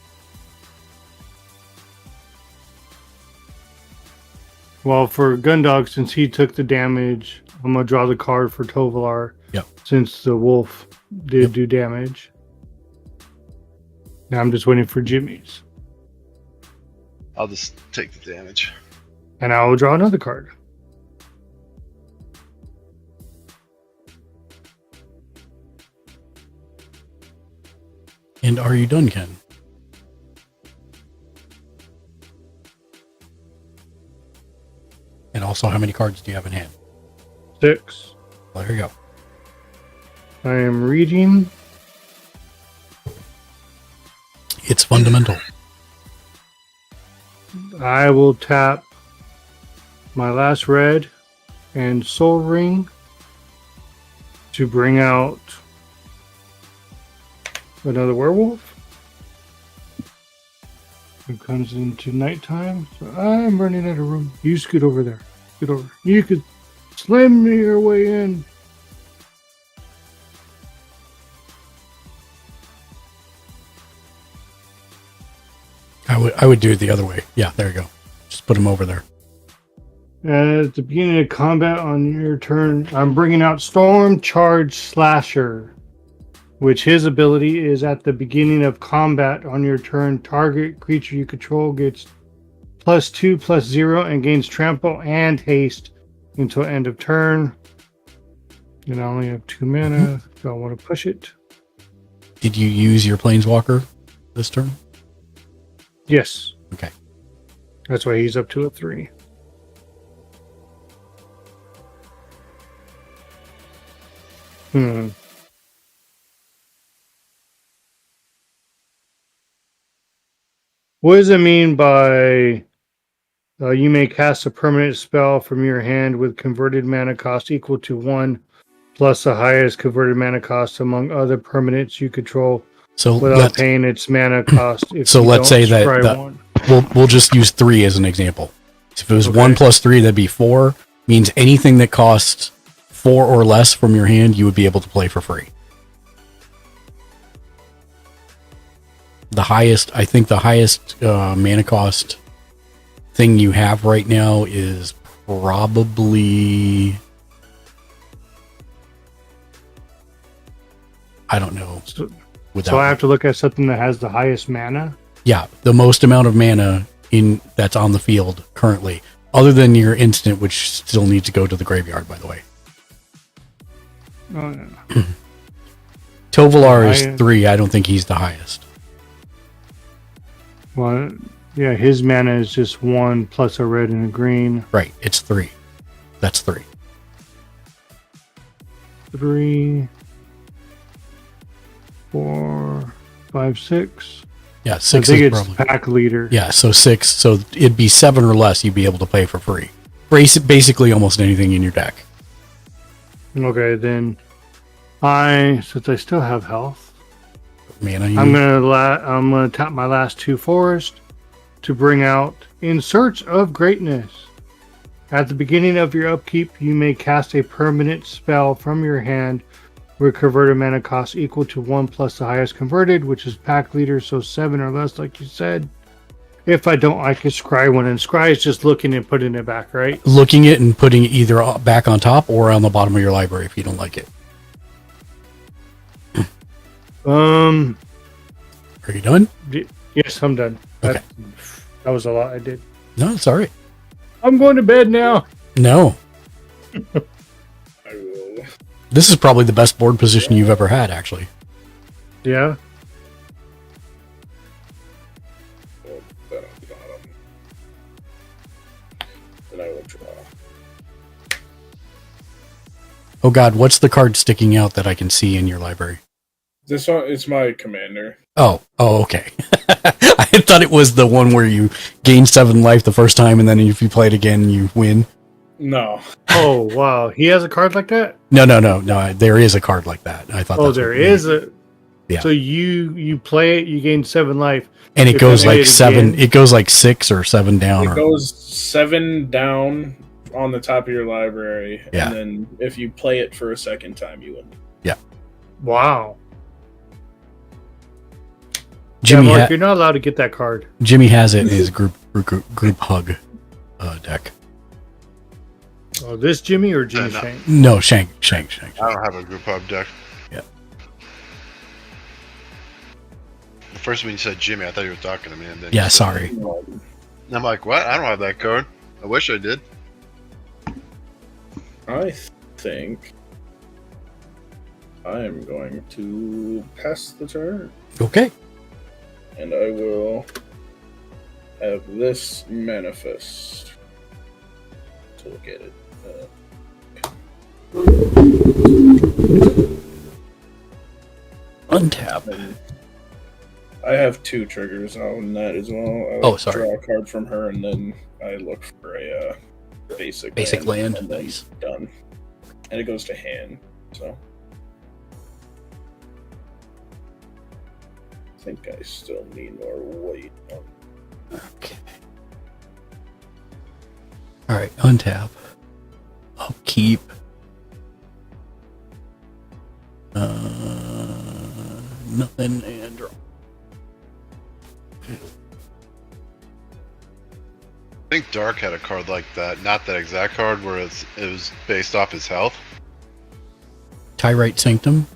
Well, for Gundog, since he took the damage, I'm gonna draw the card for Tovalar. Yep. Since the wolf did do damage. Now I'm just waiting for Jimmy's. I'll just take the damage. And I will draw another card. And are you done, Ken? And also, how many cards do you have in hand? 6. Well, there you go. I am reading. It's fundamental. I will tap my last red and Soul Ring to bring out another werewolf. It comes into nighttime, so I'm running out of room. You scoot over there. Scoot over. You could slam me your way in. I would do it the other way. Yeah, there you go. Just put him over there. At the beginning of combat on your turn, I'm bringing out Storm Charge Slasher, which his ability is at the beginning of combat on your turn. Target creature you control gets +2/+0 and gains trample and haste until end of turn. And I only have 2 mana. Do I want to push it? Did you use your Planeswalker this turn? Yes. Okay. That's why he's up to a 3. What does it mean by you may cast a permanent spell from your hand with converted mana cost equal to 1 plus the highest converted mana cost among other permanents you control without paying its mana cost? So let's say that we'll just use 3 as an example. So if it was 1 plus 3, that'd be 4. Means anything that costs 4 or less from your hand, you would be able to play for free. I think the highest mana cost thing you have right now is probably, I don't know. So I have to look at something that has the highest mana? Yeah, the most amount of mana that's on the field currently, other than your instant, which still needs to go to the graveyard, by the way. Oh, no. Tovalar is 3. I don't think he's the highest. Well, yeah, his mana is just 1 plus a red and a green. Right, it's 3. That's 3. 3, 4, 5, 6. Yeah, 6 I think is it's probably pack leader. Yeah, so 6. So it'd be 7 or less. You'd be able to play for free. Basically, almost anything in your deck. Okay, then since I still have health, mana. I'm gonna tap my last 2 forest to bring out In Search of Greatness. At the beginning of your upkeep, you may cast a permanent spell from your hand with converted mana cost equal to 1 plus the highest converted, which is pack leader, so 7 or less, like you said. If I don't, I can scry one, and scry is just looking and putting it back, right? Looking it and putting it either back on top or on the bottom of your library if you don't like it. Are you done? Yes, I'm done. Okay. That was a lot I did. No, it's all right. I'm going to bed now. No. This is probably the best board position you've ever had, actually. Yeah. Then I will draw. Oh God, what's the card sticking out that I can see in your library? This one, it's my commander. Oh, okay. I thought it was the one where you gain 7 life the first time, and then if you play it again, you win. No. Oh wow, he has a card like that? No. There is a card like that. I thought. Oh, there is a. Yeah. So you play it, you gain 7 life, and it goes like 7. Again, it goes like 6 or 7 down. It goes 7 down on the top of your library, yeah. And then if you play it for a second time, you win. Yeah. Wow. Jimmy, Mark, you're not allowed to get that card. Jimmy has it in his group hug deck. Oh, this Jimmy or Jimmy Shank? No, Shank. I don't have a group hub deck. Yeah. The first when you said Jimmy, I thought you were talking to me. And then yeah, sorry. And I'm like, what? I don't have that card. I wish I did. I think I am going to pass the turn. Okay. And I will have this manifest to look at it. Untap. I have 2 triggers on that as well. Oh, sorry. Draw a card from her, and then I look for a basic land. and then done. And it goes to hand. So I think I still need more weight on. Okay. All right, untap. Upkeep. Nothing and draw. I think Dark had a card like that. Not that exact card where it was based off his health. Tyrite Sanctum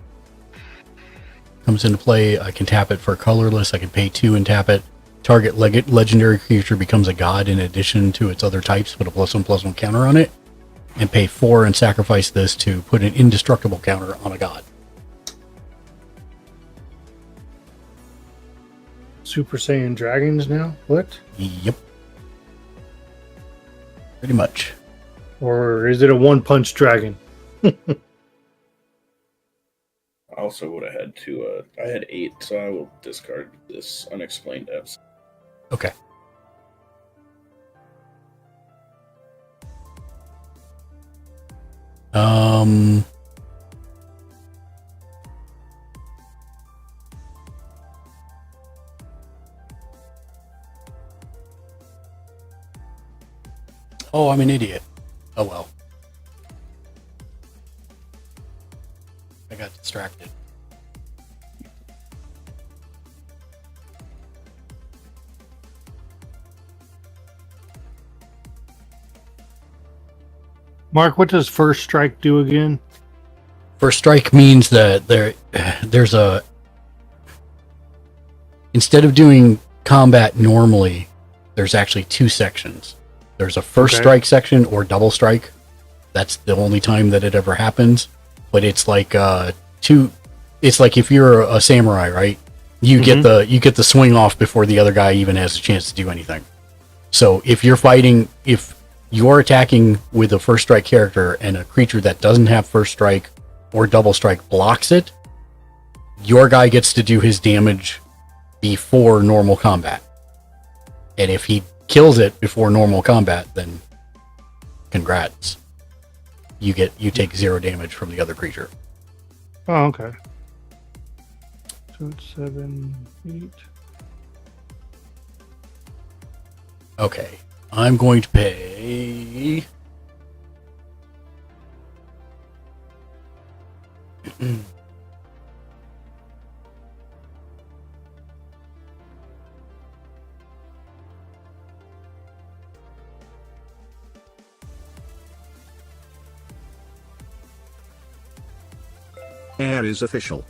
comes into play. I can tap it for colorless. I can pay 2 and tap it. Target legendary creature becomes a god in addition to its other types. Put a +1/+1 counter on it. And pay 4 and sacrifice this to put an indestructible counter on a god. Super Saiyan dragons now? What? Yep. Pretty much. Or is it a one-punch dragon? I also would have had to. I had 8, so I will discard this unexplained depths. Okay. Oh, I'm an idiot. Oh well. I got distracted. Mark, what does first strike do again? First strike means that there's a... Instead of doing combat normally, there's actually 2 sections. There's a first strike section or double strike. That's the only time that it ever happens. But it's like it's like if you're a samurai, right? You get the swing off before the other guy even has a chance to do anything. So if you're attacking with a first strike character and a creature that doesn't have first strike or double strike blocks it, your guy gets to do his damage before normal combat. And if he kills it before normal combat, then congrats. You take 0 damage from the other creature. Oh, okay. So it's 7, 8. Okay. I'm going to pay... Air is official.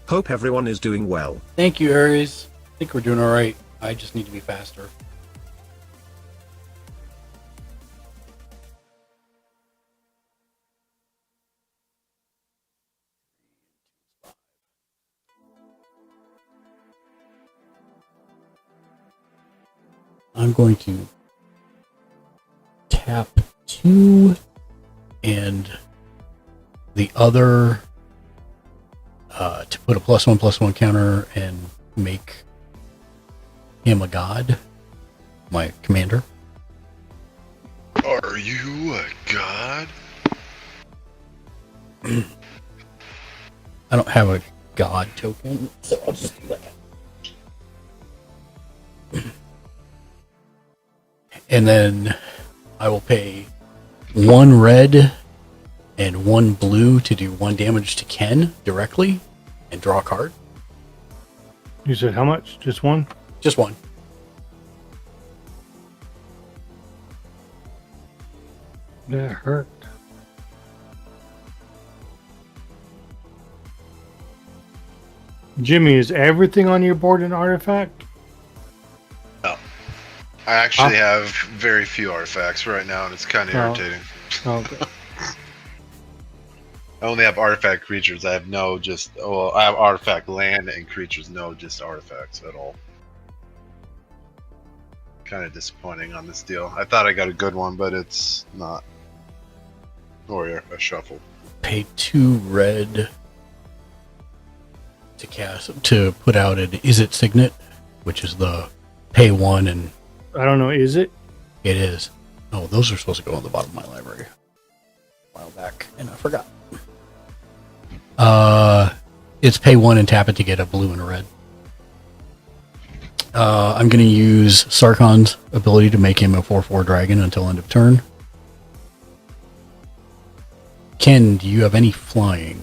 Hope everyone is doing well. Thank you, Aries. I think we're doing all right. I just need to be faster. I'm going to tap 2 and the other to put a +1/+1 counter and make him a god, my commander. Are you a god? I don't have a god token, so I'll just do that. And then I will pay 1 red and 1 blue to do 1 damage to Ken directly and draw a card. You said how much? Just 1? Just 1. That hurt. Jimmy, is everything on your board an artifact? No. I actually have very few artifacts right now, and it's kind of irritating. Okay. I only have artifact creatures. I have I have artifact land and creatures, no just artifacts at all. Kind of disappointing on this deal. I thought I got a good one, but it's not. Or a shuffle. Pay 2 red to put out an Is It Signet, which is the pay 1 and... I don't know, is it? It is. Oh, those are supposed to go on the bottom of my library a while back, and I forgot. It's pay 1 and tap it to get a blue and a red. I'm going to use Sarkon's ability to make him a 4/4 dragon until end of turn. Ken, do you have any flying?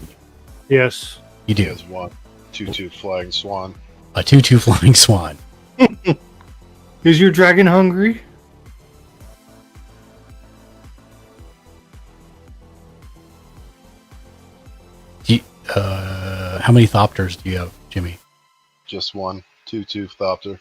Yes. You do. He has 1 2/2 flying swan. A 2/2 flying swan. Is your dragon hungry? How many Thopters do you have, Jimmy? Just one 2/2 Thopter.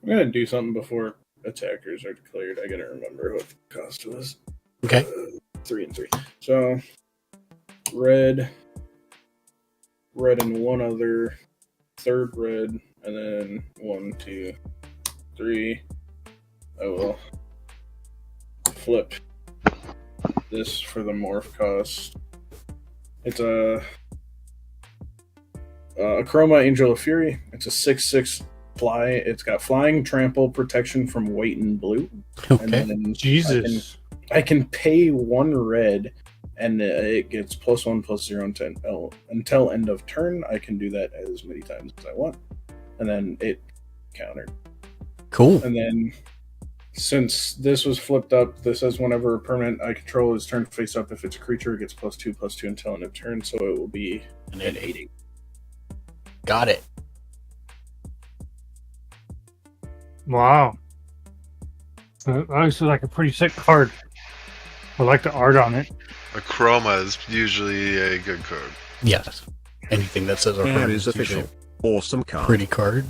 I'm gonna do something before attackers are declared. I gotta remember what the cost was. Okay. 3 and 3. So red and one other, third red, and then 1, 2, 3. I will flip this for the morph cost. It's a Chroma Angel of Fury. It's a 6/6 fly. It's got flying, trample, protection from weight, and blue. Okay. And then Jesus. I can pay 1 red, and it gets +1/+0 until end of turn. I can do that as many times as I want, and then it countered. Cool. And then, since this was flipped up, this says whenever a permanent I control is turned face up, if it's a creature, it gets +2/+2 until end of turn. So it will be an 8. Got it. Wow. Looks like a pretty sick card. I like the art on it. A Chroma is usually a good card. Yes. Anything that says Air is official. Awesome card. Pretty card.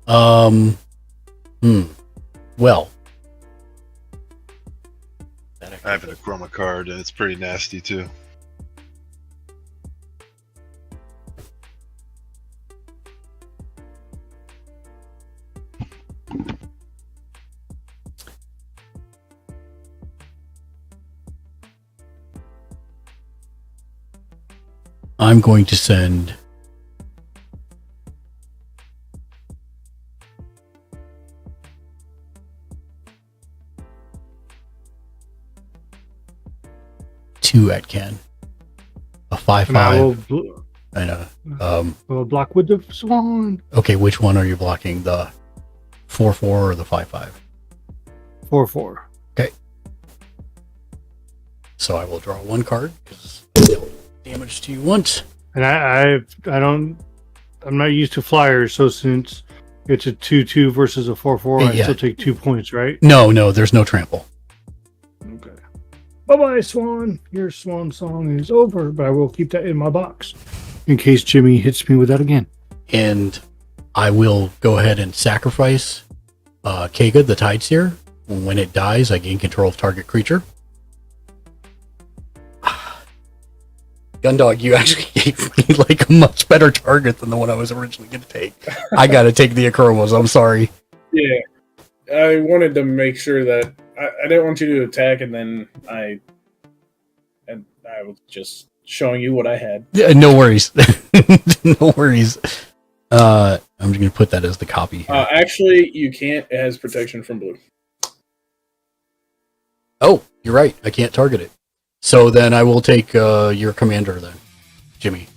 Well. I have a Chroma card, and it's pretty nasty too. I'm going to send two at Ken. A 5/5. I know. We'll block with the swan. Okay, which one are you blocking? The 4/4 or the 5/5? 4/4. Okay. So I will draw 1 card because damage to you once. And I'm not used to flyers, so since it's a 2/2 versus a 4/4, I still take 2 points, right? No, there's no trample. Okay. Bye-bye, Swan. Your swan song is over, but I will keep that in my box in case Jimmy hits me with that again. And I will go ahead and sacrifice Kega, the Tideseer. When it dies, I gain control of target creature. Gundog, you actually gave me like a much better target than the one I was originally going to take. I got to take the Akromas. I'm sorry. Yeah, I wanted to make sure that I didn't want you to attack, and then I was just showing you what I had. Yeah, no worries. No worries. I'm just going to put that as the copy here. Actually, you can't. It has protection from blue. Oh, you're right. I can't target it. So then I will take your commander then, Jimmy.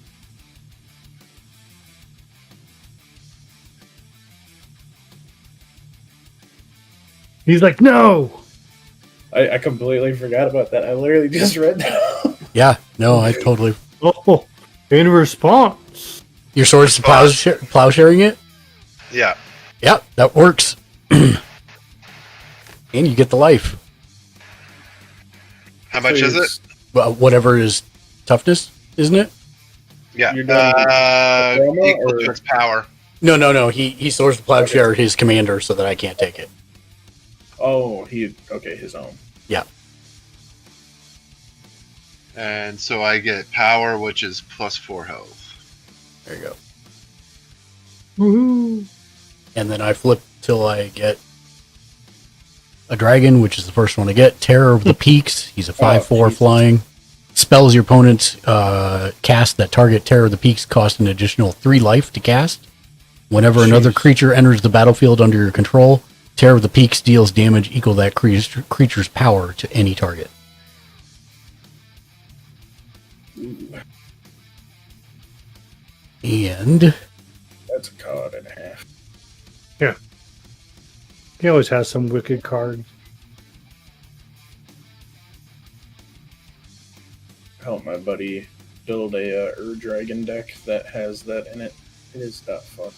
He's like, no! I completely forgot about that. I literally just read that. Yeah, no, I totally... Oh, in response. Your sword's plowsharing it? Yeah. Yeah, that works. And you get the life. How much is it? Well, whatever is toughness, isn't it? Yeah. Chroma Equal or- to its power. No. He swords the plowshare his commander so that I can't take it. Oh, his own. Yeah. And so I get power, which is +4 health. There you go. Woohoo! And then I flip till I get a dragon, which is the first one to get. Terror of the Peaks. He's a 5/4 flying. Spells your opponent's cast that target Terror of the Peaks cost an additional 3 life to cast. Whenever another creature enters the battlefield under your control, Terror of the Peaks deals damage equal to that creature's power to any target. And That's a card and a half. Yeah. He always has some wicked cards. Help my buddy build a Ur Dragon deck that has that in it. It is that fun.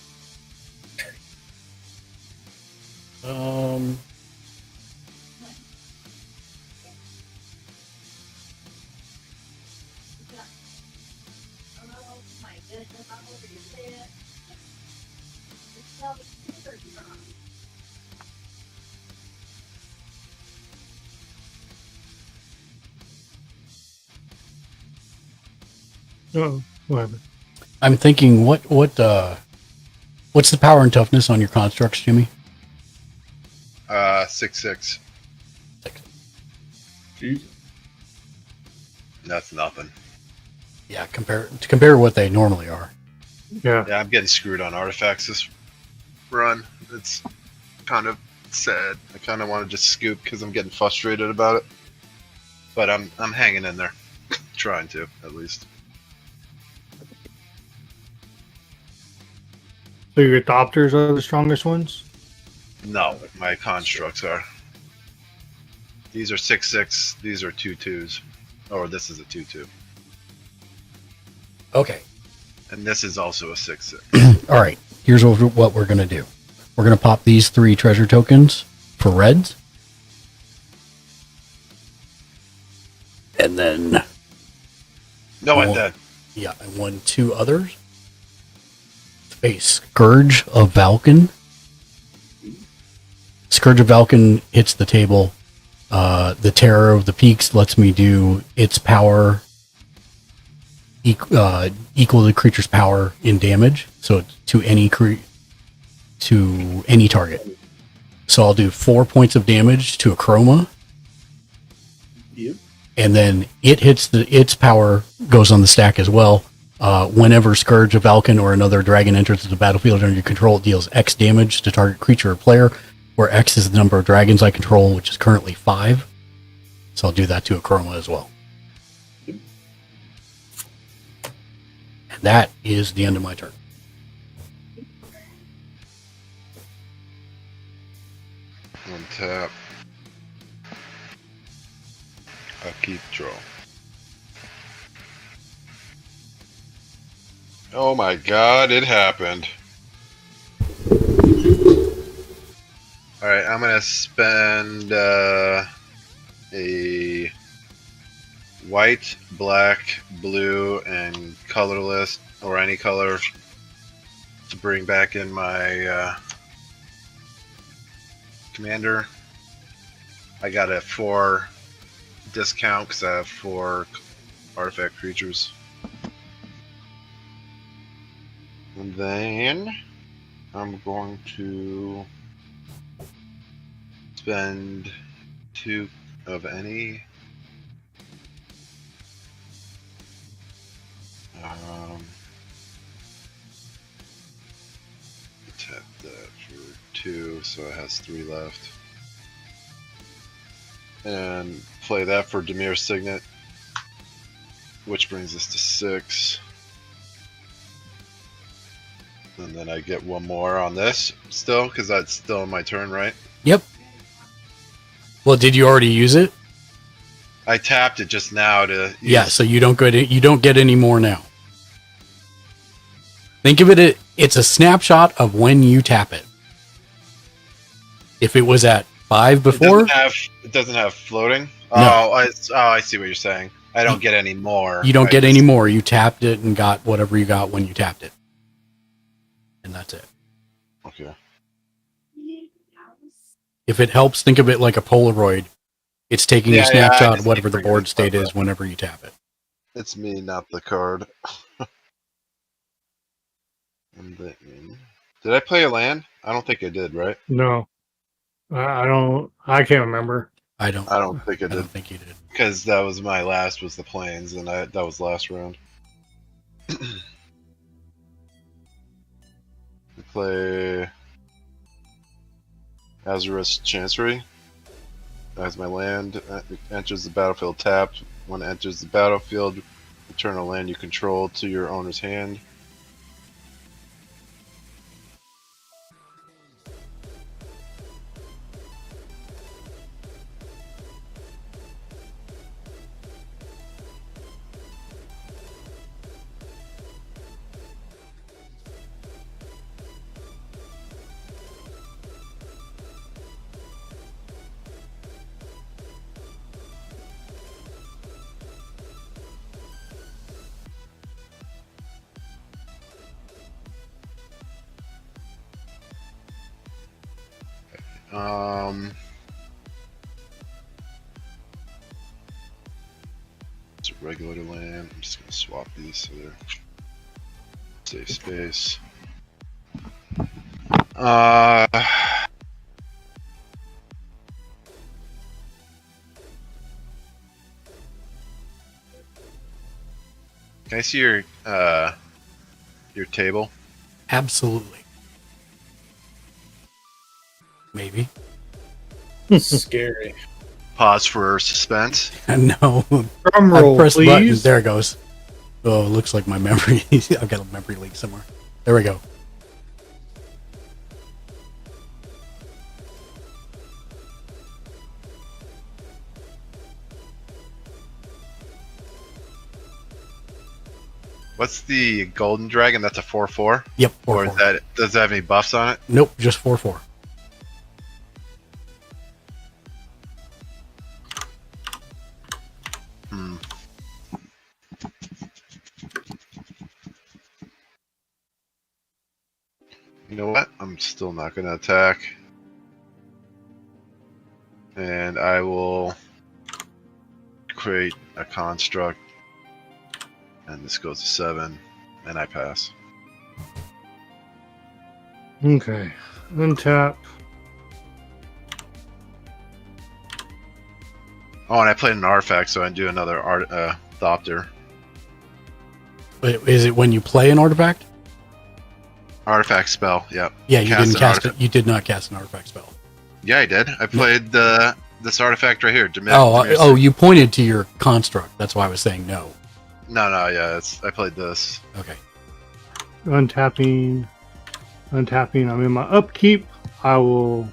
Um. Oh, whatever. I'm thinking, what's the power and toughness on your constructs, Jimmy? 6/6. Jeez. That's nothing. Yeah, compare to what they normally are. Yeah. Yeah, I'm getting screwed on artifacts this run. It's kind of sad. I kind of want to just scoop because I'm getting frustrated about it. But I'm hanging in there, trying to at least. So your adopters are the strongest ones? No, my constructs are. These are 6/6. These are 2/2s. Or this is a 2/2. Okay. And this is also a 6/6. All right. Here's what we're gonna do. We're gonna pop these 3 treasure tokens for reds, and then No, I'm dead. Yeah, and 2 others. A Scourge of Valken. Scourge of Valken hits the table. The Terror of the Peaks lets me do its power equal to the creature's power in damage, so it's to any target. So I'll do 4 points of damage to a Chroma. Yep. And then it hits its power goes on the stack as well. Whenever Scourge of Valken or another dragon enters the battlefield under your control, it deals X damage to target creature or player, where X is the number of dragons I control, which is currently 5. So I'll do that to a Chroma as well. And that is the end of my turn. One tap. Upkeep, draw. Oh my god, it happened. Alright, I'm gonna spend a white, black, blue, and colorless, or any color, to bring back in my commander. I got a 4 discount because I have 4 artifact creatures. And then I'm going to spend 2 of any. Tap that for 2, so it has 3 left. And play that for Demir's Signet, which brings us to 6. And then I get 1 more on this still, because that's still my turn, right? Yep. Well, did you already use it? I tapped it just now to. Yeah, so you don't get any more now. Think of it's a snapshot of when you tap it. If it was at 5 before, it doesn't have floating. No. I see what you're saying. I don't get any more. You don't get any more. You tapped it and got whatever you got when you tapped it. And that's it. Okay. If it helps, think of it like a Polaroid. It's taking a snapshot of whatever the board state is whenever you tap it. It's me, not the card. Did I play a land? I don't think I did, right? No. I don't. I can't remember. I don't think I did. I don't think you did. Because that was my last, was the plains, and that was last round. We play Azurus Chancery. As my land enters the battlefield tapped. When it enters the battlefield, return a land you control to your owner's hand. It's a regular land. I'm just gonna swap these so they're safe space. Can I see your table? Absolutely. Maybe. Scary. Pause for suspense. No. Drum roll, I pressed please. buttons. There it goes. Oh, it looks like my memory. I've got a memory leak somewhere. There we go. What's the golden dragon? That's a 4/4. Yep. 4/4. Or is that, does that have any buffs on it? Nope, just 4/4. You know what? I'm still not going to attack. And I will create a construct. And this goes to 7. And I pass. Okay. Untap. Oh, and I played an artifact, so I do another Thopter. Wait, is it when you play an artifact? Artifact spell, yep. Yeah, you didn't cast an it. You did not cast an artifact spell. Yeah, I did. I played this artifact right here. Oh, you pointed to your construct. That's why I was saying no. No, yeah, I played this. Okay. Untapping. I'm in my upkeep. I will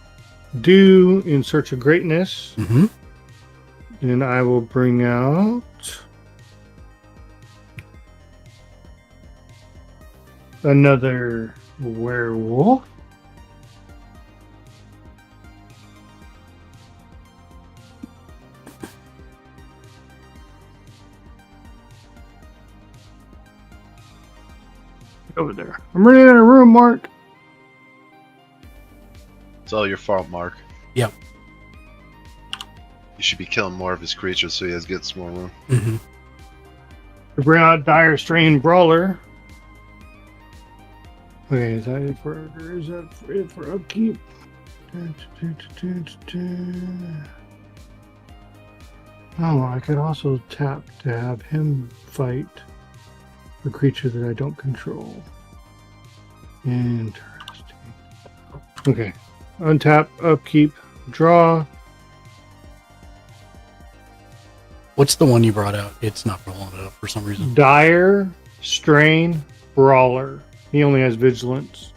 do In Search of Greatness. Mm-hmm. And I will bring out another werewolf. Over there. I'm running out of room, Mark. It's all your fault, Mark. Yep. You should be killing more of his creatures so he gets more room. Mm-hmm. To bring out Dire Strain Brawler. Okay, is that it for upkeep? Oh, I could also tap to have him fight a creature that I don't control. Interesting. Okay. Untap, upkeep, draw. What's the one you brought out? It's not rolling it up for some reason. Dire Strain Brawler. He only has Vigilance.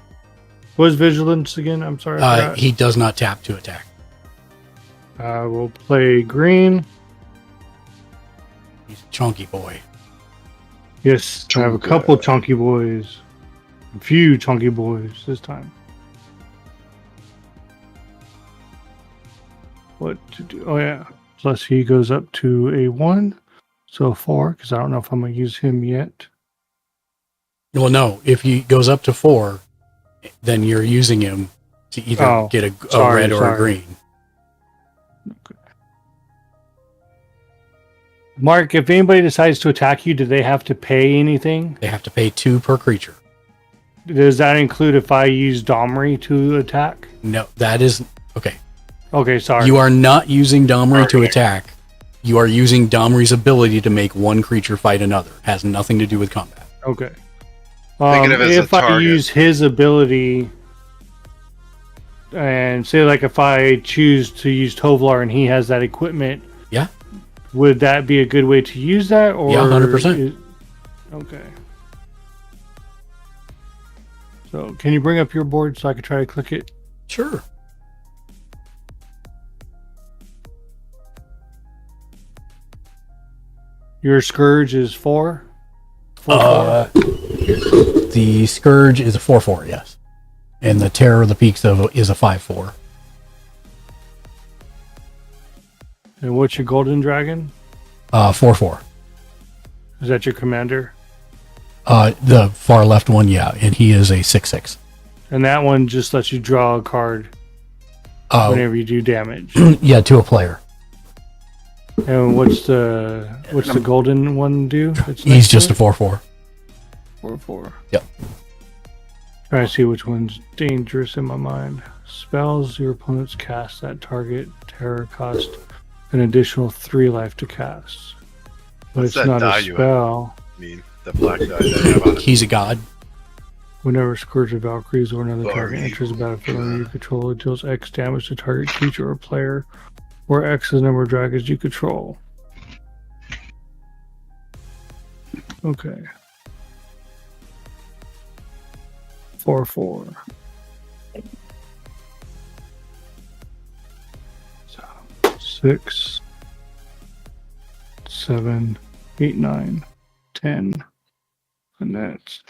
What is Vigilance again? I'm sorry. I forgot. He does not tap to attack. I will play green. He's a chunky boy. Yes, I have a couple chunky boys. A few chunky boys this time. What to do? Oh, yeah. Plus he goes up to a 1. So 4, because I don't know if I'm going to use him yet. Well, no. If he goes up to 4, then you're using him to either get a red or a green. Okay. Mark, if anybody decides to attack you, do they have to pay anything? They have to pay 2 per creature. Does that include if I use Domri to attack? No, that is... Okay. Okay, sorry. You are not using Domri to attack. You are using Domri's ability to make one creature fight another. Has nothing to do with combat. Okay. Think of it as if a I target. use his ability, and say like if I choose to use Tovlar and he has that equipment, yeah, would that be a good way to use that? Or yeah, 100%. Okay. So can you bring up your board so I can try to click it? Sure. Your Scourge is 4? The Scourge is a 4/4, yes. And the Terror of the Peaks is a 5/4. And what's your Golden Dragon? 4/4. Is that your commander? The far left one, yeah, and he is a 6/6. And that one just lets you draw a card. Oh. Whenever you do damage. Yeah, to a player. And what's the golden one do? He's just a 4/4. 4/4. Yep. Trying to see which one's dangerous in my mind. Spells your opponents cast that target terror cost an additional 3 life to cast. But What's it's that not die a you spell. The black die that you have on it. He's a god. Whenever Scourge of Valkyries or another target Sorry. enters the battlefield under your control, it deals X damage to target creature or player, where X is the number of dragons you control. Okay. 4/4. So 6, 7, 8, 9, 10. And that's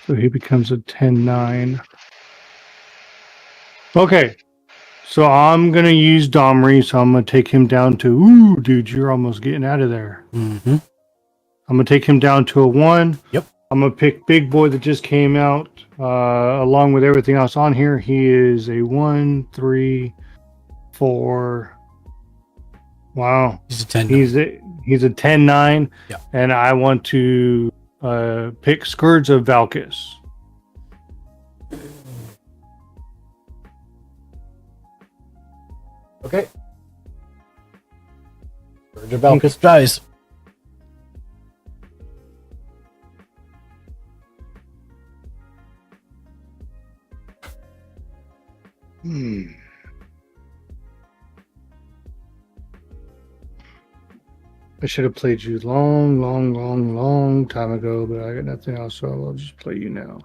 so he becomes a 10/9. Okay. So I'm gonna use Domri, so I'm gonna take him down to ooh, dude, you're almost getting out of there. Mm-hmm. I'm gonna take him down to a 1. Yep. I'm gonna pick Big Boy that just came out, along with everything else on here. He is a 1, 3, 4. Wow. He's a 10. He's a 10/9. Yeah. And I want to pick Scourge of Valkis. Okay. Scourge of Valkis dies. I should have played you long time ago, but I got nothing else, so I'll just play you now.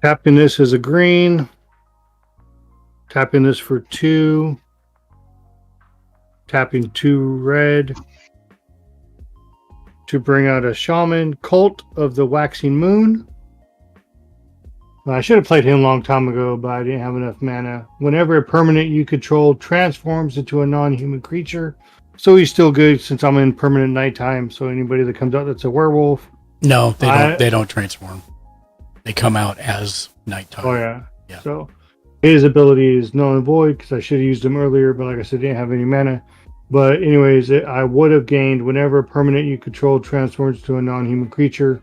Tapping this as a green. Tapping this for 2. Tapping 2 red. To bring out a shaman. Cult of the Waxing Moon. Well, I should have played him a long time ago, but I didn't have enough mana. Whenever a permanent you control transforms into a non-human creature. So he's still good since I'm in permanent nighttime. So anybody that comes out that's a werewolf. No, they don't. They don't transform. They come out as nighttime. Oh yeah. Yeah. So his ability is null and void because I should have used him earlier, but like I said, didn't have any mana. But anyways, I would have gained whenever a permanent you control transforms to a non-human creature.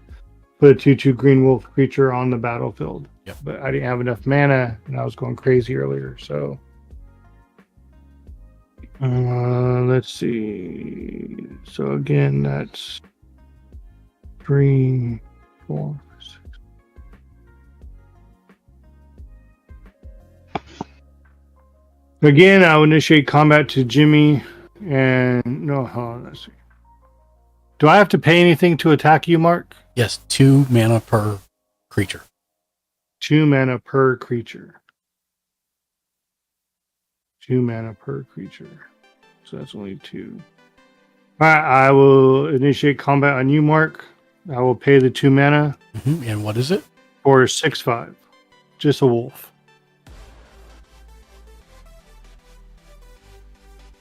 Put a 2/2 green wolf creature on the battlefield. Yep. But I didn't have enough mana, and I was going crazy earlier. So let's see. So again, that's 3, 4, 6. Again, I'll initiate combat to Jimmy, and no, hold on, let's see. Do I have to pay anything to attack you, Mark? Yes, 2 mana per creature. 2 mana per creature. 2 mana per creature. So that's only 2. Alright, I will initiate combat on you, Mark. I will pay the 2 mana. Mm-hmm. And what is it? For 6/5. Just a wolf.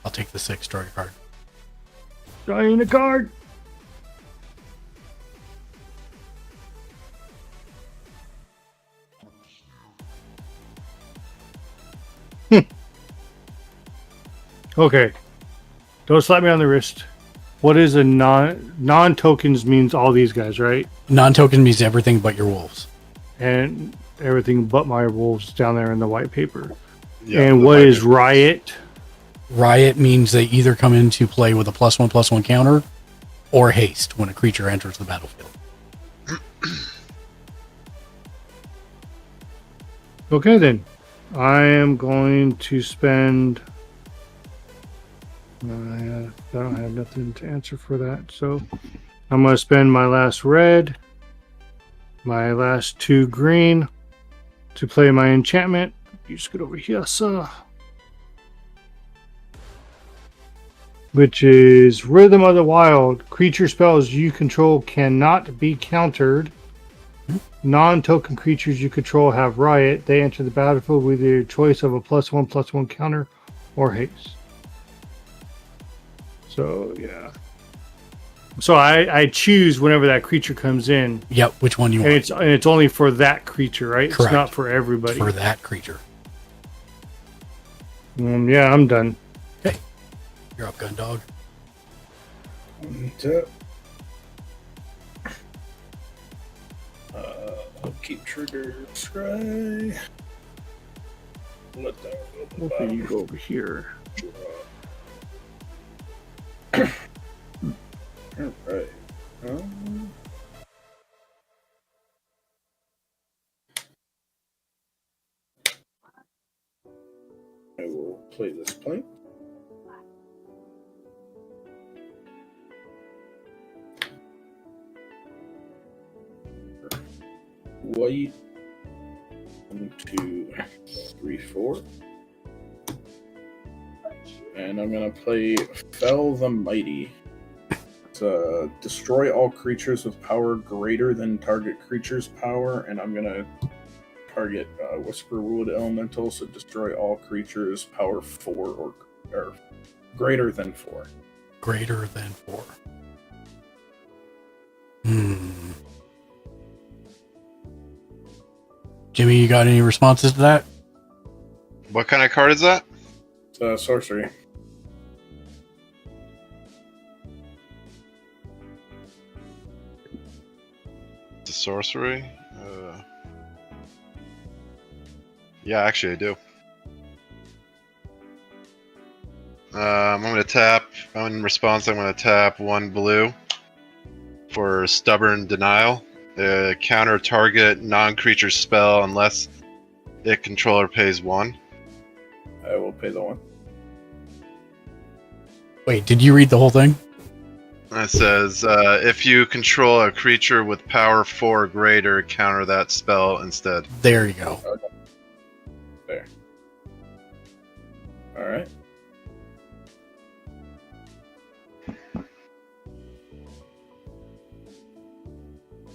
I'll take the 6, draw your card. Drawing a card. Okay. Don't slap me on the wrist. What is a non-tokens means all these guys, right? Non-token means everything but your wolves. And everything but my wolves down there in the white paper. Yeah, and what is riot? Riot means they either come into play with a +1/+1 counter or haste when a creature enters the battlefield. Okay, then. I am going to spend... I don't have nothing to answer for that, so I'm going to spend my last red, my last 2 green to play my enchantment. You just get over here, sir. Which is Rhythm of the Wild. Creature spells you control cannot be countered. Non-token creatures you control have riot. They enter the battlefield with your choice of a +1/+1 counter or haste. So, yeah. So I choose whenever that creature comes in. Yep, which one you want. And it's only for that creature, right? Correct. It's not for everybody. For that creature. Yeah, I'm done. Okay. You're up, gun dog. Tap. Keep trigger. Scry. Let that go. Okay, you go over here. Alright. I will play this plane. White. 1, 2, 3, 4. And I'm gonna play Fell the Mighty. It's destroy all creatures with power greater than target creature's power, and I'm gonna target Whisperwood Elemental, so destroy all creatures power 4 or greater than 4. Greater than 4. Jimmy, you got any responses to that? What kind of card is that? It's sorcery. The sorcery? Yeah, actually I do. I'm going to tap, in response I'm going to tap 1 blue for Stubborn Denial. Counter target non-creature spell unless it controller pays 1. I will pay the 1. Wait, did you read the whole thing? It says, if you control a creature with power 4 or greater, counter that spell instead. There you go. Okay. There. Alright.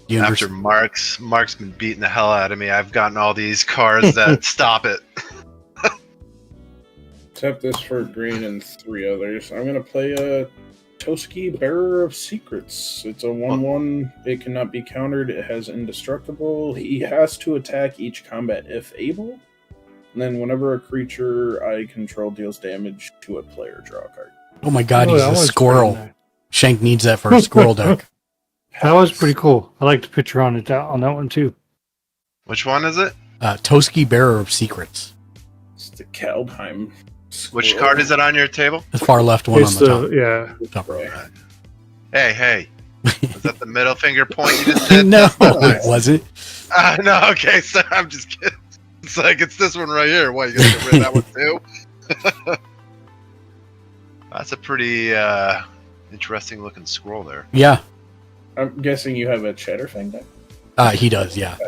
After Mark's been beating the hell out of me, I've gotten all these cards that stop it. Tap this for green and 3 others. I'm gonna play a Toski, Bearer of Secrets. It's a 1/1. It cannot be countered. It has indestructible. He has to attack each combat if able. And then whenever a creature I control deals damage to a player, draw a card. Oh my god, he's a squirrel. Shank needs that for a squirrel deck. That was pretty cool. I like the picture on it on that one too. Which one is it? Toski, Bearer of Secrets. It's the Kaldheim. Which card is it on your table? The far left one It's on the top. Yeah. Top right. Hey. Was that the middle finger point you just did? No, it wasn't. No, okay, so I'm just kidding. It's like, it's this one right here. What, you gonna get rid of that one too? That's a pretty interesting looking scroll there. Yeah. I'm guessing you have a Chatterfang deck? He does, yeah.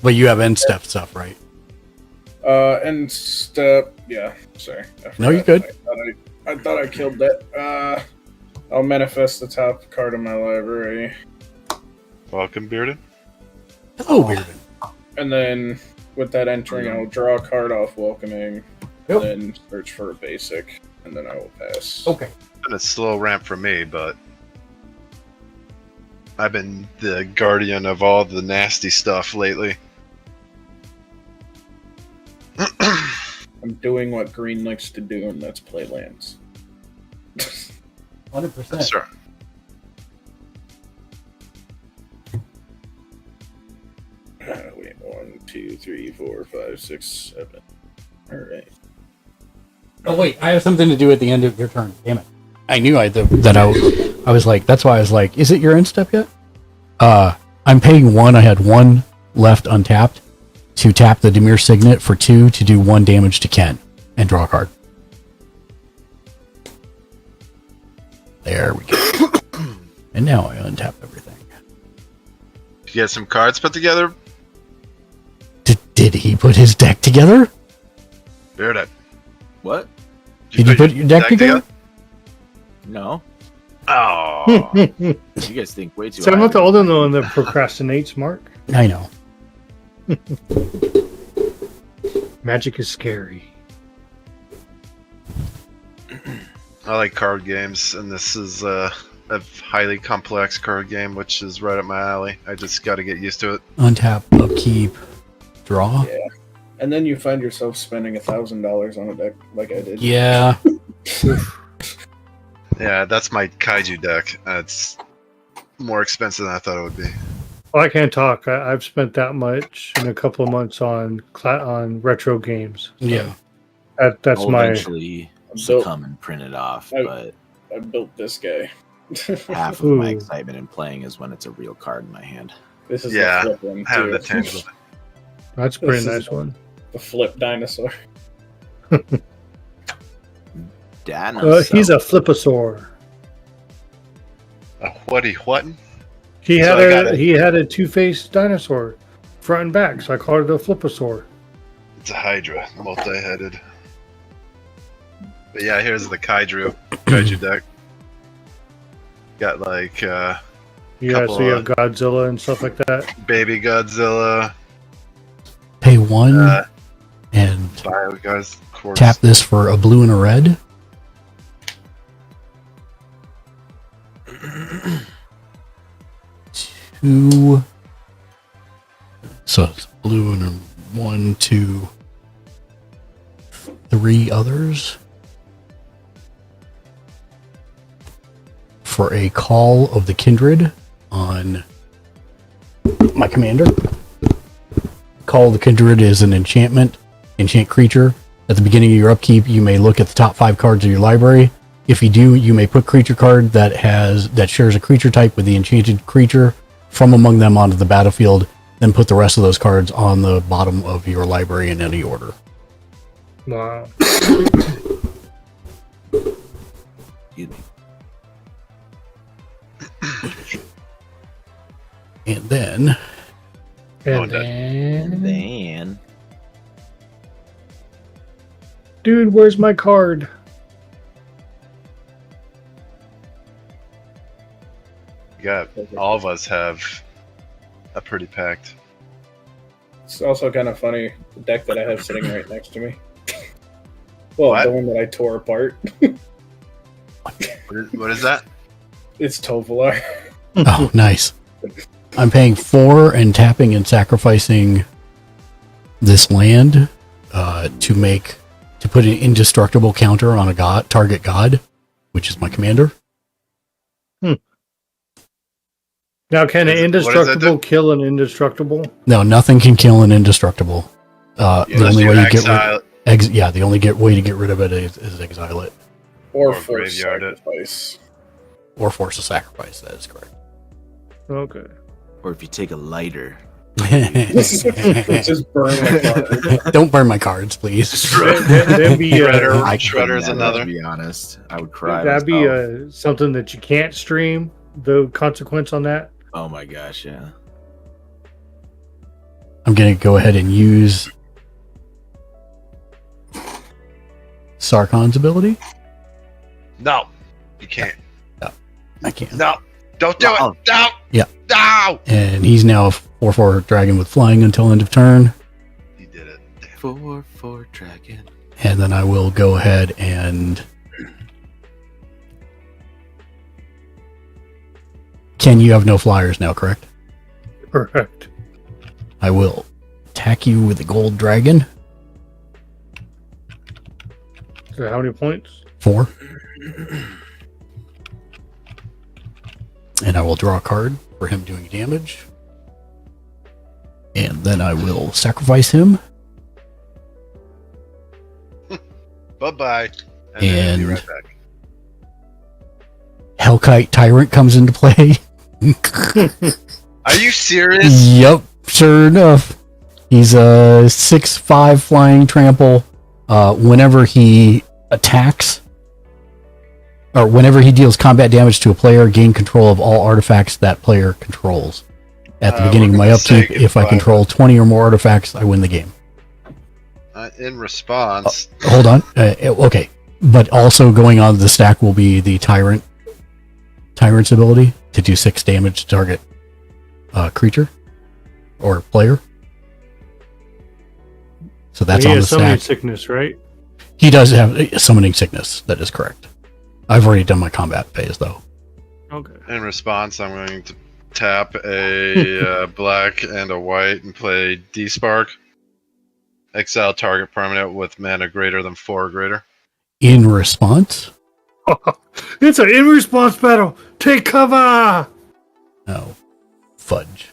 But you have end step stuff, right? End step, yeah. Sorry. No, you're good. I thought I killed that. I'll manifest the top card of my library. Welcome, Bearden. Hello, Bearden. And then, with that entering, I'll draw a card off Welcoming, and then search for a basic, and then I will pass. Okay. It's been a slow ramp for me, but I've been the guardian of all the nasty stuff lately. I'm doing what Green likes to do, and that's play lands. 100%. Sure. Wait, 1, 2, 3, 4, 5, 6, 7. Alright. Oh wait, I have something to do at the end of your turn. Damn it! I knew I was like, that's why I was like, is it your end step yet? I'm paying 1. I had 1 left untapped to tap the Demir Signet for 2 to do 1 damage to Ken and draw a card. There we go. And now I untap everything. Did you get some cards put together? Did he put his deck together? Bearden. What? Did you put your deck together? No. Oh. You guys think way too So I'm not the highly. older one that procrastinates, Mark. I know. Magic is scary. I like card games, and this is a highly complex card game, which is right up my alley. I just got to get used to it. Untap, upkeep, draw. Yeah. And then you find yourself spending $1,000 on a deck like I did. Yeah. Yeah, that's my kaiju deck. It's more expensive than I thought it would be. Well, I can't talk. I've spent that much in a couple of months on retro games. So Yeah. That's I'll my. eventually succumb and print it off, but I built this guy. half of my excitement in playing is when it's a real card in my hand. This is Yeah, the flip one having too. the tangible. That's a pretty This is nice one. The flip dinosaur. He's a fliposaur. What? He So had I he had a two-faced dinosaur, front and back. So I called it a fliposaur. It's a Hydra, multi-headed. But yeah, here's the kaiju deck. Got like Yeah, so you have Godzilla and stuff like that. baby Godzilla. Pay one and Bio guys, of course. tap this for a blue and a red. Two. So it's blue and a 1, 2, 3 others. For a call of the kindred on my commander. Call of the kindred is an enchant creature. At the beginning of your upkeep, you may look at the top 5 cards of your library. If you do, you may put creature card that shares a creature type with the enchanted creature from among them onto the battlefield, then put the rest of those cards on the bottom of your library in any order. Wow. And then dude, where's my card? All of us have a pretty packed. It's also kind of funny, the deck that I have sitting right next to me. Well, What? the one that I tore apart. What is that? It's Tovolar. Oh, nice. I'm paying 4 and tapping and sacrificing this land to put an indestructible counter on a target god, which is my commander. Now, can an indestructible kill an indestructible? No, nothing can kill an indestructible. The Unless only you way you exile get the only way to get rid of it is exile it Or Or force graveyard it. sacrifice. or force a sacrifice. That is correct. Okay. Or if you take a lighter. Just burn my card. Don't burn my cards, please. That'd be Shredder's another. To be honest, I would cry. that'd be myself. something that you can't stream. The consequence on that. Oh my gosh, yeah. I'm going to go ahead and use Sarkon's ability. No, you can't. I can't. No, don't do it. No. Yeah. No. And he's now a 4/4 dragon with flying until end of turn. He did it. 4/4 dragon. And then I will go ahead and Ken, you have no flyers now, correct? Correct. I will attack you with the gold dragon. So how many points? 4. And I will draw a card for him doing damage. And then I will sacrifice him. Bye-bye. And then he'll be right back. Hellkite Tyrant comes into play. Are you serious? Yep, sure enough. He's a 6/5 flying trample. Whenever he attacks, or whenever he deals combat damage to a player, gain control of all artifacts that player controls. At the beginning of my upkeep, if I control 20 or more artifacts, I win the game. In response, Hold on. Okay. But also going on the stack will be the Tyrant's ability to do 6 damage to target creature or player. So that's he on the has summoning stack. sickness, right? He does have a summoning sickness. That is correct. I've already done my combat phase, though. Okay. in response, I'm going to tap a black and a white and play D-Spark. Exile target permanent with mana greater than 4 or greater. In response? It's an in response battle. Take cover. Oh, fudge.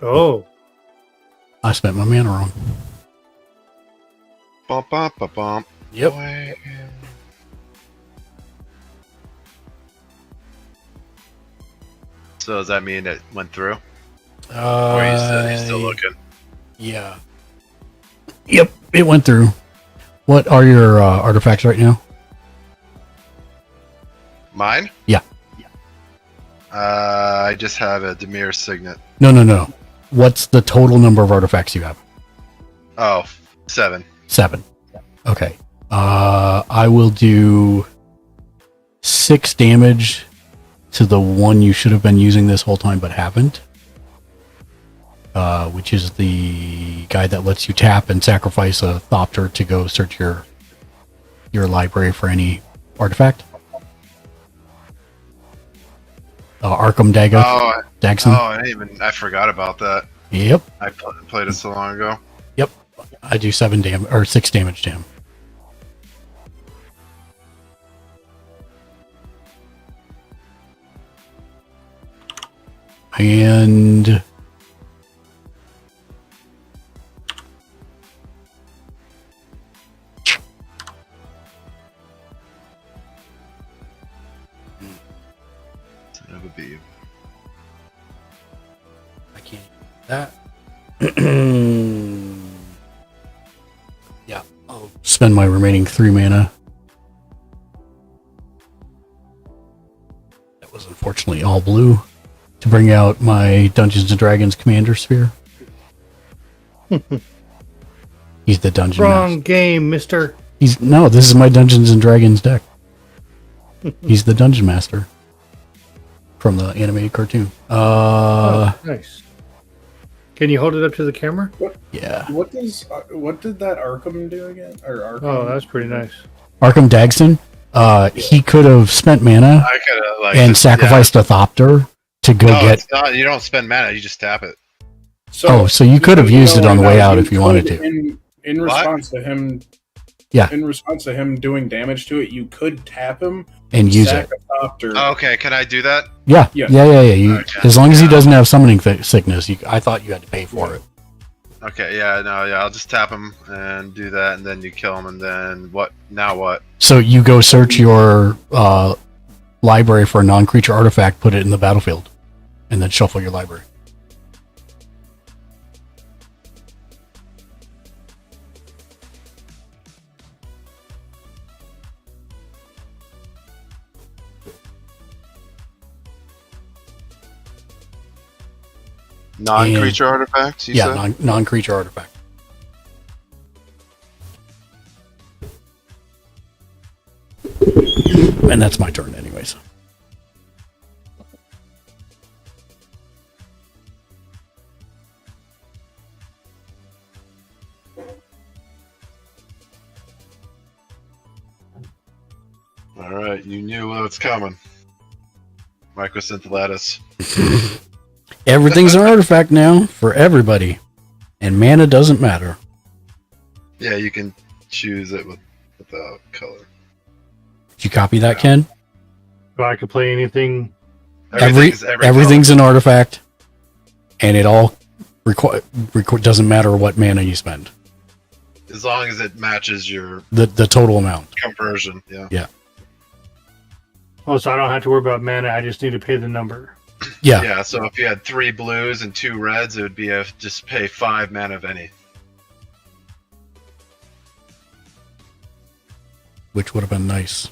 Oh, I spent my mana wrong. Bump, bump, bump, bump. Yep. Boy. So does that mean it went through? Or he's still looking? Yeah. Yep, it went through. What are your artifacts right now? Mine? Yeah. I just have a Demir Signet. No. What's the total number of artifacts you have? Oh, 7. 7. Okay. I will do 6 damage to the one you should have been using this whole time but haven't. Which is the guy that lets you tap and sacrifice a Thopter to go search your library for any artifact. Arkham Dagson. I forgot about that. Yep. I played it so long ago. Yep. I do 6 damage to him. And Son of a bee. I can't that. Yeah, I'll spend my remaining 3 mana. That was unfortunately all blue to bring out my Dungeons and Dragons Commander Sphere. He's the dungeon wrong master. game, mister. This is my Dungeons and Dragons deck. He's the dungeon master from the animated cartoon. Nice. Can you hold it up to the camera? Yeah. What did that Arkham do again? Or Arkham? Oh, that's pretty nice. Arkham Dagson. He could have spent mana I could have and sacrificed a Thopter to go get. It's not, you don't spend mana. You just tap it. So you could have used it on the way out if you wanted to. In response to him. Yeah. In response to him doing damage to it, you could tap him And use it. Oh, okay, can I do that? Yeah. Yeah. You, as long as he doesn't have summoning sickness, I thought you had to pay for it. Okay, I'll just tap him and do that, and then you kill him, and then what? Now what? So you go search your library for a non-creature artifact, put it in the battlefield, and then shuffle your library. Non-creature artifacts, you said? Yeah, non-creature artifact. And that's my turn anyways. Alright, you knew what's coming. Microsynth lattice. Everything's an artifact now for everybody. And mana doesn't matter. Yeah, you can choose it without color. Did you copy that, Ken? So I could play anything. Everything's an artifact. And it all doesn't matter what mana you spend. As long as it matches your The total amount. conversion, yeah. Yeah. Oh, so I don't have to worry about mana. I just need to pay the number. Yeah. Yeah, so if you had 3 blues and 2 reds, it would be just pay 5 mana of any. Which would have been nice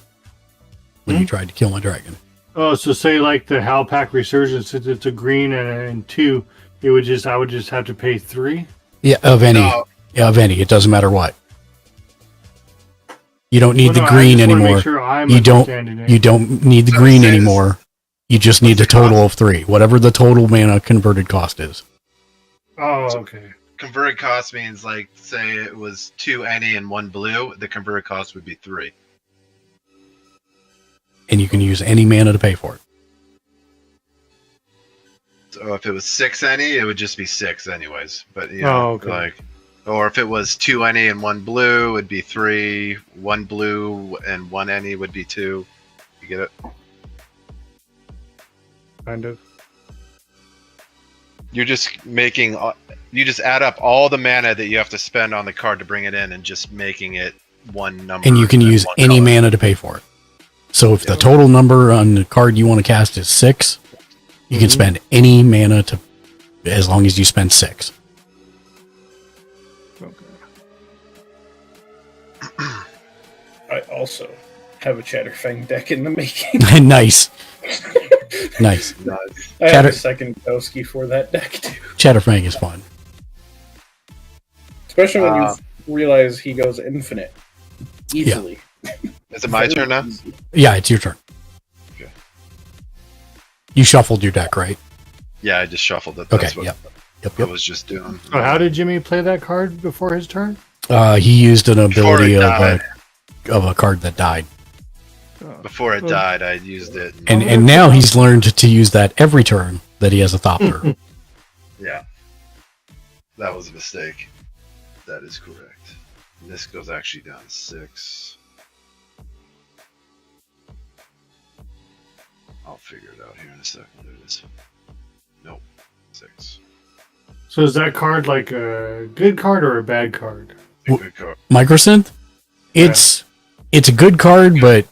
when you tried to kill my dragon. Oh, so say like the Halpack Resurgence, it's a green and 2, I would just have to pay 3? Yeah, of any. No. Yeah, of any. It doesn't matter what. You don't need Well, the no, I green just wanna make anymore. sure I'm You understanding it. don't need the green anymore. You just need the total of 3. Whatever the total mana converted cost is. Oh, okay. Converted cost means, like, say it was 2 any and 1 blue, the converted cost would be 3. And you can use any mana to pay for it. So if it was 6 any, it would just be 6 anyways. But, you Oh, know, okay. like, Or if it was 2 any and 1 blue, it would be 3. 1 blue and 1 any would be 2. You get it? Kind of. You're just making. You just add up all the mana that you have to spend on the card to bring it in, and just making it one number. And you can use any mana to pay for it. So if the total number on the card you want to cast is 6, you can spend any mana to, as long as you spend 6. I also have a Chatterfang deck in the making. Nice. Nice. I have a second Koski for that deck too. Chatterfang is fun. Especially when you realize he goes infinite. Easily. Is it my turn now? Yeah, it's your turn. Okay. You shuffled your deck, right? Yeah, I just shuffled it. Okay, That's what yep. I was just doing. So how did Jimmy play that card before his turn? He used an ability Before it of a card that died. Before it died, I used it. And now he's learned to use that every turn that he has a Thopter. Yeah. That was a mistake. That is correct. And this goes actually down 6. I'll figure it out here in a second. There it is. Nope. 6. So is that card like a good card or a bad card? A good card. Microsynth? It's a good card, but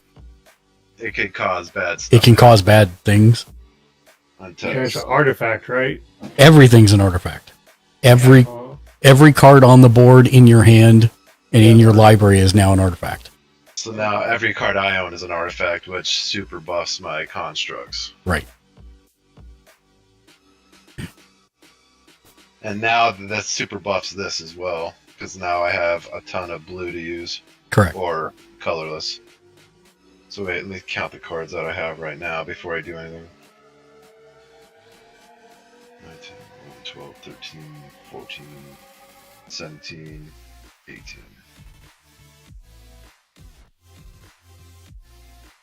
It could cause bad stuff. it can cause bad things. Yeah, it's an artifact, right? Everything's an artifact. Every card on the board in your hand and in your library is now an artifact. So now every card I own is an artifact, which super buffs my constructs. Right. And now that super buffs this as well, because now I have a ton of blue to use. Correct. Or colorless. So wait, let me count the cards that I have right now before I do anything. 19, 12, 13, 14, 17, 18.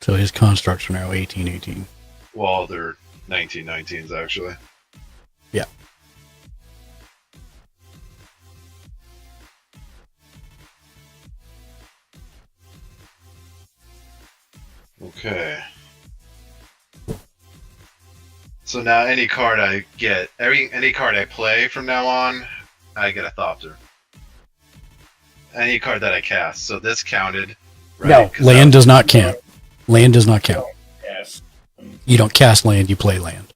So his constructs are now 18. Well, they're 19s actually. Yeah. Okay. So now any card I get, any card I play from now on, I get a Thopter. Any card that I cast. So this counted. Right? No, land does not count. Land does not count. Yes. You don't cast land, you play land.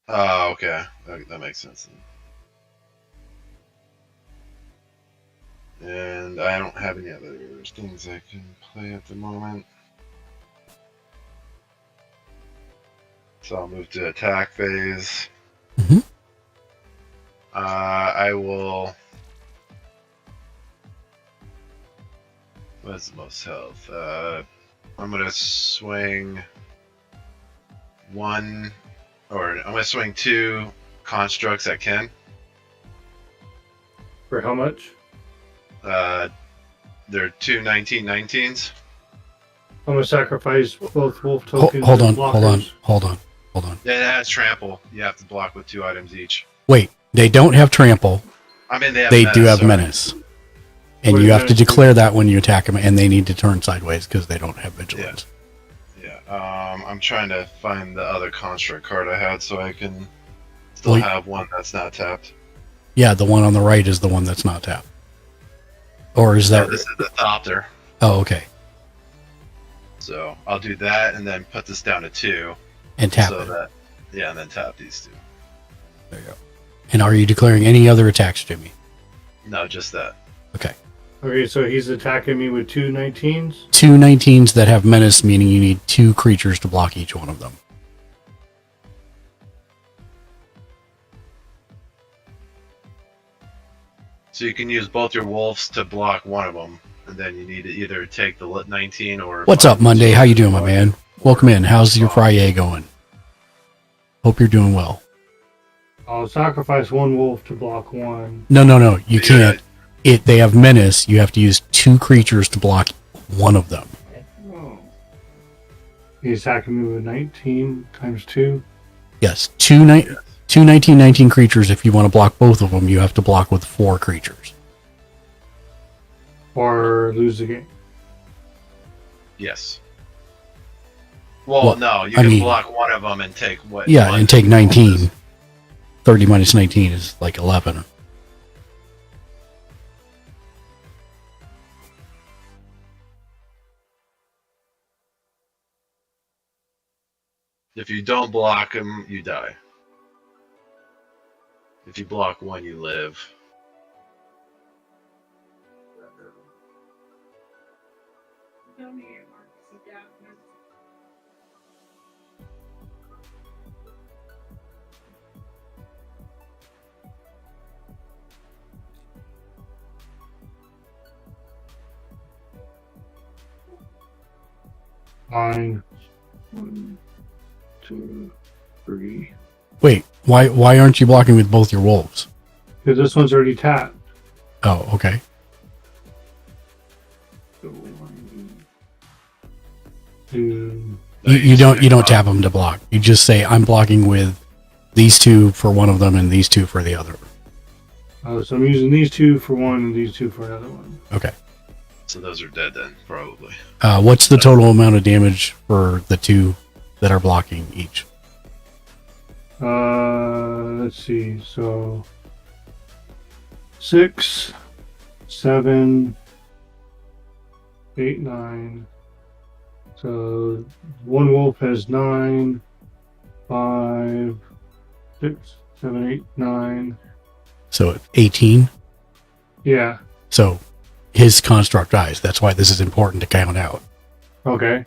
Oh, okay. That makes sense. And I don't have any other things I can play at the moment. So I'll move to attack phase. Mm-hmm. I will. What's the most health? I'm gonna swing I'm gonna swing 2 constructs at Ken. For how much? They're 2 19/19s. I'm gonna sacrifice both wolf tokens. Hold on, and blockers. hold on. Yeah, it has trample. You have to block with 2 items each. Wait, they don't have trample. I mean, they do have sorry. menace. And What you does have to menace do? declare that when you attack them, and they need to turn sideways because they don't have vigilance. Yeah. I'm trying to find the other construct card I had so I can still have one that's not tapped. Yeah, the one on the right is the one that's not tapped. Or is that... No, this is the Thopter. Oh, okay. So I'll do that and then put this down to 2. And tap it. And then tap these 2. There you go. And are you declaring any other attacks, Jimmy? No, just that. Okay. Okay, so he's attacking me with 2 19s. 2 19s that have menace, meaning you need 2 creatures to block each one of them. So you can use both your wolves to block one of them, and then you need to either take the 19 or... What's up, Monday? How you doing, my man? Welcome in. How's your Friyay going? Hope you're doing well. I'll sacrifice 1 wolf to block 1. No. You can't. They have menace. You have to use 2 creatures to block one of them. Oh. He's attacking me with 19 times 2. Yes, 2 19/19 creatures. If you want to block both of them, you have to block with 4 creatures. or lose the game. Yes. Well, Well, no, you I can mean- block one of them and take what? Yeah, one and take that 19. 30 minus 19 is like 11. If you don't block them, you die. If you block one, you live. Fine. 1, 2, 3. Wait, why aren't you blocking with both your wolves? Because this one's already tapped. Oh, okay. So 1, 2. You don't tap them to block. You just say I'm blocking with these two for one of them and these two for the other. So I'm using these two for one and these two for another one. Okay. So those are dead then, probably. What's the total amount of damage for the two that are blocking each? Let's see. So 6, 7, 8, 9. So one wolf has 9, 5, 6, 7, 8, 9. So 18. Yeah. So his construct dies. That's why this is important to count out. Okay.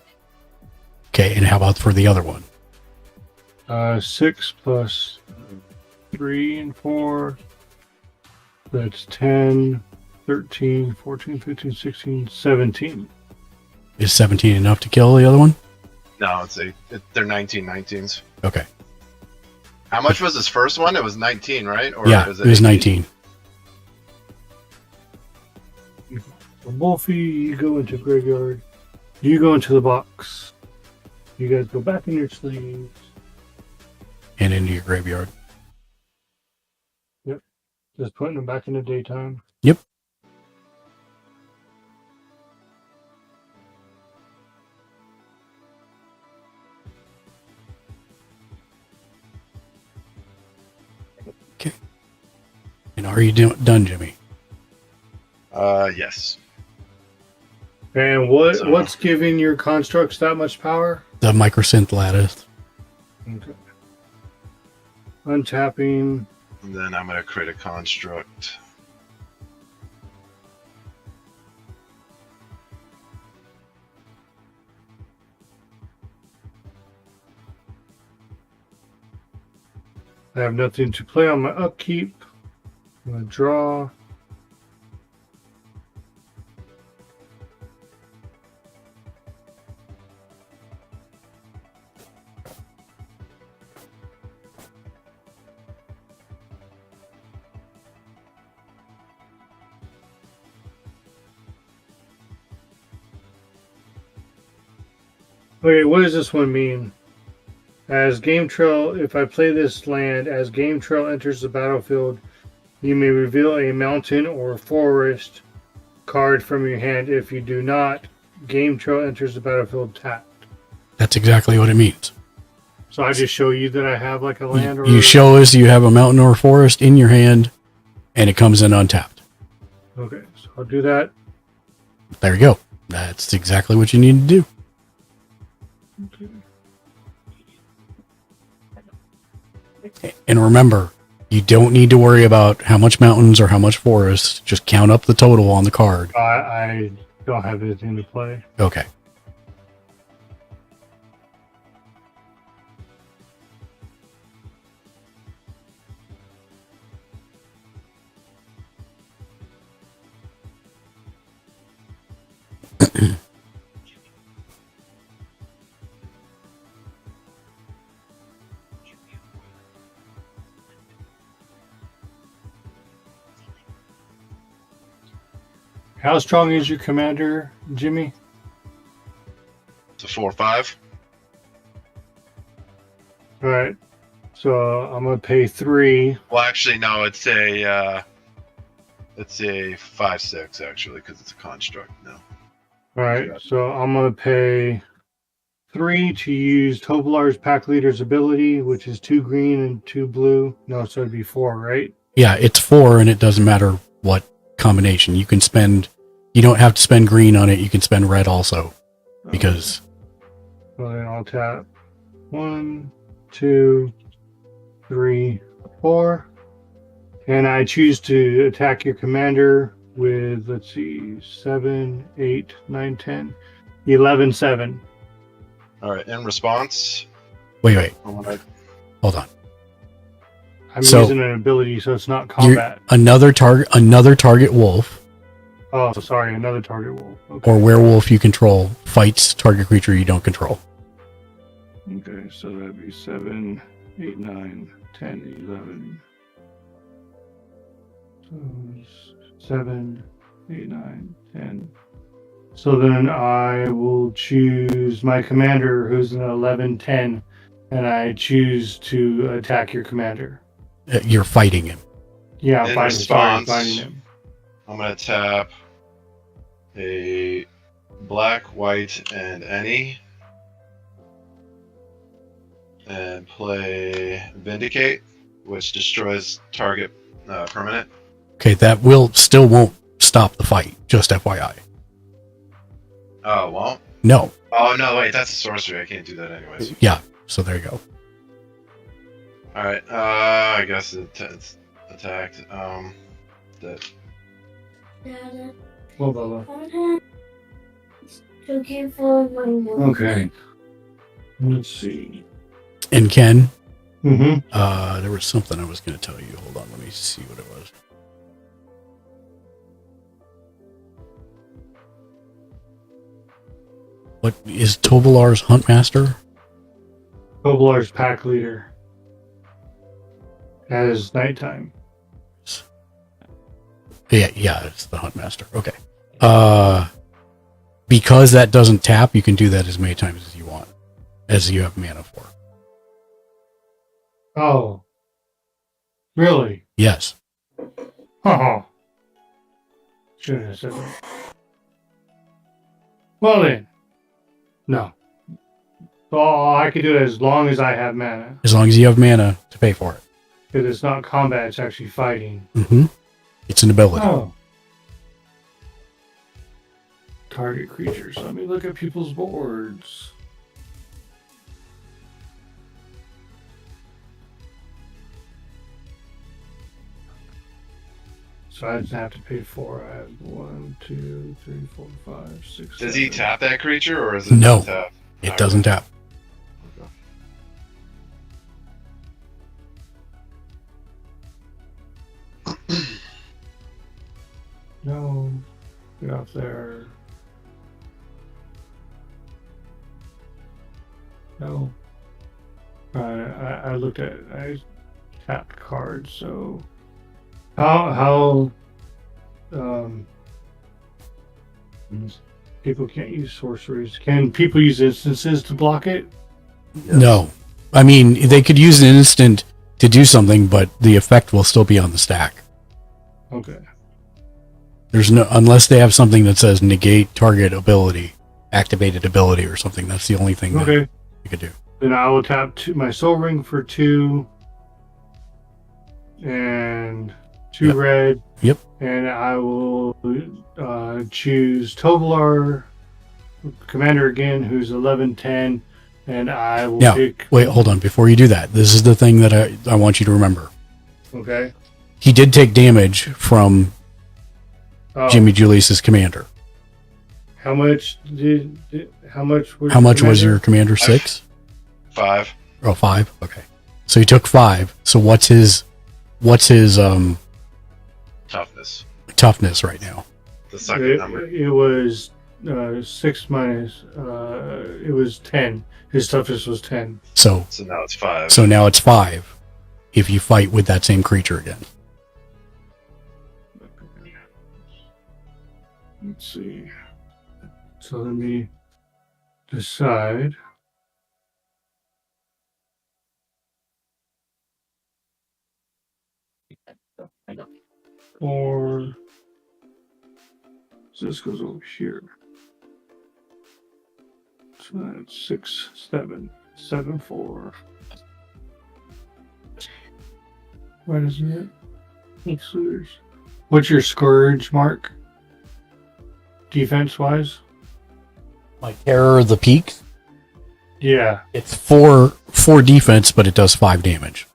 Okay, and how about for the other one? 6 plus 3 and 4. That's 10, 13, 14, 15, 16, 17. Is 17 enough to kill the other one? No, they're 19/19s. Okay. How much was his first one? It was 19, right? Or Yeah, it was 19. Wolfie, you go into graveyard. You go into the box. You guys go back in your sleeves. And into your graveyard. Yep. Just putting them back in the daytime. Yep. Okay. And are you done, Jimmy? Yes. And what's giving your constructs that much power? The microsynth lattice. Okay. Untapping. And then I'm going to create a construct. I have nothing to play on my upkeep. I'm going to draw. Okay, what does this one mean? As game trail, if I play this land, as game trail enters the battlefield, you may reveal a mountain or forest card from your hand. If you do not, game trail enters the battlefield tapped. That's exactly what it means. So I just show you that I have like a land or You show us you have a mountain or forest in your hand, and it comes in untapped. Okay, so I'll do that. There you go. That's exactly what you need to do. And remember, you don't need to worry about how much mountains or how much forest. Just count up the total on the card. I don't have anything to play. Okay. How strong is your commander, Jimmy? It's a 4/5. All right. So I'm gonna pay 3. Well, actually, no. It's a It's a 5/6 actually, because it's a construct now. All right, so I'm gonna pay 3 to use Tovolar's pack leader's ability, which is 2 green and 2 blue. No, so it'd be 4, right? Yeah, it's 4, and it doesn't matter what combination. You can spend. You don't have to spend green on it. You can spend red also, because. So then I'll tap 1, 2, 3, 4, and I choose to attack your commander with, let's see, 7, 8, 9, 10, 11, 7. All right. In response. Wait. Hold on. I'm using an ability, so it's not combat. Another target wolf. Oh, sorry, another target wolf. Okay. Or werewolf you control fights target creature you don't control. Okay, so that'd be 7, 8, 9, 10, 11. So 7, 8, 9, 10. So then I will choose my commander, who's an 11, 10, and I choose to attack your commander. You're fighting him. Yeah, In I'm response, fighting him. I'm gonna tap a black, white, and any, and play Vindicate, which destroys target permanent. Okay, that still won't stop the fight. Just FYI. Oh, it won't? No. Oh no, wait, that's a sorcery. I can't do that anyways. Yeah. So there you go. All right. I guess it's attacked. That. Well, Bubba. Looking for my mom. Okay. Let's see. And Ken. Mm-hmm. There was something I was going to tell you. Hold on, let me see what it was. What is Tovolar's Huntmaster? Tovolar's pack leader. As nighttime. Yeah, it's the Huntmaster. Okay. Because that doesn't tap, you can do that as many times as you want, as you have mana for. Oh. Really? Yes. Oh. Should have said that. Well then. No. So I could do it as long as I have mana. As long as you have mana to pay for it. Because it's not combat, it's actually fighting. Mm-hmm. It's an ability. Oh. Target creatures. Let me look at people's boards. So I just have to pay 4. I have 1, 2, 3, 4, 5, 6. Does he tap that creature, or is it No, tap? it doesn't tap. No. Get off there. No. I looked at. I tapped cards. So how people can't use sorceries. Can people use instances to block it? No. I mean, they could use an instant to do something, but the effect will still be on the stack. Okay. There's no, unless they have something that says negate target ability, activated ability or something. That's the only thing that you could do. Then I will tap my soul ring for 2 and 2 red. Yep. And I will choose Tovolar, commander again, who's 11-10, and I will pick. Wait, hold on. Before you do that, this is the thing that I want you to remember. Okay. He did take damage from Jimmy Julius's commander. How much was your commander? 6? 5. Oh, 5. Okay. So he took 5. So what's his toughness right now? The second number. It was 6 minus. It was 10. His toughness was 10. So now it's 5. So now it's 5. If you fight with that same creature again. Let's see. So let me decide. Or So this goes over here. So that's 6, 7, 7, 4. What is it? Excluders. What's your scourge, Mark? Defense wise? My Terror of the Peaks. Yeah. It's 4 defense, but it does 5 damage.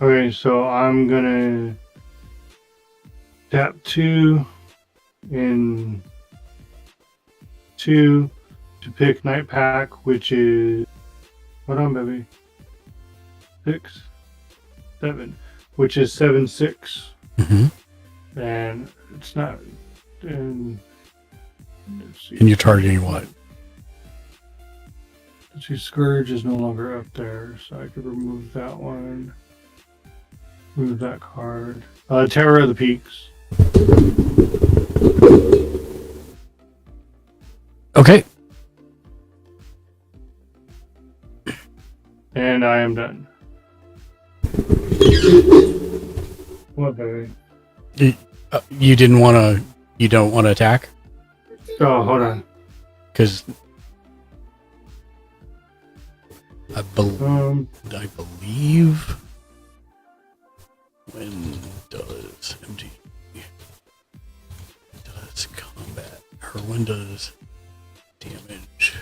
Okay, so I'm gonna tap 2 and 2 to pick Night Pack, which is, hold on, baby, 6, 7, which is 7, 6, and it's not. And let's see, And you're targeting what? Let's see, Scourge is no longer up there, so I could remove that one. Remove that card. Terror of the Peaks. Okay. And I am done. What, baby? You didn't want to. You don't want to attack? Oh, hold on. Because I believe. When does MD does combat, or when does damage?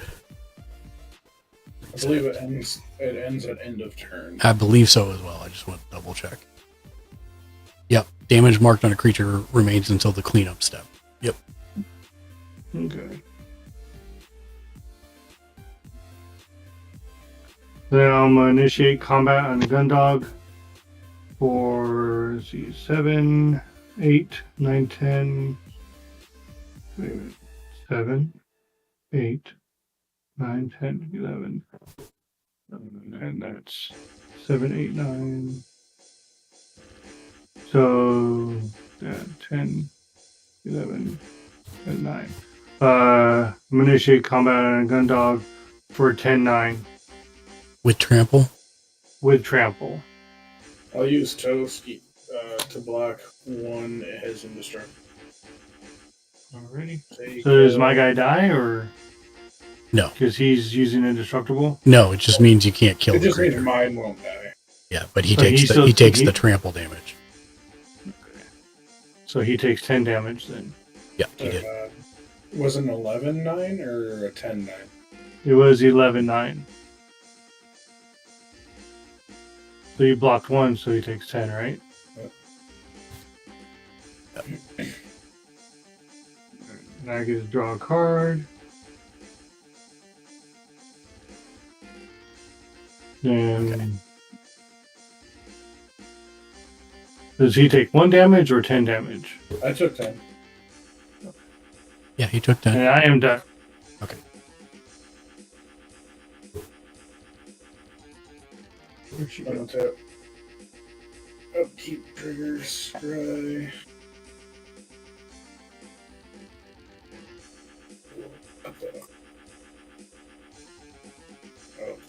I believe it ends. It ends at end of turn. I believe so as well. I just want to double check. Yep, damage marked on a creature remains until the cleanup step. Yep. Okay. Then I'm gonna initiate combat on the gun dog. For, let's see, 7, 8, 9, 10. Wait a minute. 7, 8, 9, 10, 11. And that's 7, 8, 9. So, yeah, 10, 11, and 9. I'm gonna initiate combat on a gun dog for 10, 9. With trample? With trample. I'll use Toast to block one his indestructible. Alrighty. So does my guy die, or no? Because he's using indestructible. No, it just means you can't kill. It the just means creature. mine won't die. Yeah, but he takes the trample damage. Okay. So he takes 10 damage then. Yeah, he did. Was it an 11-9 or a 10-9? It was 11-9. So you blocked 1, so he takes 10, right? Yep. Now I get to draw a card. Then does he take 1 damage or 10 damage? I took 10. Yeah, he took 10. And I am done. Okay. Where'd she go? Upkeep triggers, scry.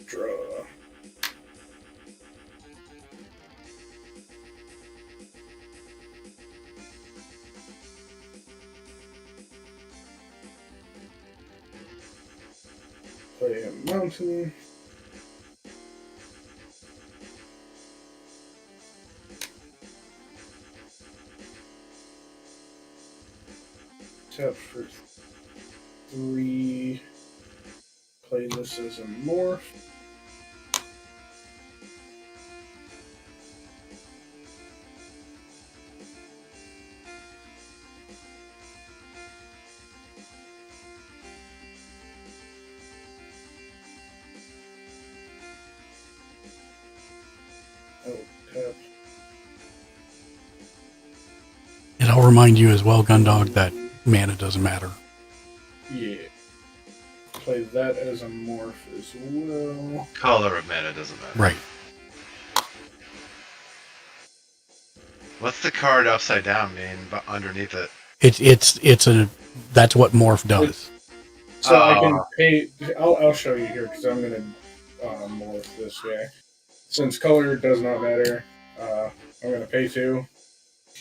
Draw. Play a mountain. Tap for 3. Play this as a morph. And I'll remind you as well, Gundog, that mana doesn't matter. Yeah. Play that as a morph as well. Color of mana doesn't matter. Right. What's the card upside down mean underneath it? It's a that's what morph does. So I can pay. I'll show you here because I'm gonna morph this guy. Since color does not matter, I'm gonna pay 2.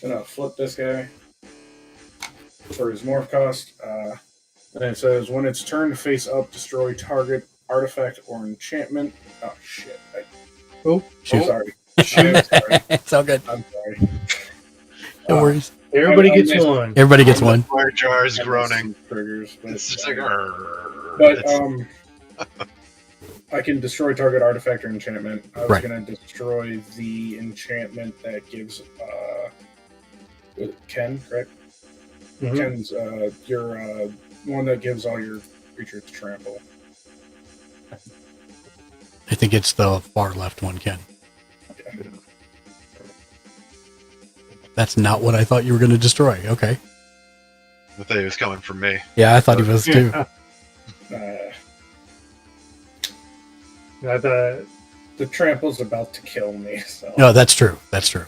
Then I'll flip this guy. for his morph cost. And it says when it's turned face up, destroy target artifact or enchantment. Oh shit! Sorry. Shoot, sorry. It's all good. I'm sorry. No worries. Everybody I gets missed- one. Everybody gets one. Fire jar is I missed groaning. some triggers, but It's just like, I can destroy target artifact or enchantment. I was Right. going to destroy the enchantment that gives Ken, correct? Mhm. Ken's your one that gives all your creatures trample. I think it's the far left one, Ken. That's not what I thought you were going to destroy. Okay. I thought he was coming from me. Yeah, I thought he was too. I thought the trample's about to kill me. So. No, that's true. That's true.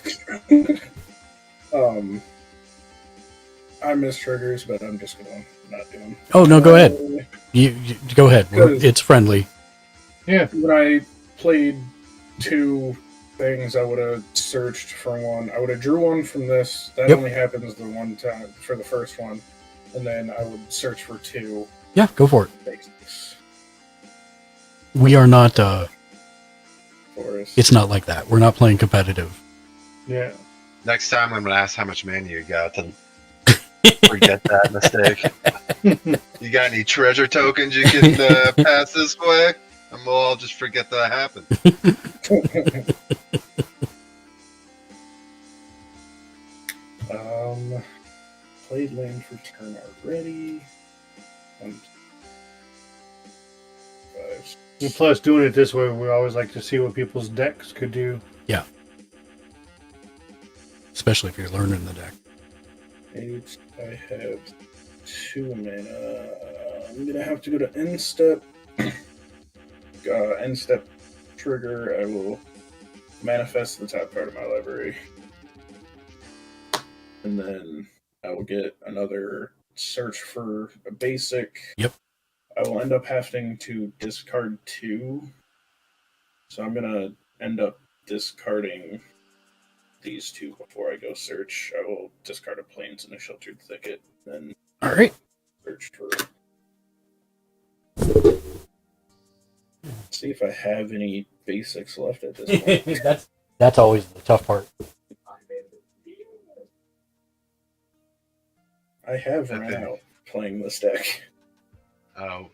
I miss triggers, but I'm just gonna not do them. Oh no, go ahead. You go ahead. It's friendly. Yeah. When I played 2 things, I would have searched for one. I would have drew one from this. That Yep. only happens the one time for the first one, and then I would search for 2. Yeah, go for it. Basics. We are not. Forest. It's not like that. We're not playing competitive. Yeah. Next time I'm gonna ask how much mana you got to forget that mistake. You got any treasure tokens you can pass this way? And we'll all just forget that happened. Played land for turn already. 1, 5. And plus, doing it this way, we always like to see what people's decks could do. Yeah. Especially if you're learning the deck. 8. I have 2 mana. I'm gonna have to go to end step. End step trigger. I will manifest the top card of my library, and then I will get another search for a basic. Yep. I will end up having to discard 2, so I'm gonna end up discarding these 2 before I go search. I will discard a Plains and a Sheltered Thicket, then All right. search for. See if I have any basics left at this point. That's always the tough part. I have run out playing this deck. Oh,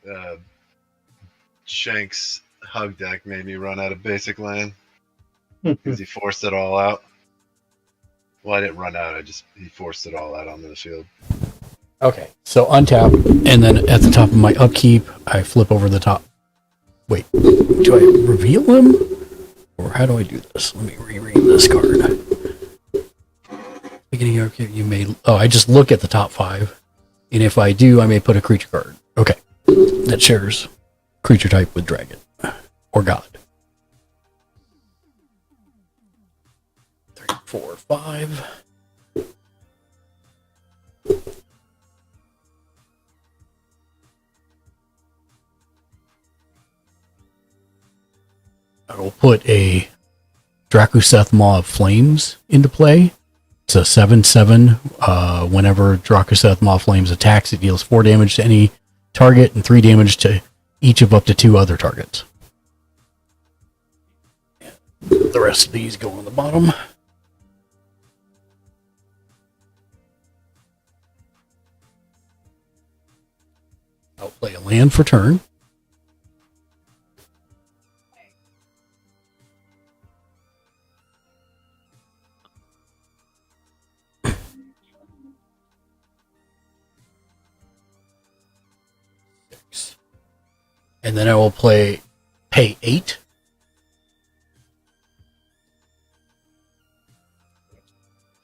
Shank's hug deck made me run out of basic land because he forced it all out. Well, I didn't run out. He forced it all out onto the field. Okay. So untap, and then at the top of my upkeep, I flip over the top. Wait, do I reveal him? Or how do I do this? Let me reread this card. Beginning of you may. Oh, I just look at the top 5. And if I do, I may put a creature card. Okay. That shares creature type with dragon. Or god. 3, 4, 5. I will put a Drakuseth Maw of Flames into play. It's a 7/7. Whenever Drakuseth Maw of Flames attacks, it deals 4 damage to any target and 3 damage to each of up to 2 other targets. The rest of these go on the bottom. I'll play a land for turn. And then I will pay 8.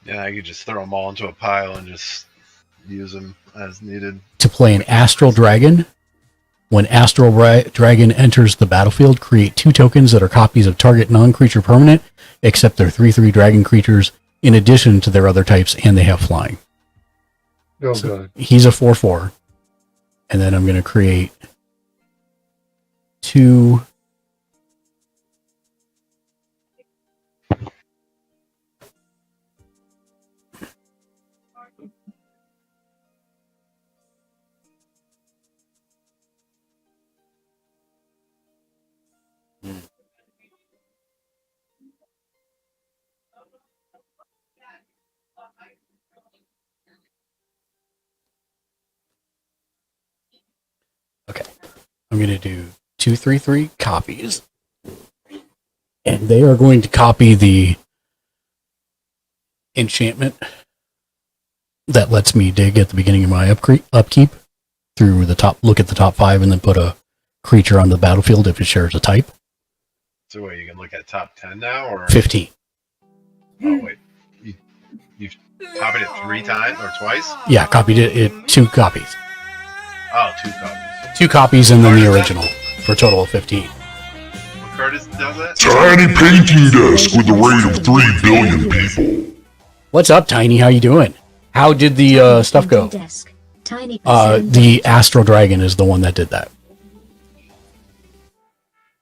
Yeah, I could just throw them all into a pile and just use them as needed. To play an Astral Dragon. When Astral Dragon enters the battlefield, create 2 tokens that are copies of target non-creature permanent, except they're 3/3 dragon creatures in addition to their other types, and they have flying. Oh, So God. he's a 4/4. And then I'm going to create 2 I'm going to do 233 copies. And they are going to copy the enchantment that lets me dig at the beginning of my upkeep through the top, look at the top 5 and then put a creature on the battlefield if it shares a type. So what, you can look at top 10 now, or 15. Oh wait, you've copied it 3 times or twice? Yeah, copied it 2 copies. Oh, 2 copies. 2 copies and then the original for a total of 15. What card does that? Tiny painting desk with a rate of 3 billion people. What's up, Tiny? How you doing? How did the stuff go? The Astral Dragon is the one that did that.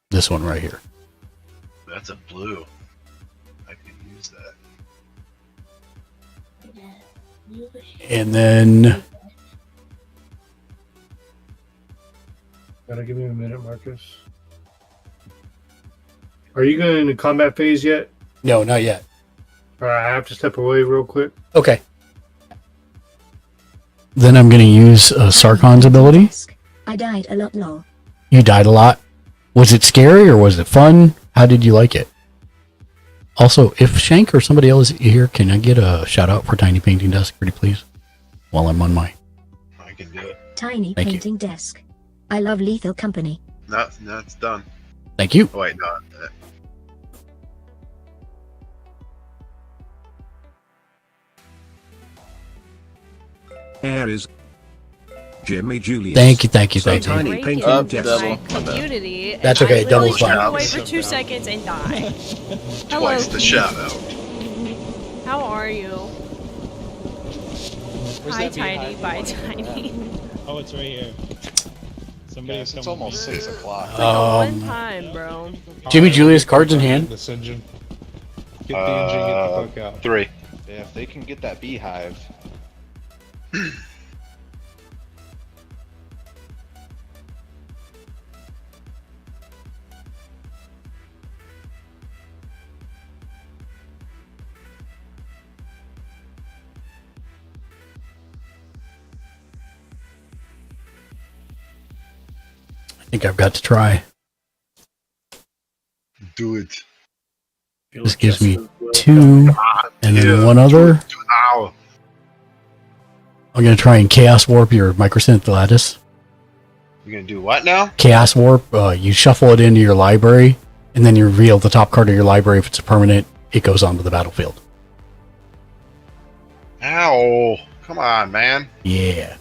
This one right here. That's a blue. I can use that. And then Gotta give me a minute, Marcus. Are you going into combat phase yet? No, not yet. All right, I have to step away real quick. Okay. Then I'm going to use Sarkon's ability. I died a lot, lol. You died a lot. Was it scary or was it fun? How did you like it? Also, if Shank or somebody else is here, can I get a shout out for Tiny Painting Desk, pretty please? While I'm on my... I can do it. Tiny Thank you. painting desk. I love Lethal Company. No, it's done. Thank you. Oh, wait, no. Aries. Jimmy Julius. Thank you, thank you, So thank you. Tiny Break painting into desk. my community. That's and okay, I double's literally fine. go away for 2 seconds and die. Hello. Twice the shout out. How are you? Hi, that Tiny. beehive? Bye, Tiny. Oh, it's right here. Somebody Guys, it's almost 6 o'clock. It's like one time, bro. Jimmy Julius, cards in hand. This engine. Get the engine, get the book out. 3. Yeah, if they can get that beehive. I think I've got to try. Do it. This gives me 2, and then one other. Ow. I'm going to try and Chaos Warp your Microsynth Lattice. You're gonna do what now? Chaos Warp, you shuffle it into your library, and then you reveal the top card of your library. If it's a permanent, it goes onto the battlefield. Ow. Come on, man. Yeah.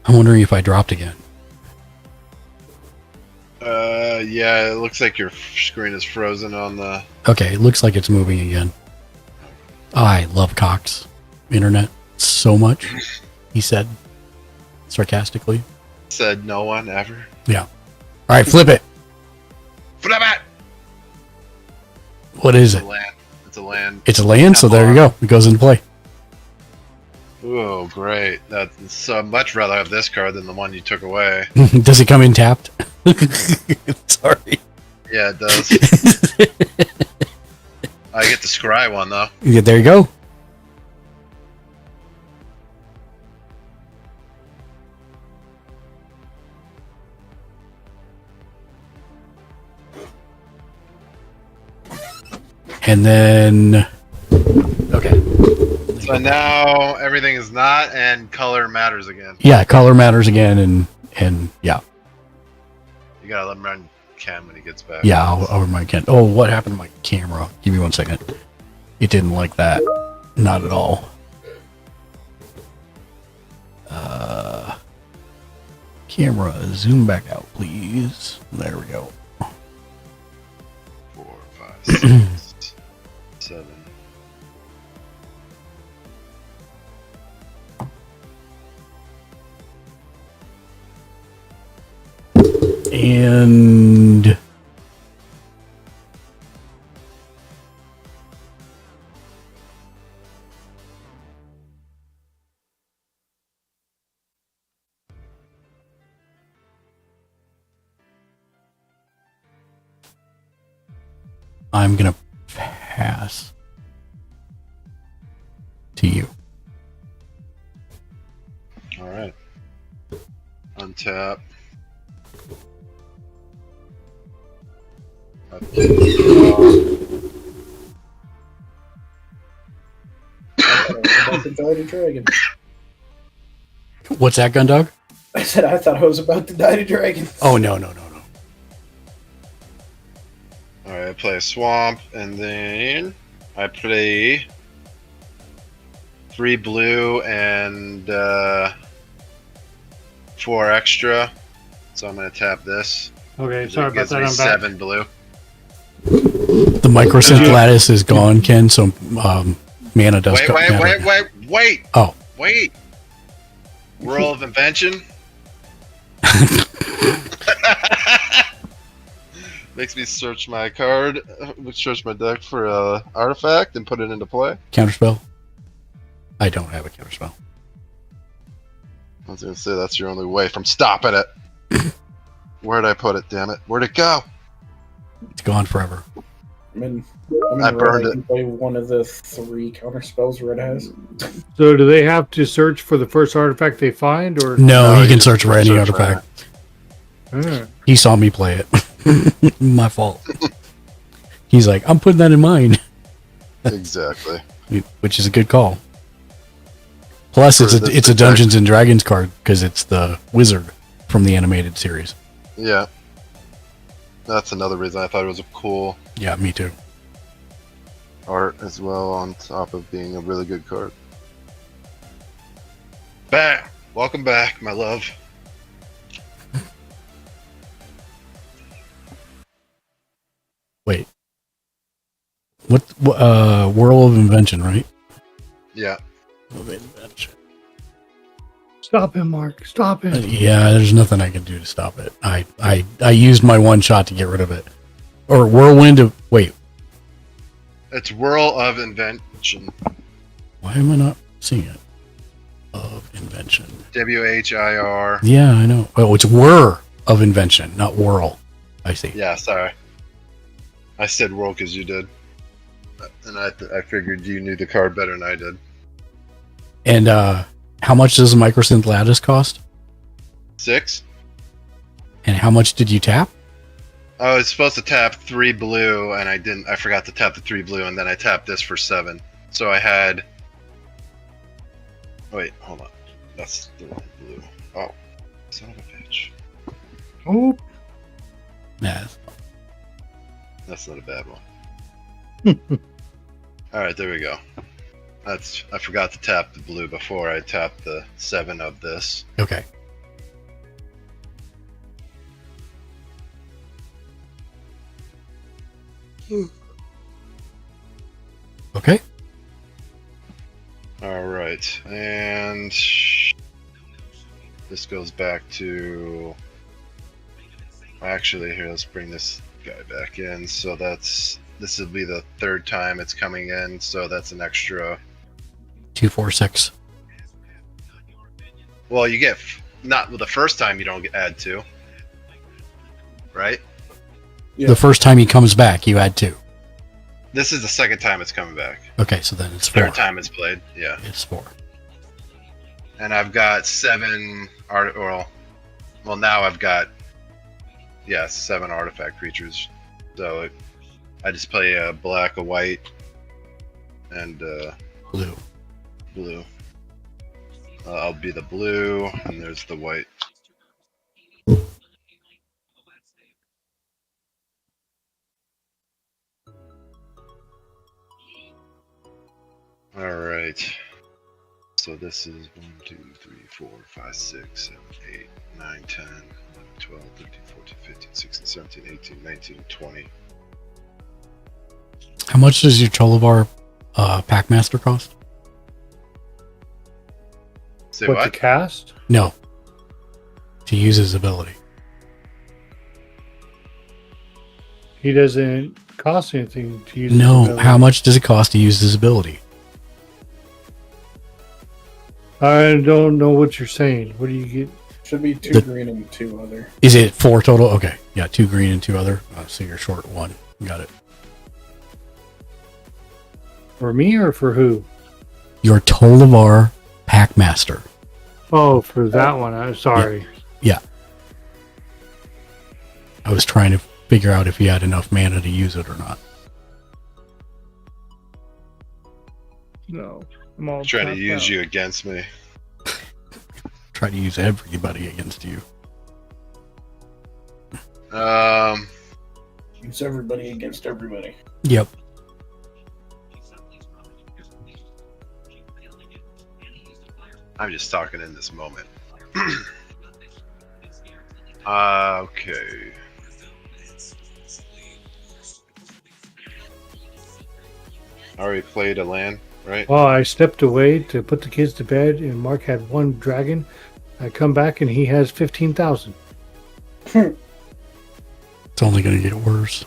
I'm wondering if I dropped again. Yeah, it looks like your screen is frozen on the... Okay, it looks like it's moving again. I love Cox internet so much, he said, sarcastically. Said no one ever. Yeah. All right, flip it. Flip it! What is it? Land. It's a land. It's a land, so there you go. It goes into play. Oh, great. That's so much rather have this card than the one you took away. Does it come in tapped? Sorry. Yeah, it does. I get the scry one, though. Yeah, there you go. And then... Okay. So now everything is not, and color matters again. Yeah, color matters again, and yeah. You gotta let him run Cam when he gets back. Yeah, I'll remind Ken. Oh, what happened to my camera? Give me 1 second. It didn't like that. Not at all. Camera, zoom back out, please. There we go. 4, 5, 6, 7. And I'm gonna pass to you. All right. Untap. About to die to dragon. What's that, Gundog? I said I thought I was about to die to dragon. Oh no. Alright, I play a swamp, and then I play 3 blue and 4 extra. So I'm gonna tap this. Okay, It sorry about gives that. me I'm back. 7 blue. The microsynth lattice is gone, Ken. So mana does Wait, come. wait! Oh, Wait! World of Invention? Makes me search my card, search my deck for a artifact and put it into play. counterspell. I don't have a counterspell. I was gonna say that's your only way from stopping it. Where'd I put it, damn it? Where'd it go? It's gone forever. I burned it. Play one of the 3 counter spells Red has. So do they have to search for the first artifact they find, or No, he can search for any artifact. Hmm. He saw me play it. My fault. He's like, I'm putting that in mine. Exactly. Which is a good call. Plus, it's a Dungeons and Dragons card because it's the wizard from the animated series. Yeah. That's another reason I thought it was a cool Yeah, me too. art as well, on top of being a really good card. Bam! Welcome back, my love. Wait. What Whirl of Invention, right? Yeah. Of Invention. Stop him, Mark. Stop him. Yeah, there's nothing I can do to stop it. I used my one shot to get rid of it. Or Whirlwind of... Wait, It's Whirl of Invention. why am I not seeing it? Of Invention. WHIR. Yeah, I know. Oh, it's Whir of Invention, not Whirl. I see. Yeah, sorry. I said Whirl because you did. And I figured you knew the card better than I did. And how much does a microsynth lattice cost? 6? And how much did you tap? I was supposed to tap 3 blue, and I didn't. I forgot to tap the 3 blue, and then I tapped this for 7. So I had... Wait, hold on. That's the wrong blue. Oh, son of a bitch. Oh. Nah. That's not a bad one. Alright, there we go. I forgot to tap the blue before I tapped the 7 of this. Okay. Okay. Alright, and this goes back to... Actually, here, let's bring this guy back in. So this will be the 3rd time it's coming in, so that's an extra... 2, 4, 6. Well, you get... Not the first time you don't add 2. Right? Yeah. The first time he comes back, you add 2. This is the 2nd time it's coming back. Okay, so then it's 4. 3rd time it's played, yeah. It's 4. And I've got 7 well, now I've got 7 artifact creatures. So I just play a black, a white, and blue. Blue. I'll be the blue, and there's the white. All right. So this is 1, 2, 3, 4, 5, 6, 7, 8, 9, 10, 11, 12, 13, 14, 15, 16, 17, 18, 19, 20. How much does your Cholovar Packmaster cost? Say what? what? To cast? No. To use his ability. He doesn't cost anything to use. No. his ability. How much does it cost to use his ability? I don't know what you're saying. What do you get? Should be 2 green and 2 other. Is it 4 total? Okay. Yeah, 2 green and 2 other. So you're short 1. Got it. For me or for who? Your Tolivar Packmaster. Oh, for that one. I'm sorry. Yeah. I was trying to figure out if he had enough mana to use it or not. No. I'm all Trying to tapped use out. you against me. Try to use everybody against you. It's everybody against everybody. Yep. I'm just talking in this moment. Okay. I already played a land, right? Well, I stepped away to put the kids to bed, and Mark had one dragon. I come back, and he has 15,000. It's only going to get worse.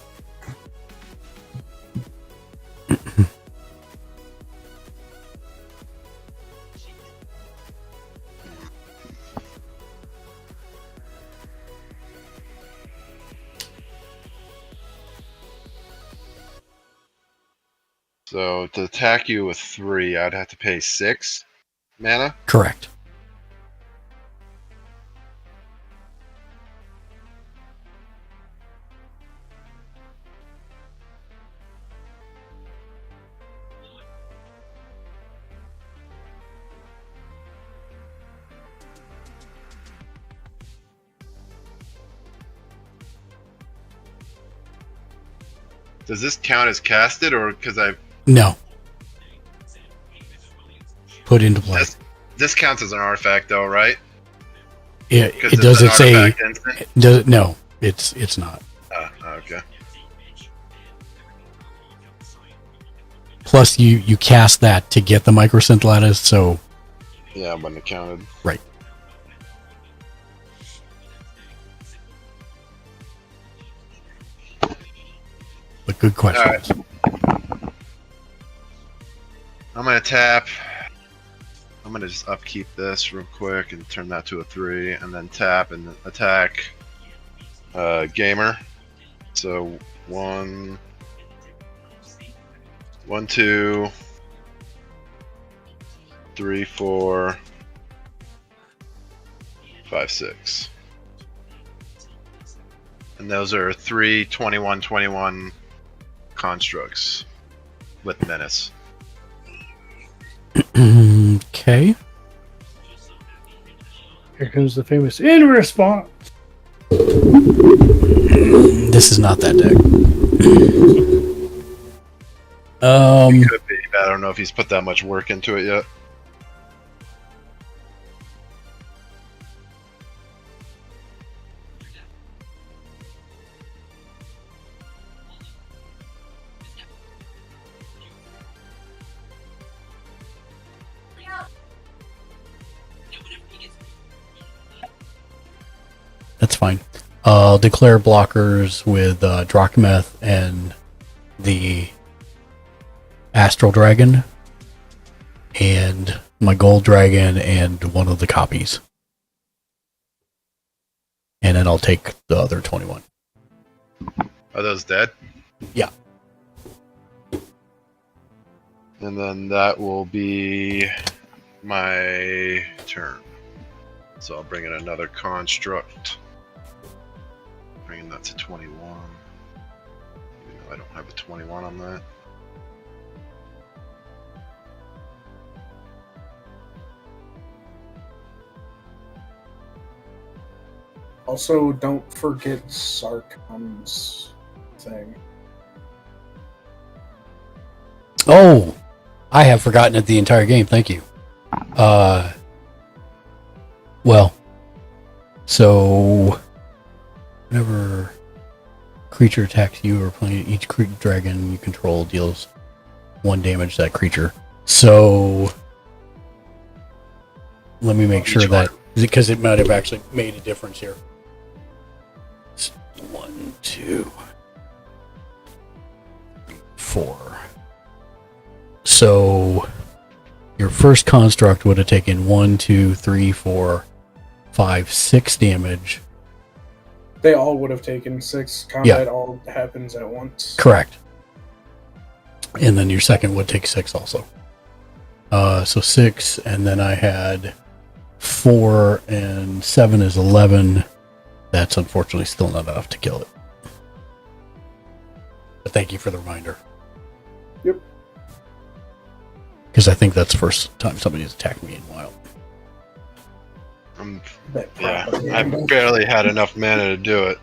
So to attack you with 3, I'd have to pay 6 mana. Correct. Does this count as casted, or because I? No. Put into play. This counts as an artifact, though, right? It 'Cause it it's does an it say? artifact instant? Does it? No, it's not. Okay. Plus, you cast that to get the microsynth lattice, so Yeah, when it counted. right. But good question. All right. I'm gonna tap. I'm gonna just upkeep this real quick and turn that to a 3, and then tap and attack. Gamer. So 1, 2, 3, 4, 5, 6. And those are 3 21 constructs with menace. Okay. Here comes the famous in response. This is not that deck. It could be, but I don't know if he's put that much work into it yet. That's fine. I'll declare blockers with Drachmeth and the Astral Dragon, and my Gold Dragon and one of the copies. And then I'll take the other 21. Are those dead? Yeah. And then that will be my turn. So I'll bring in another construct. Bringing that to 21. Even though I don't have a 21 on that. Also, don't forget Sarkon's thing. Oh! I have forgotten it the entire game, thank you. Well, so whenever creature attacks you or playing each dragon you control deals 1 damage to that creature. So let me make sure that, because it might have actually made a difference here. 1, 2, 4. So your first construct would have taken 1, 2, 3, 4, 5, 6 damage. They all would have taken 6. Combat all happens at once. Correct. And then your second would take 6 also. So 6, and then I had 4, and 7 is 11. That's unfortunately still not enough to kill it. But thank you for the reminder. Yep. Because I think that's the first time somebody's attacked me in a while. Yeah, I barely had enough mana to do it.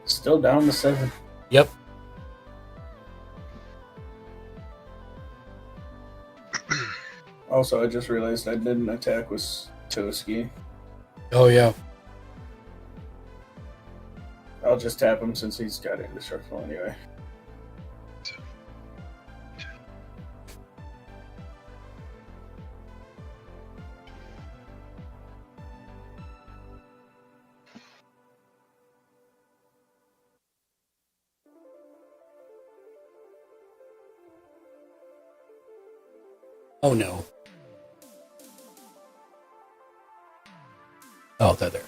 Still down to 7. Yep. Also, I just realized I didn't attack with Toski. Oh, yeah. I'll just tap him since he's got indestructible anyway. Oh, no. Oh, they're there.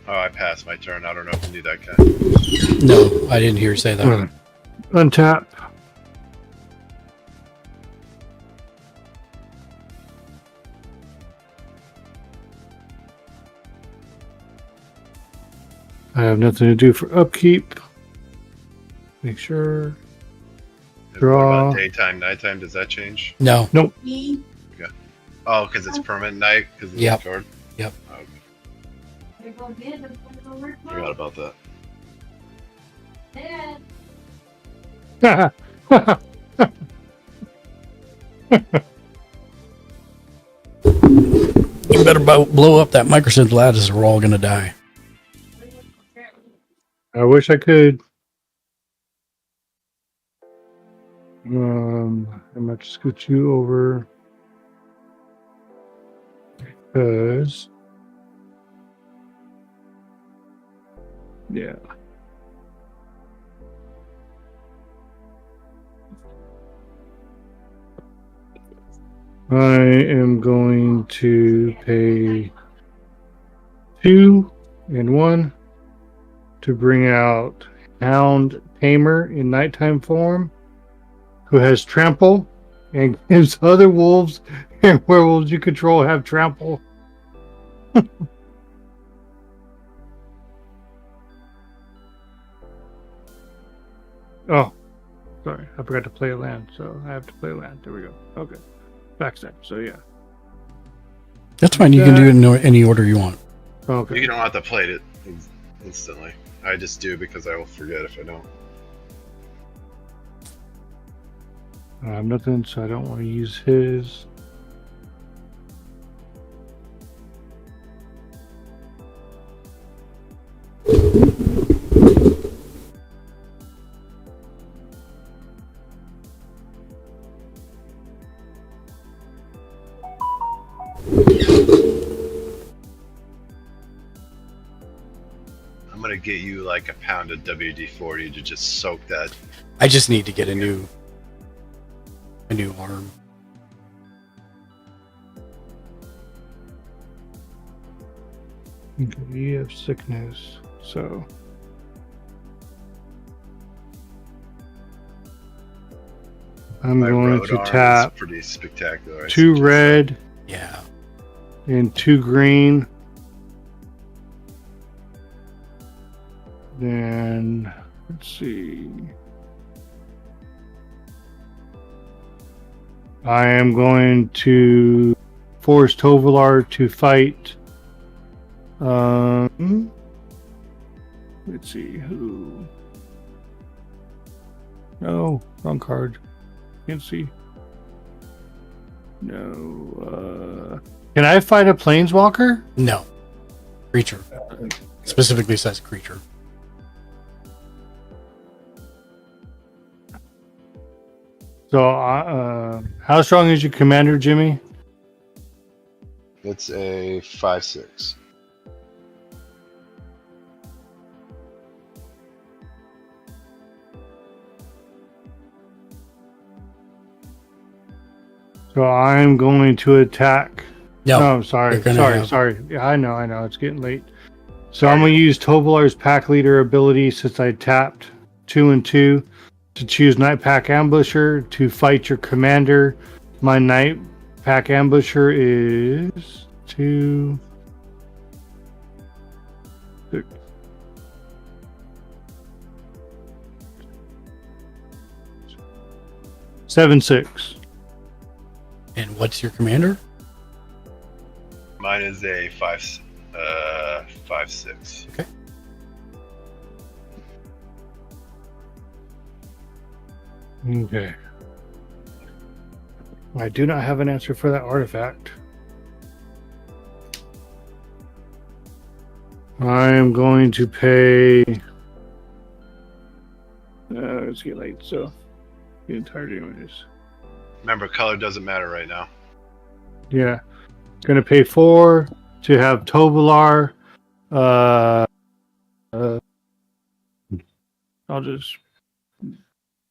Oh, I passed my turn. I don't know if you knew that guy. No, I didn't hear you say that. Untap. I have nothing to do for upkeep. Make sure. And what Draw. about daytime, nighttime? Does that change? No. Nope. Okay. Oh, because it's permanent night? Because of Yep. the card? Yep. Okay. Forgot about that. You better blow up that microsynth lattice or we're all going to die. I wish I could. I might just scoot you over. Because. Yeah. I am going to pay 2 and 1 to bring out Hound Tamer in nighttime form, who has trample and gives other wolves and werewolves you control have trample. Oh, sorry, I forgot to play a land, so I have to play a land. There we go. Okay, backstab. So yeah, That's fine. You can do it in any order you want. okay. You don't have to play it instantly. I just do because I will forget if I don't. I have nothing, so I don't want to use his. I'm gonna get you like a pound of WD-40 to just soak that. I just need to get a new arm. Okay, you have sickness, so I'm My going road to arm is tap pretty spectacular. I 2 suggest red Yeah. and 2 green. Then let's see. I am going to force Tovalar to fight. Let's see who. No, wrong card. Can't see. No. Can I fight a planeswalker? No. Creature. Specifically says creature. So, how strong is your commander, Jimmy? It's a 5/6. So I'm going to attack. No, sorry. you're gonna Sorry. Yeah, I know. It's getting late. So I'm going to use Tovalar's pack leader ability since I tapped 2 and 2 to choose Night Pack Ambusher to fight your commander. My Night Pack Ambusher is 2, 6. Seven, 6. And what's your commander? Mine is a 5/6. Okay. Okay. I do not have an answer for that artifact. I am going to pay. It's getting late, so getting tired anyways. Remember, color doesn't matter right now. Yeah, gonna pay 4 to have Tovalar. I'll just.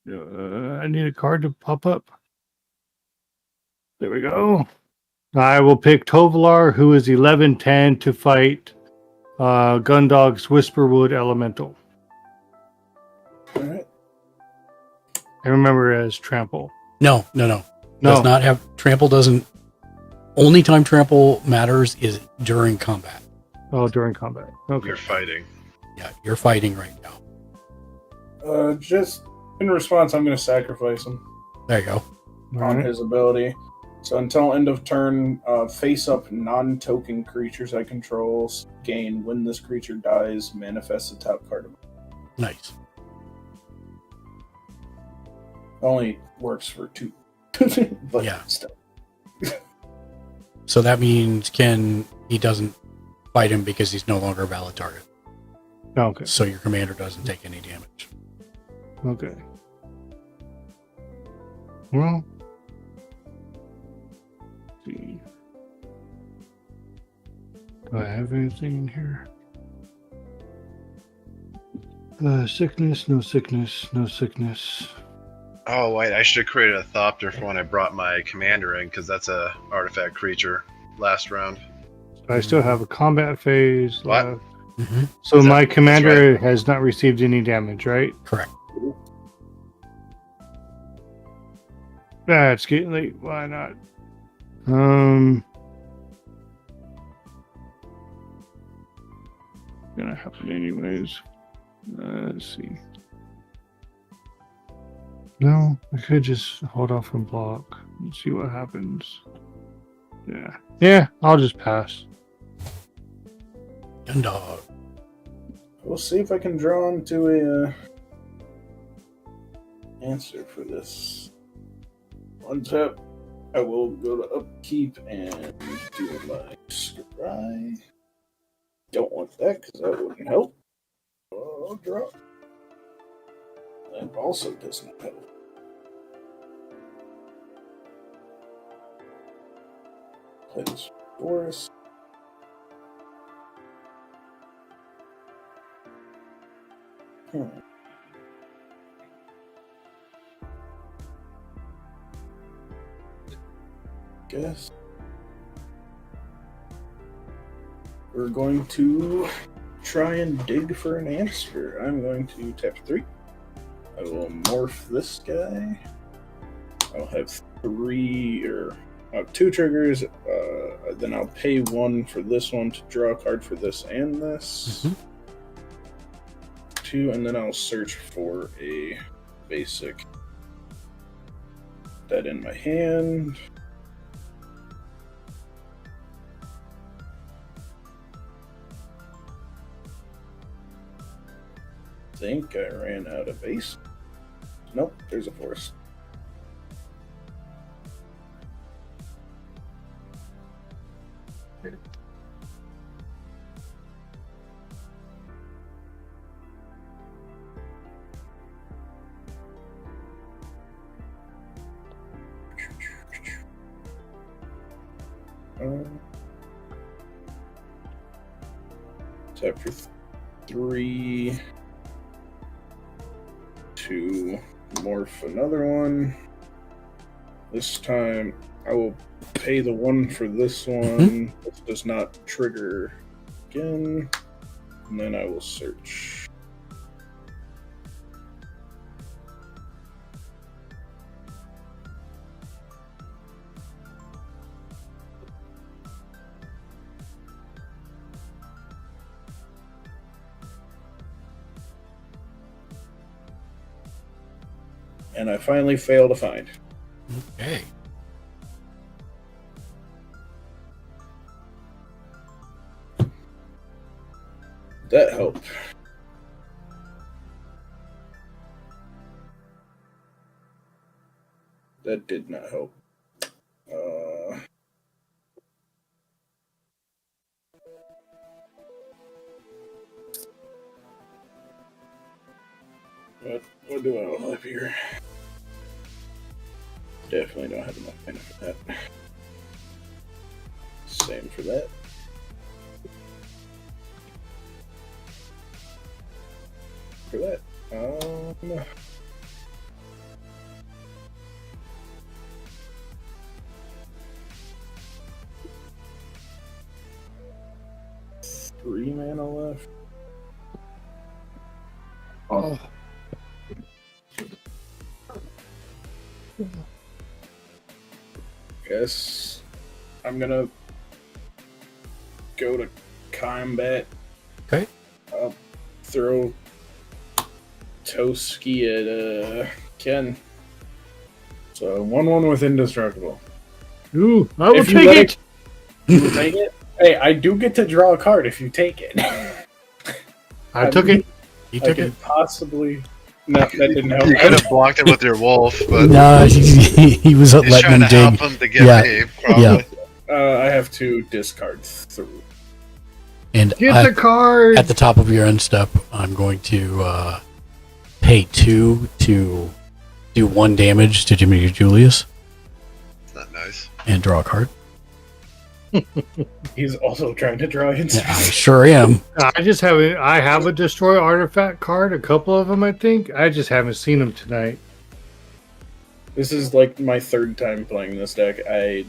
I need a card to pop up. There we go. I will pick Tovalar, who is 11/10, to fight Gundog's Whisperwood Elemental. All right. I remember it as Trample. No. Does not have trample. Doesn't. Only time trample matters is during combat. Oh, during combat. Okay. You're fighting. Yeah, you're fighting right now. Just in response, I'm going to sacrifice him There you go. on his ability. So until end of turn, face-up non-token creatures I control gain. When this creature dies, manifest the top card of it. Nice. Only works for 2. But Yeah. still. So that means he doesn't fight him because he's no longer a valid target. Okay. So your commander doesn't take any damage. Okay. Well. Let's see. Do I have anything in here? Sickness, no sickness, no sickness. Oh, wait, I should have created a Thopter for when I brought my commander in, because that's a artifact creature last round. I still have a combat phase What? left. Mm-hmm. So my commander has not received any damage, right? Correct. It's getting late. Why not? Gonna happen anyways. Let's see. No, I could just hold off and block and see what happens. Yeah, I'll just pass. Gundog. We'll see if I can draw into a answer for this. One tap. I will go to upkeep and do my scry. Don't want that because that wouldn't help. I'll draw. That also doesn't help. Play this forest. Guess we're going to try and dig for an answer. I'm going to tap 3. I will morph this guy. I'll have 2 triggers. Then I'll pay 1 for this one to draw a card for this and this. 2, and then I'll search for a basic. That in my hand. Think I ran out of base. Nope, there's a forest. Tap for 3 to morph another one. This time I will pay the 1 for this one. This does not trigger again. And then I will search. And I finally fail to find. Okay. That helped. That did not help. What do I have here? Definitely don't have enough mana for that. Same for that. For that. Three mana left. Oh. Guess I'm gonna go to combat. Okay. I'll throw Toski at Ken. So 1/1 with indestructible. Ooh, I will If you take let it. You will take it. Hey, I do get to draw a card if you take it. I took it. You I took can it. possibly. No, that didn't help. You could have blocked it with your wolf, but No, he was he's letting trying him to help dig. him to get Yeah. me. Probably. Yeah. I have to discard 3. And Get the card. at the top of your end step, I'm going to pay 2 to do 1 damage to Jimmy Julius Not nice. and draw a card. He's also trying to draw it. Yeah, I sure am. I have a destroy artifact card, a couple of them, I think. I just haven't seen them tonight. This is like my 3rd time playing this deck. I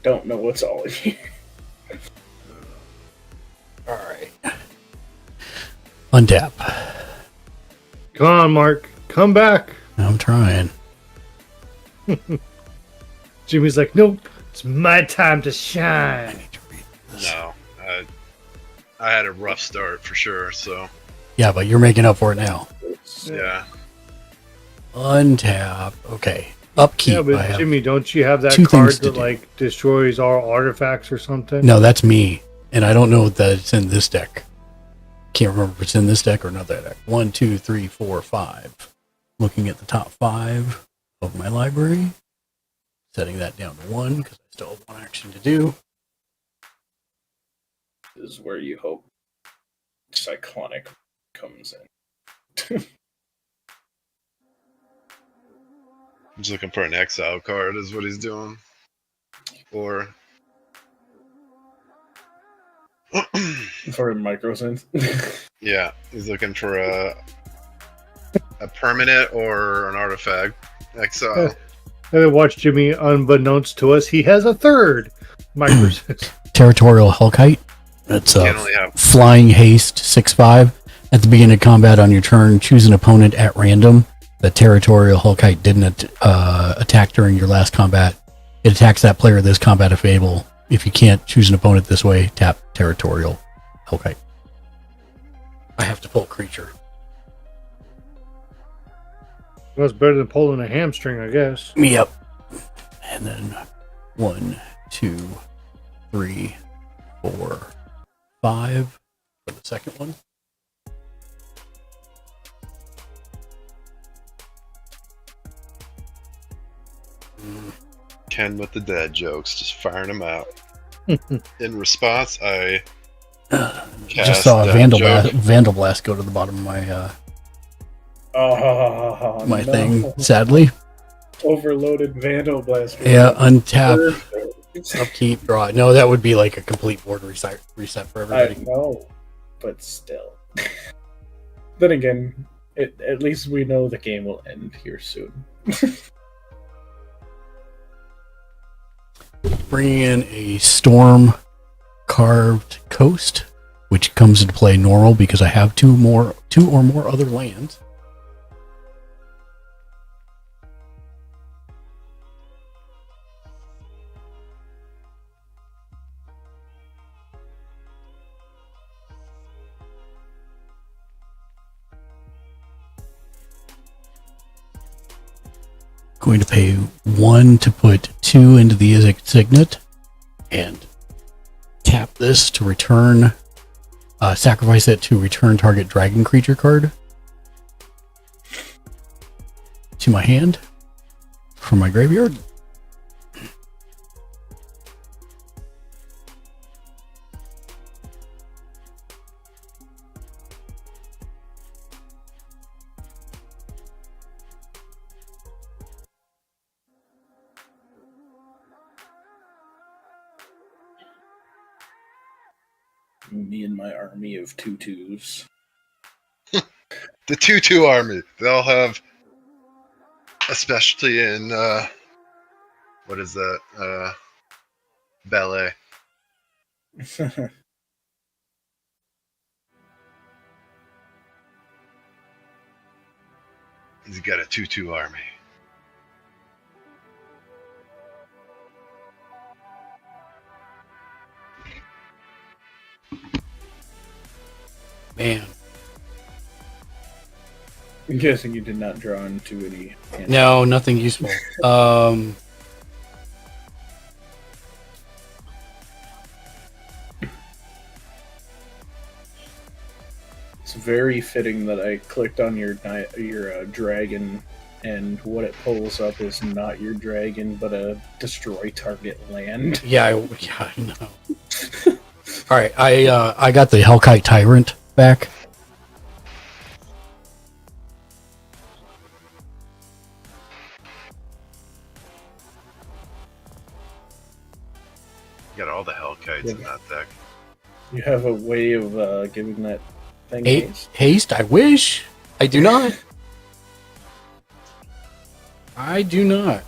don't know what's all in here. All right. Untap. Come on, Mark. Come back. I'm trying. Jimmy's like, nope. It's my time to shine. No, I had a rough start for sure. So Yeah, but you're making up for it now. yeah. Untap. Okay. Upkeep. Yeah, I but have Jimmy, don't you have that 2 card things to that do. like destroys all artifacts or something? No, that's me. And I don't know that it's in this deck. Can't remember if it's in this deck or another deck. 1, 2, 3, 4, 5. Looking at the top 5 of my library. Setting that down to 1 because I still have 1 action to do. This is where you hope Cyclonic comes in. I'm just looking for an exile card. Is what he's doing. Or For microsynth. yeah, he's looking for a permanent or an artifact exile. And then watch Jimmy, unbeknownst to us, he has a 3rd microsynth. Territorial Hellkite. It's You a can only have flying haste 6/5. At the beginning of combat on your turn, choose an opponent at random. The Territorial Hellkite didn't attack during your last combat. It attacks that player this combat if able. If you can't choose an opponent this way, tap Territorial Hellkite. I have to pull creature. Well, it's better than pulling a hamstring, I guess. Yep. And then 1, 2, 3, 4, 5 for the second one. Ken with the dad jokes, just firing them out. In response, I Just saw a Vandal Blast go to the bottom of my my no. thing, sadly. Overloaded Vandal Blast. Yeah, untap, upkeep, draw. No, that would be like a complete board reset for everybody. I know, but still. Then again, at least we know the game will end here soon. Bringing in a Storm Carved Coast, which comes into play normal because I have two or more other lands. Going to pay 1 to put 2 into the Izzet Signet and tap this to return, sacrifice it to return target dragon creature card to my hand from my graveyard. Me and my army of tutus. The 2/2 army. They'll have a specialty in what is that? Ballet. He's got a 2/2 army. Man. I'm guessing you did not draw into any. No, nothing useful. It's very fitting that I clicked on your dragon, and what it pulls up is not your dragon, but a destroy target land. Yeah, I know. All right, I got the Hellkite Tyrant back. You got all the Hellkites in that deck. You have a way of giving that thing haste? Haste? I wish. I do not. I do not.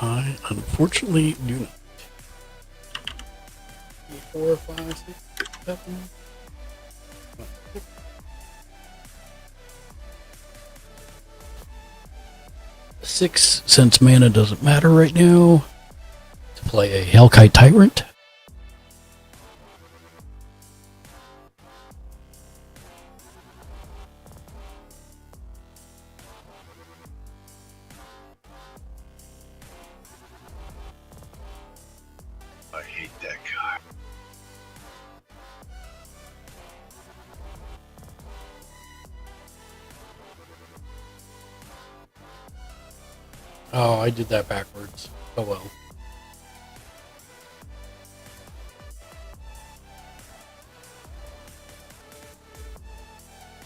I unfortunately do not. 4, 5, 6, 7. 6, since mana doesn't matter right now, to play a Hellkite Tyrant. I hate that card. Oh, I did that backwards. Oh well.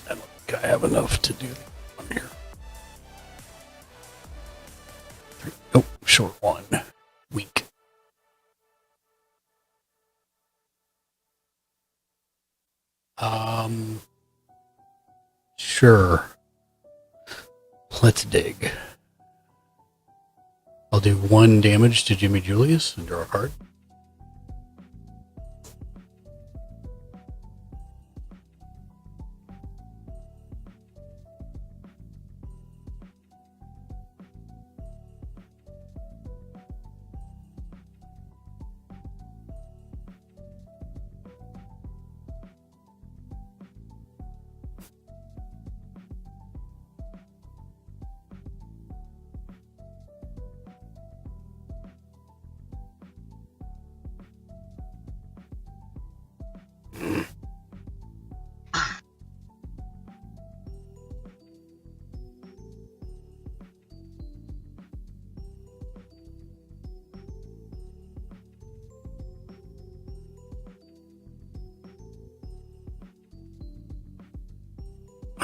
I don't think I have enough to do on here. Oh, short one. Weak. Sure. Let's dig. I'll do 1 damage to Jimmy Julius and draw a card.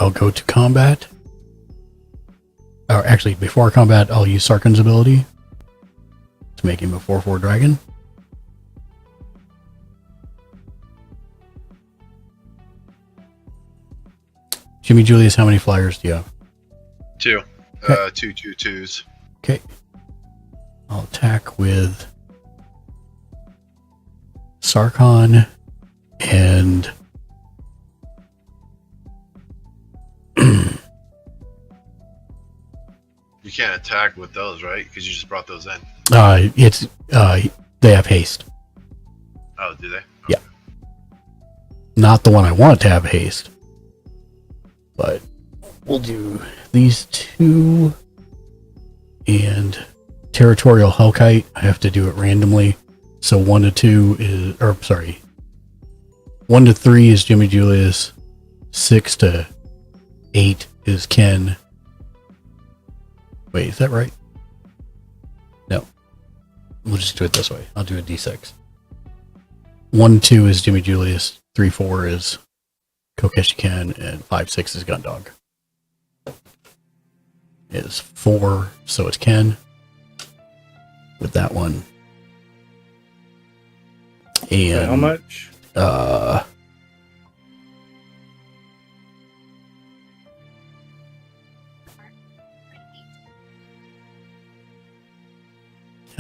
I'll go to combat. Or actually, before combat, I'll use Sarkhan's ability to make him a 4/4 dragon. Jimmy Julius, how many flyers do you have? 2. Okay. 2 2/2s. Okay. I'll attack with Sarkhan and You can't attack with those, right? Because you just brought those in. they have haste. Oh, do they? Yeah. Not the one I want to have haste. But we'll do these 2 and Territorial Hellkite. I have to do it randomly. So 1 to 2 is, 1 to 3 is Jimmy Julius. 6 to 8 is Ken. Wait, is that right? No. We'll just do it this way. I'll do a D6. 1 to 2 is Jimmy Julius. 3 4 is Kokeshi Ken, and 5 6 is Gundog. Is 4, so it's Ken. With that one. And how much? I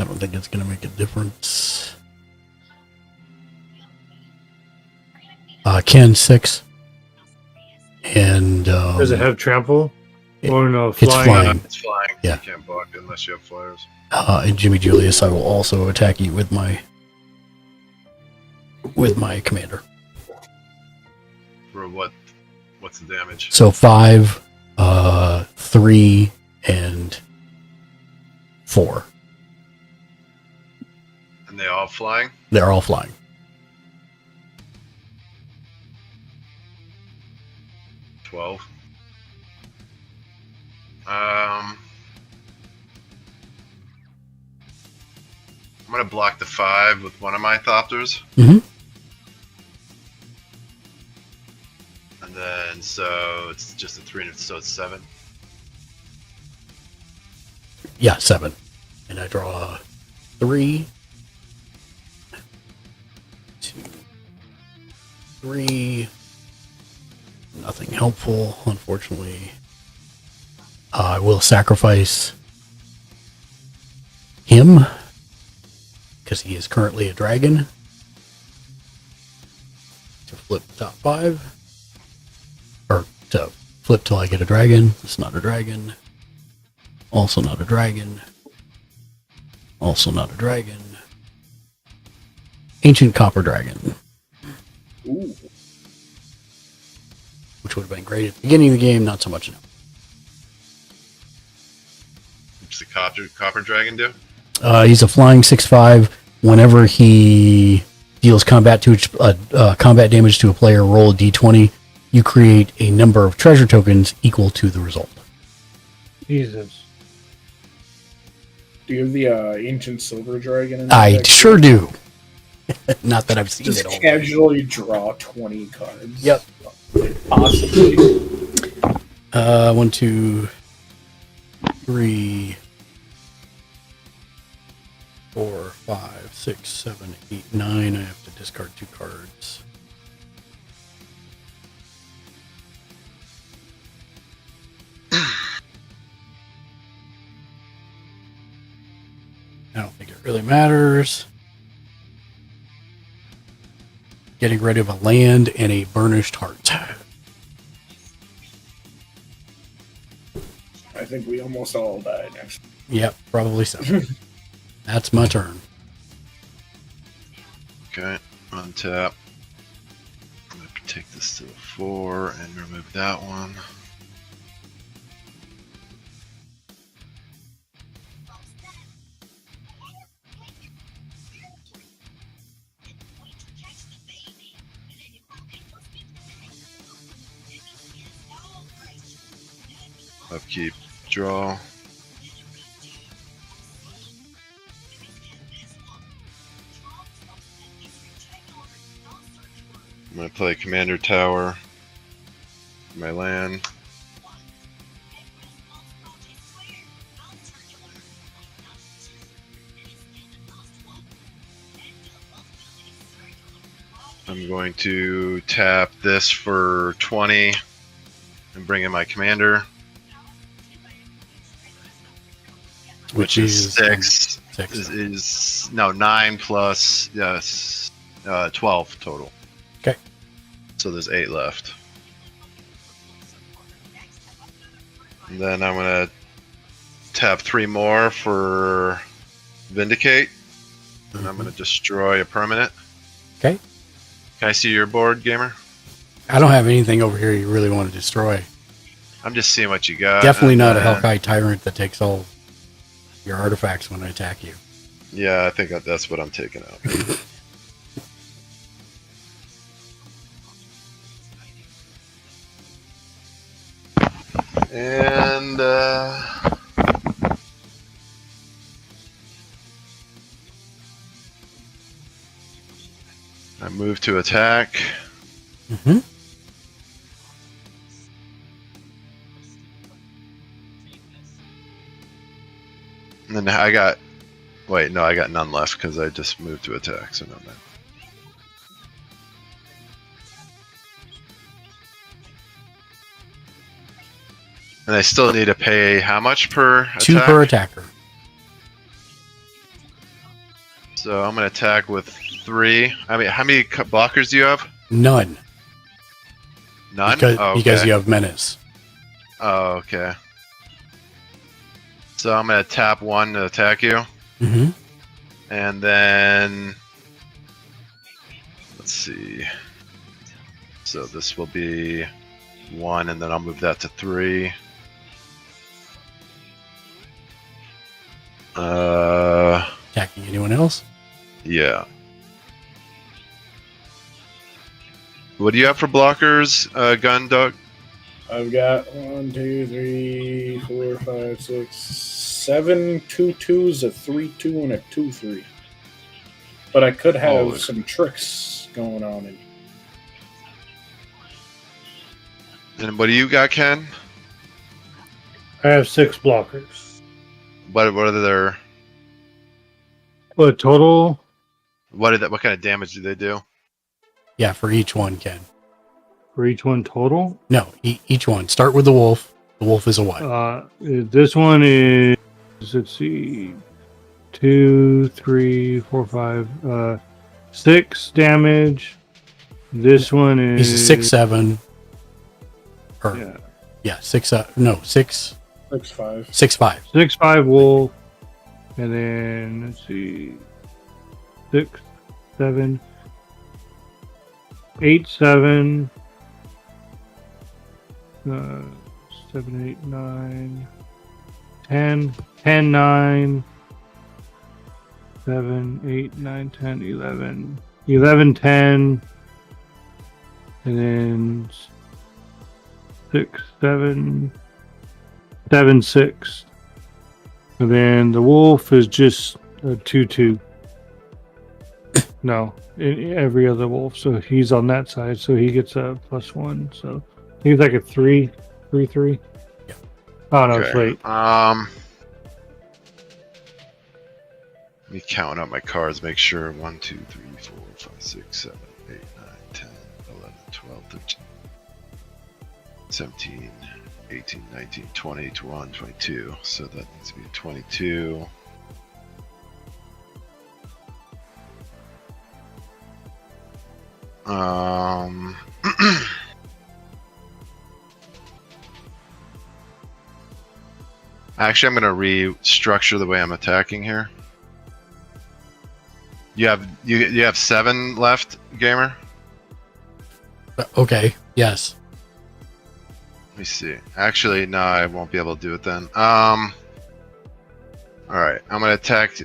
don't think it's going to make a difference. Ken 6. And does it have trample? Or no, it's flying. It's flying. Yeah. You can't block it unless you have flyers. And Jimmy Julius, I will also attack you with my commander. For what? What's the damage? So 5, 3, and 4. And they all flying? They're all flying. $12. I'm gonna block the 5 with one of my Thopters. Mm-hmm. And then so it's just a 3, so it's 7. Yeah, 7. And I draw 3, 2, 3. Nothing helpful, unfortunately. I will sacrifice him because he is currently a dragon to flip the top 5, or to flip till I get a dragon. It's not a dragon. Also not a dragon. Also not a dragon. Ancient Copper Dragon. Ooh. Which would have been great at the beginning of the game, not so much now. What's the copper dragon do? He's a flying 6/5. Whenever he deals combat damage to a player, roll a d20. You create a number of treasure tokens equal to the result. Jesus. Do you have the ancient silver dragon in I deck? sure do. Not that I've seen Just it all. casually draw 20 cards. Yep. Possibly. 1, 2, 3, 4, 5, 6, 7, 8, 9. I have to discard 2 cards. I don't think it really matters. Getting rid of a land and a burnished heart. I think we almost all died next. Yep, probably so. That's my turn. Okay, untap. I'm going to take this to the 4 and remove that one. Upkeep, draw. I'm going to play Commander Tower, my land. I'm going to tap this for 20 and bring in my commander. Which is 6. Is 9 plus, yes, 12 total. Okay. So there's 8 left. And then I'm going to tap 3 more for Vindicate. And I'm going to destroy a permanent. Okay. Can I see your board, gamer? I don't have anything over here you really want to destroy. I'm just seeing what you got. Definitely not a Hellkite Tyrant that takes all your artifacts when I attack you. Yeah, I think that's what I'm taking out. And I move to attack. Mm-hmm. And then I got none left because I just moved to attack, so no man. And I still need to pay how much per attack? 2 per attacker. So I'm going to attack with 3. I mean, how many blockers do you have? None. None? Because you have Menace. Oh, okay. So I'm going to tap 1 to attack you. Mm-hmm. And then... Let's see. So this will be 1, and then I'll move that to 3. Attacking anyone else? Yeah. What do you have for blockers, Gun Dog? I've got 1, 2, 3, 4, 5, 6, 7 2/2s, a 3/2, and a 2/3. But I could have some tricks going on in. And what do you got, Ken? I have 6 blockers. What are their... What total? What kind of damage do they do? Yeah, for each one, Ken. For each one total? No, each one. Start with the wolf. The wolf is a what? This one is, let's see, 2, 3, 4, 5, 6 damage. This one is... He's a 6/7. Yeah, 6. No, 6. 6/5. 6/5. 6/5 wolf. And then, let's see, 6, 7, 8, 7, 7, 8, 9, 10, 10, 9, 7, 8, 9, 10, 11, 11, 10, and then 6, 7, 7, 6. And then the wolf is just a 2/2. No, every other wolf. So he's on that side, so he gets a +1. So he's like a 3/3. Yeah. Oh no, it's late. Let me count up my cards, make sure. 1, 2, 3, 4, 5, 6, 7, 8, 9, 10, 11, 12, 13, 17, 18, 19, 20, 21, 22. So that needs to be 22. Actually, I'm going to restructure the way I'm attacking here. You have 7 left, gamer? Okay, yes. Let me see. Actually, no, I won't be able to do it then. Alright, I'm going to attack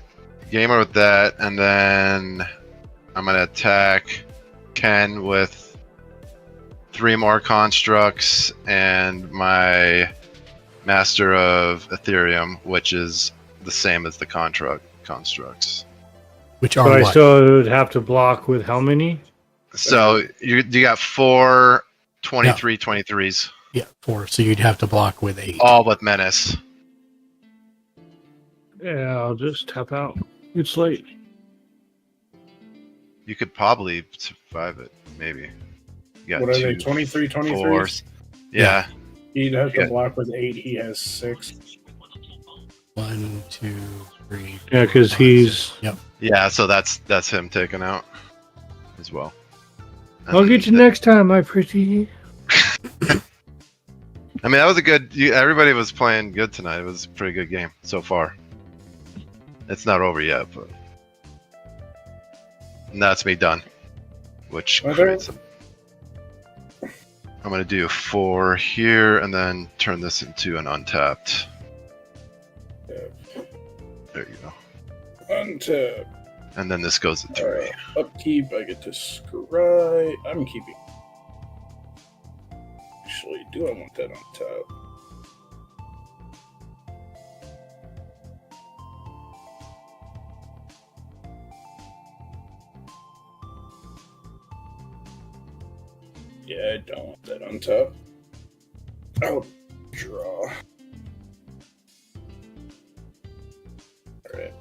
gamer with that, and then I'm going to attack Ken with 3 more constructs and my Master of Ethereum, which is the same as the constructs. Which are So I what? still would have to block with how many? So you got 4 23 23s. Yeah, 4. So you'd have to block with 8. All with Menace. Yeah, I'll just tap out. It's late. You could probably survive it, maybe. You got What are they, 2, 23, 23? 4. Yeah. He'd have to Yeah. block with 8. He has 6. 1, 2, 3. Yeah, because he's. Yep. Yeah, so that's him taken out as well. I'll get you next time, my pretty. I mean, that was a good. Everybody was playing good tonight. It was a pretty good game so far. It's not over yet, but and that's me done. Which creates. I'm gonna do 4 here, and then turn this into an untapped. There you go. Untap. And then this goes to 3. Upkeep, I get to scry. I'm keeping. Actually, do I want that on top? Yeah, I don't want that on top. I'll draw. Alright.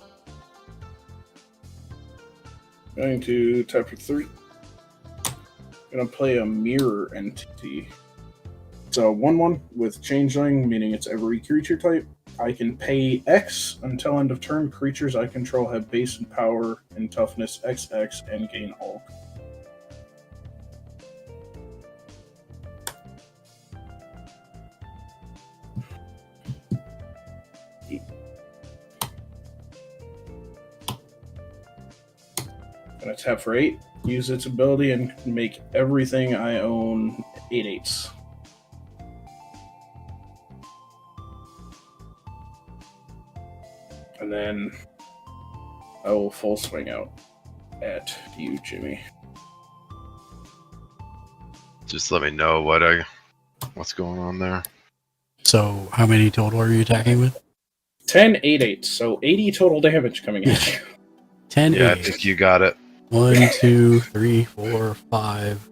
Going to tap for 3. Gonna play a mirror entity. It's a 1/1 with changeling, meaning it's every creature type. I can pay X until end of turn. Creatures I control have base and power and toughness XX and gain all. Gonna tap for 8, use its ability, and make everything I own 8/8s. And then I will full swing out at you, Jimmy. Just let me know what's going on there. So, how many total are you attacking with? 10 8/8s, so 80 total damage coming at you. 10 Yeah, I 8. think you got it. 1, 2, 3, 4, 5.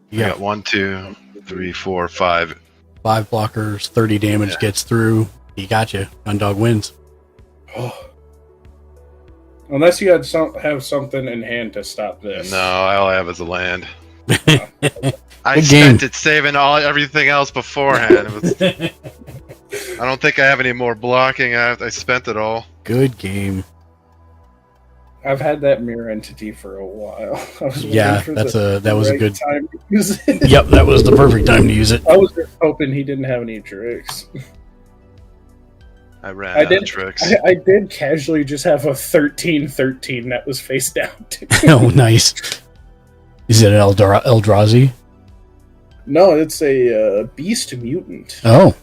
You got 1, 2, 3, 4, 5. 5 blockers, 30 damage gets through. He got you. Gundog wins. Oh. Unless you had have something in hand to stop this. No, all I have is a land. I Good spent game. it saving everything else beforehand. I don't think I have any more blocking. I spent it all. Good game. I've had that mirror entity for a while. I was Yeah, waiting for that was a right good time to use it. Yep, that was the perfect time to use it. I was just hoping he didn't have any tricks. I ran out of tricks. I did casually just have a 13/13 that was face down. Oh, nice. Is it an Eldrazi? No, it's a beast mutant. Oh.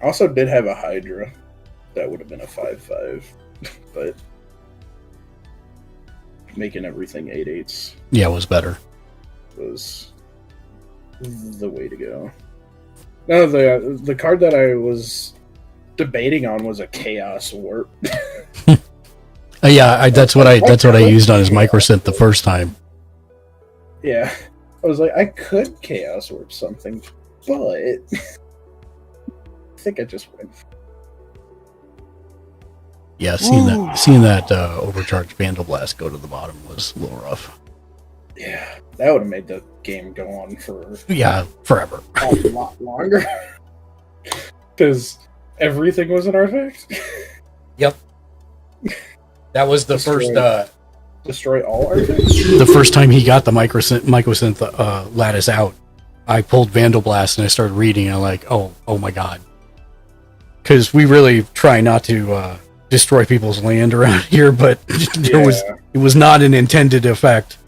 I also did have a Hydra. That would have been a 5/5. But making everything 8/8s Yeah, it was better. was the way to go. No, the card that I was debating on was a Chaos Warp. Yeah, that's what I used on his microsynth the first time. Yeah, I was like, I could Chaos Warp something, but I think I just win. Yeah, seeing that overcharged Vandal Blast go to the bottom was a little rough. Yeah, that would have made the game go on for forever. A lot longer. Because everything was an artifact. Yep. That was the first. Destroy all artifacts? The first time he got the microsynth lattice out, I pulled Vandal Blast and I started reading, and I'm like, oh my god. Because we really try not to destroy people's land around here, but it was not an intended effect.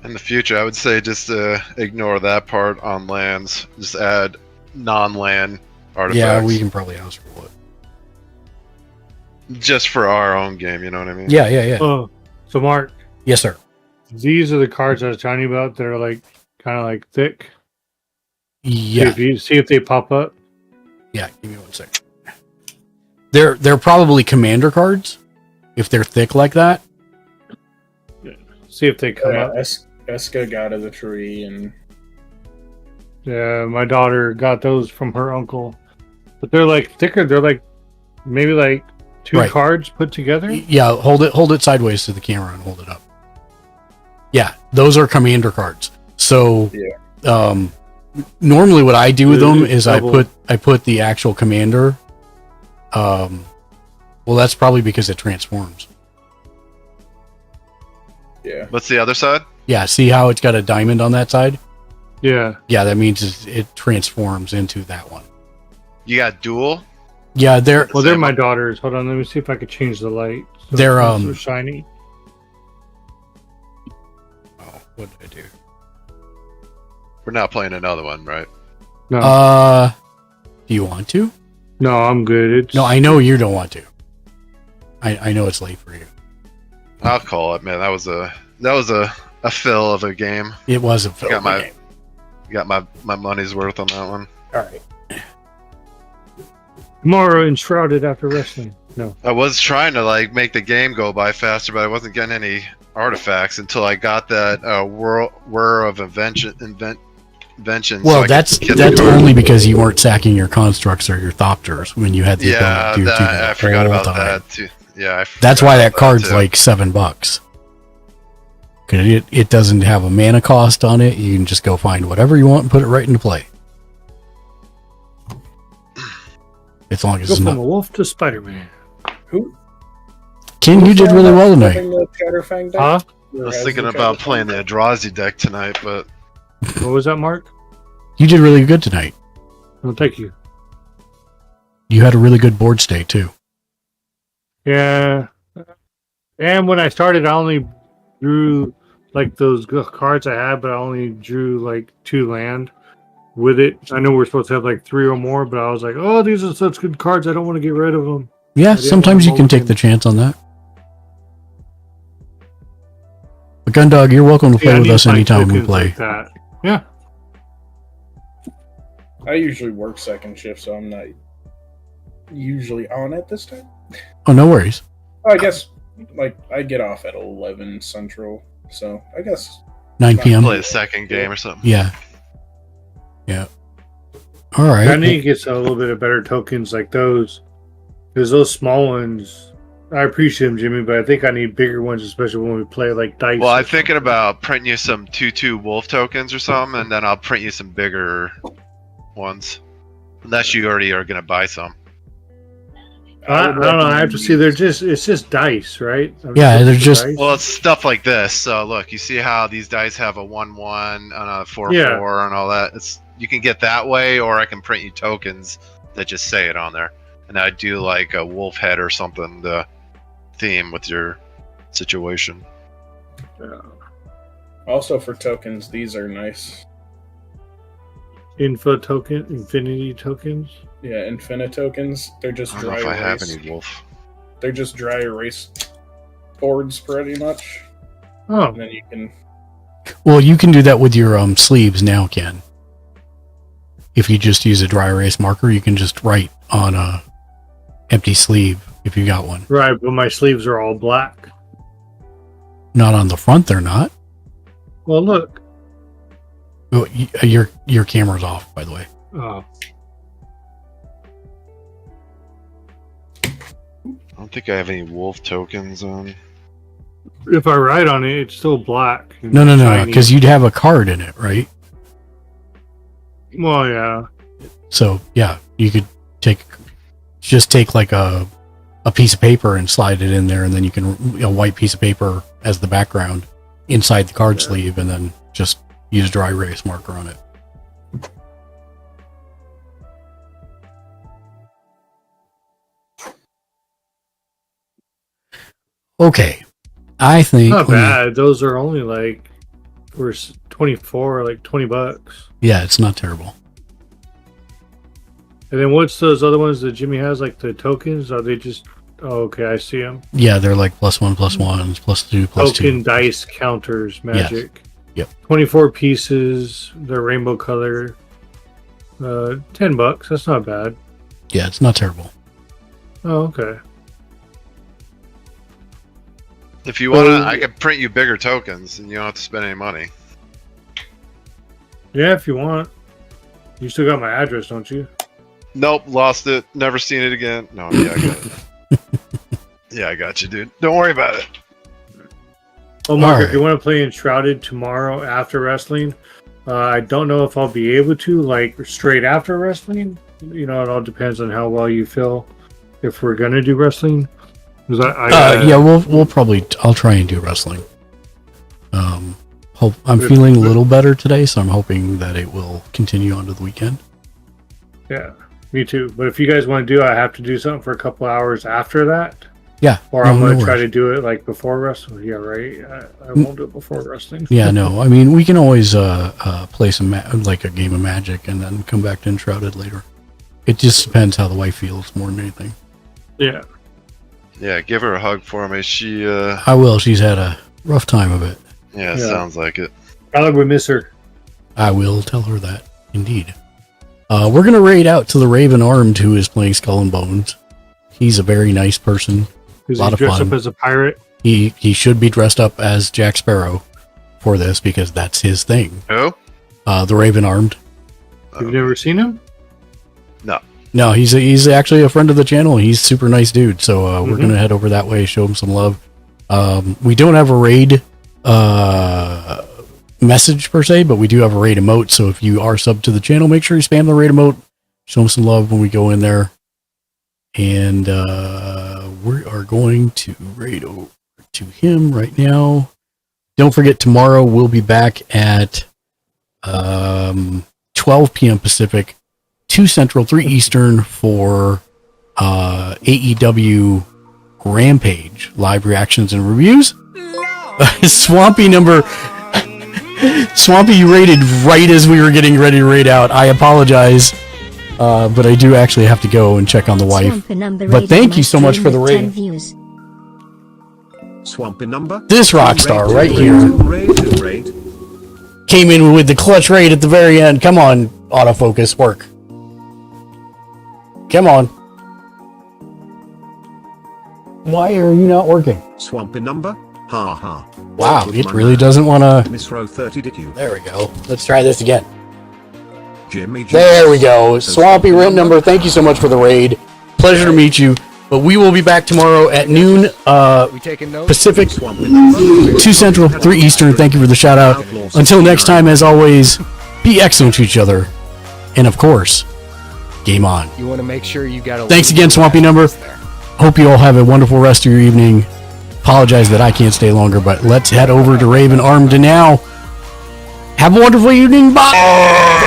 In the future, I would say just ignore that part on lands. Just add non-land artifacts. Yeah, we can probably ask for what. Just for our own game, you know what I mean? Yeah. Oh, so Mark. Yes, sir. These are the cards I was telling you about. They're like kind of like thick. Yeah. See if they pop up. Yeah, give me 1 second. They're probably commander cards if they're thick like that. See if they come up. Eska got of the tree, and yeah, my daughter got those from her uncle, but they're like thicker. They're like maybe like Two Right. cards put together? Yeah, hold it sideways to the camera and hold it up. Yeah, those are commander cards. So, normally what I do with them is I put the actual commander. Well, that's probably because it transforms. Yeah. What's the other side? Yeah, see how it's got a diamond on that side? Yeah. Yeah, that means it transforms into that one. You got dual? Yeah, they're my daughters. Hold on, let me see if I could change the light. So They're, it's so shiny. Oh, what did I do? We're not playing another one, right? No. Do you want to? No, I'm good. No, I know you don't want to. I know it's late for you. I'll call it, man. That was a fill of a game. It was a fill got of my a game. got my money's worth on that one. All right. Tomorrow enshrouded after wrestling. No. I was trying to make the game go by faster, but I wasn't getting any artifacts until I got that whir of invention. Well, that's only because you weren't sacking your constructs or your thopters when you had the ability to do that. I forgot all about the time. that too. Yeah, That's why that card's too. like $7. Because it doesn't have a mana cost on it. You can just go find whatever you want and put it right into play. As long as Go it's from not. a wolf to Spider-Man. Who? Ken, you did really well tonight. Huh? I was thinking about playing the Eldrazi deck tonight, but What was that, Mark? You did really good tonight. Oh, thank you. You had a really good board state too. Yeah. And when I started, I only drew those cards I had, but I only drew 2 land with it. I know we're supposed to have 3 or more, but I was like, oh, these are such good cards. I don't want to get rid of them. Yeah, sometimes you can take the chance on that. But Gundog, you're welcome to play with us anytime we play. Yeah. I usually work second shift, so I'm not usually on at this time. Oh, no worries. I guess I get off at 11 Central, so I guess 9 p.m. play a second game or something. Yeah. Yeah. All right. I need to get a little bit of better tokens like those. Because those small ones, I appreciate them, Jimmy, but I think I need bigger ones, especially when we play dice. Well, I'm thinking about printing you some 2/2 wolf tokens or something, and then I'll print you some bigger ones. Unless you already are going to buy some. I don't know. I have to see. It's just dice, right? Yeah, they're just. Dice. Well, it's stuff like this. So look, you see how these dice have a 1/1 and a 4/4 and all that. You can get that way, or I can print you tokens that just say it on there, and I do a wolf head or something to theme with your situation. Yeah. Also for tokens, these are nice. Infinity tokens. Yeah, infinite tokens. They're just I don't dry know if I have erase. any wolf. They're just dry erase boards, pretty much. Oh. And then you can. Well, you can do that with your sleeves now, Ken. If you just use a dry erase marker, you can just write on a empty sleeve if you got one. Right, but my sleeves are all black. Not on the front, they're not. Well, look. Oh, your camera's off, by the way. Oh. I don't think I have any wolf tokens on. If I write on it, it's still black. No, because you'd have a card in it, right? Well, yeah. So yeah, you could take a piece of paper and slide it in there, and then you can a white piece of paper as the background inside the card sleeve, and then just use dry erase marker on it. Okay, I think Not bad. Those are only for 24, $20. Yeah, it's not terrible. And then what's those other ones that Jimmy has, the tokens? Are they just? Oh, okay, I see them. Yeah, they're +1, +1, +2, +2. Token dice counters, magic. Yes. Yep. 24 pieces. They're rainbow color. $10. That's not bad. Yeah, it's not terrible. Oh, okay. If you want to, I can print you bigger tokens, and you don't have to spend any money. Yeah, if you want. You still got my address, don't you? Nope, lost it. Never seen it again. No, yeah, I got it. Yeah, I got you, dude. Don't worry about it. Oh, Mark, Alright. if you want to play Enshrouded tomorrow after wrestling, I don't know if I'll be able to, like, straight after wrestling. You know, it all depends on how well you feel if we're going to do wrestling. 'Cause Yeah, we'll probably. I'll try and do wrestling. I'm feeling a little better today, so I'm hoping that it will continue onto the weekend. Yeah, me too. But if you guys want to do it, I have to do something for a couple hours after that. Yeah, Or no, I'm going no to try worries. to do it like before wrestling. Yeah, right. I won't do it before wrestling. Yeah, no. I mean, we can always play some like a game of Magic and then come back to Enshrouded later. It just depends how the wife feels more than anything. Yeah. Yeah, give her a hug for me. She, I will. She's had a rough time of it. yeah, sounds like it. Probably would miss her. I will tell her that. Indeed. We're gonna raid out to the Raven Armed, who is playing Skull and Bones. He's a very nice person. Is A lot he of dressed fun. up as a pirate? He should be dressed up as Jack Sparrow for this because that's his thing. Who? The Raven Armed. You've never seen him? No. No, he's actually a friend of the channel. He's a super nice dude. So we're gonna head over that way, show him some love. We don't have a raid message per se, but we do have a raid emote. So if you are subbed to the channel, make sure you spam the raid emote. Show him some love when we go in there. And we are going to raid over to him right now. Don't forget, tomorrow we'll be back at 12 p.m. Pacific, 2 Central, 3 Eastern for AEW Rampage live reactions and reviews. Swampy, you raided right as we were getting ready to raid out. I apologize, but I do actually have to go and check on the wife. But thank you so much for the raid. Swampy number. This rock star right here came in with the clutch raid at the very end. Come on, autofocus, work. Come on. Why are you not working? Swampy number. Ha ha. Wow, it really doesn't want to. Miss row 30, did you? There we go. Let's try this again. Jimmy. There we go. Swampy rent number. Thank you so much for the raid. Pleasure to meet you. But we will be back tomorrow at noon Pacific, 2 Central, 3 Eastern. Thank you for the shout out. Until next time, as always, be excellent to each other. And of course, game on. You want to make sure you got a. Thanks again, Swampy number. Hope you all have a wonderful rest of your evening. Apologize that I can't stay longer, but let's head over to Raven Armed now. Have a wonderful evening. Bye.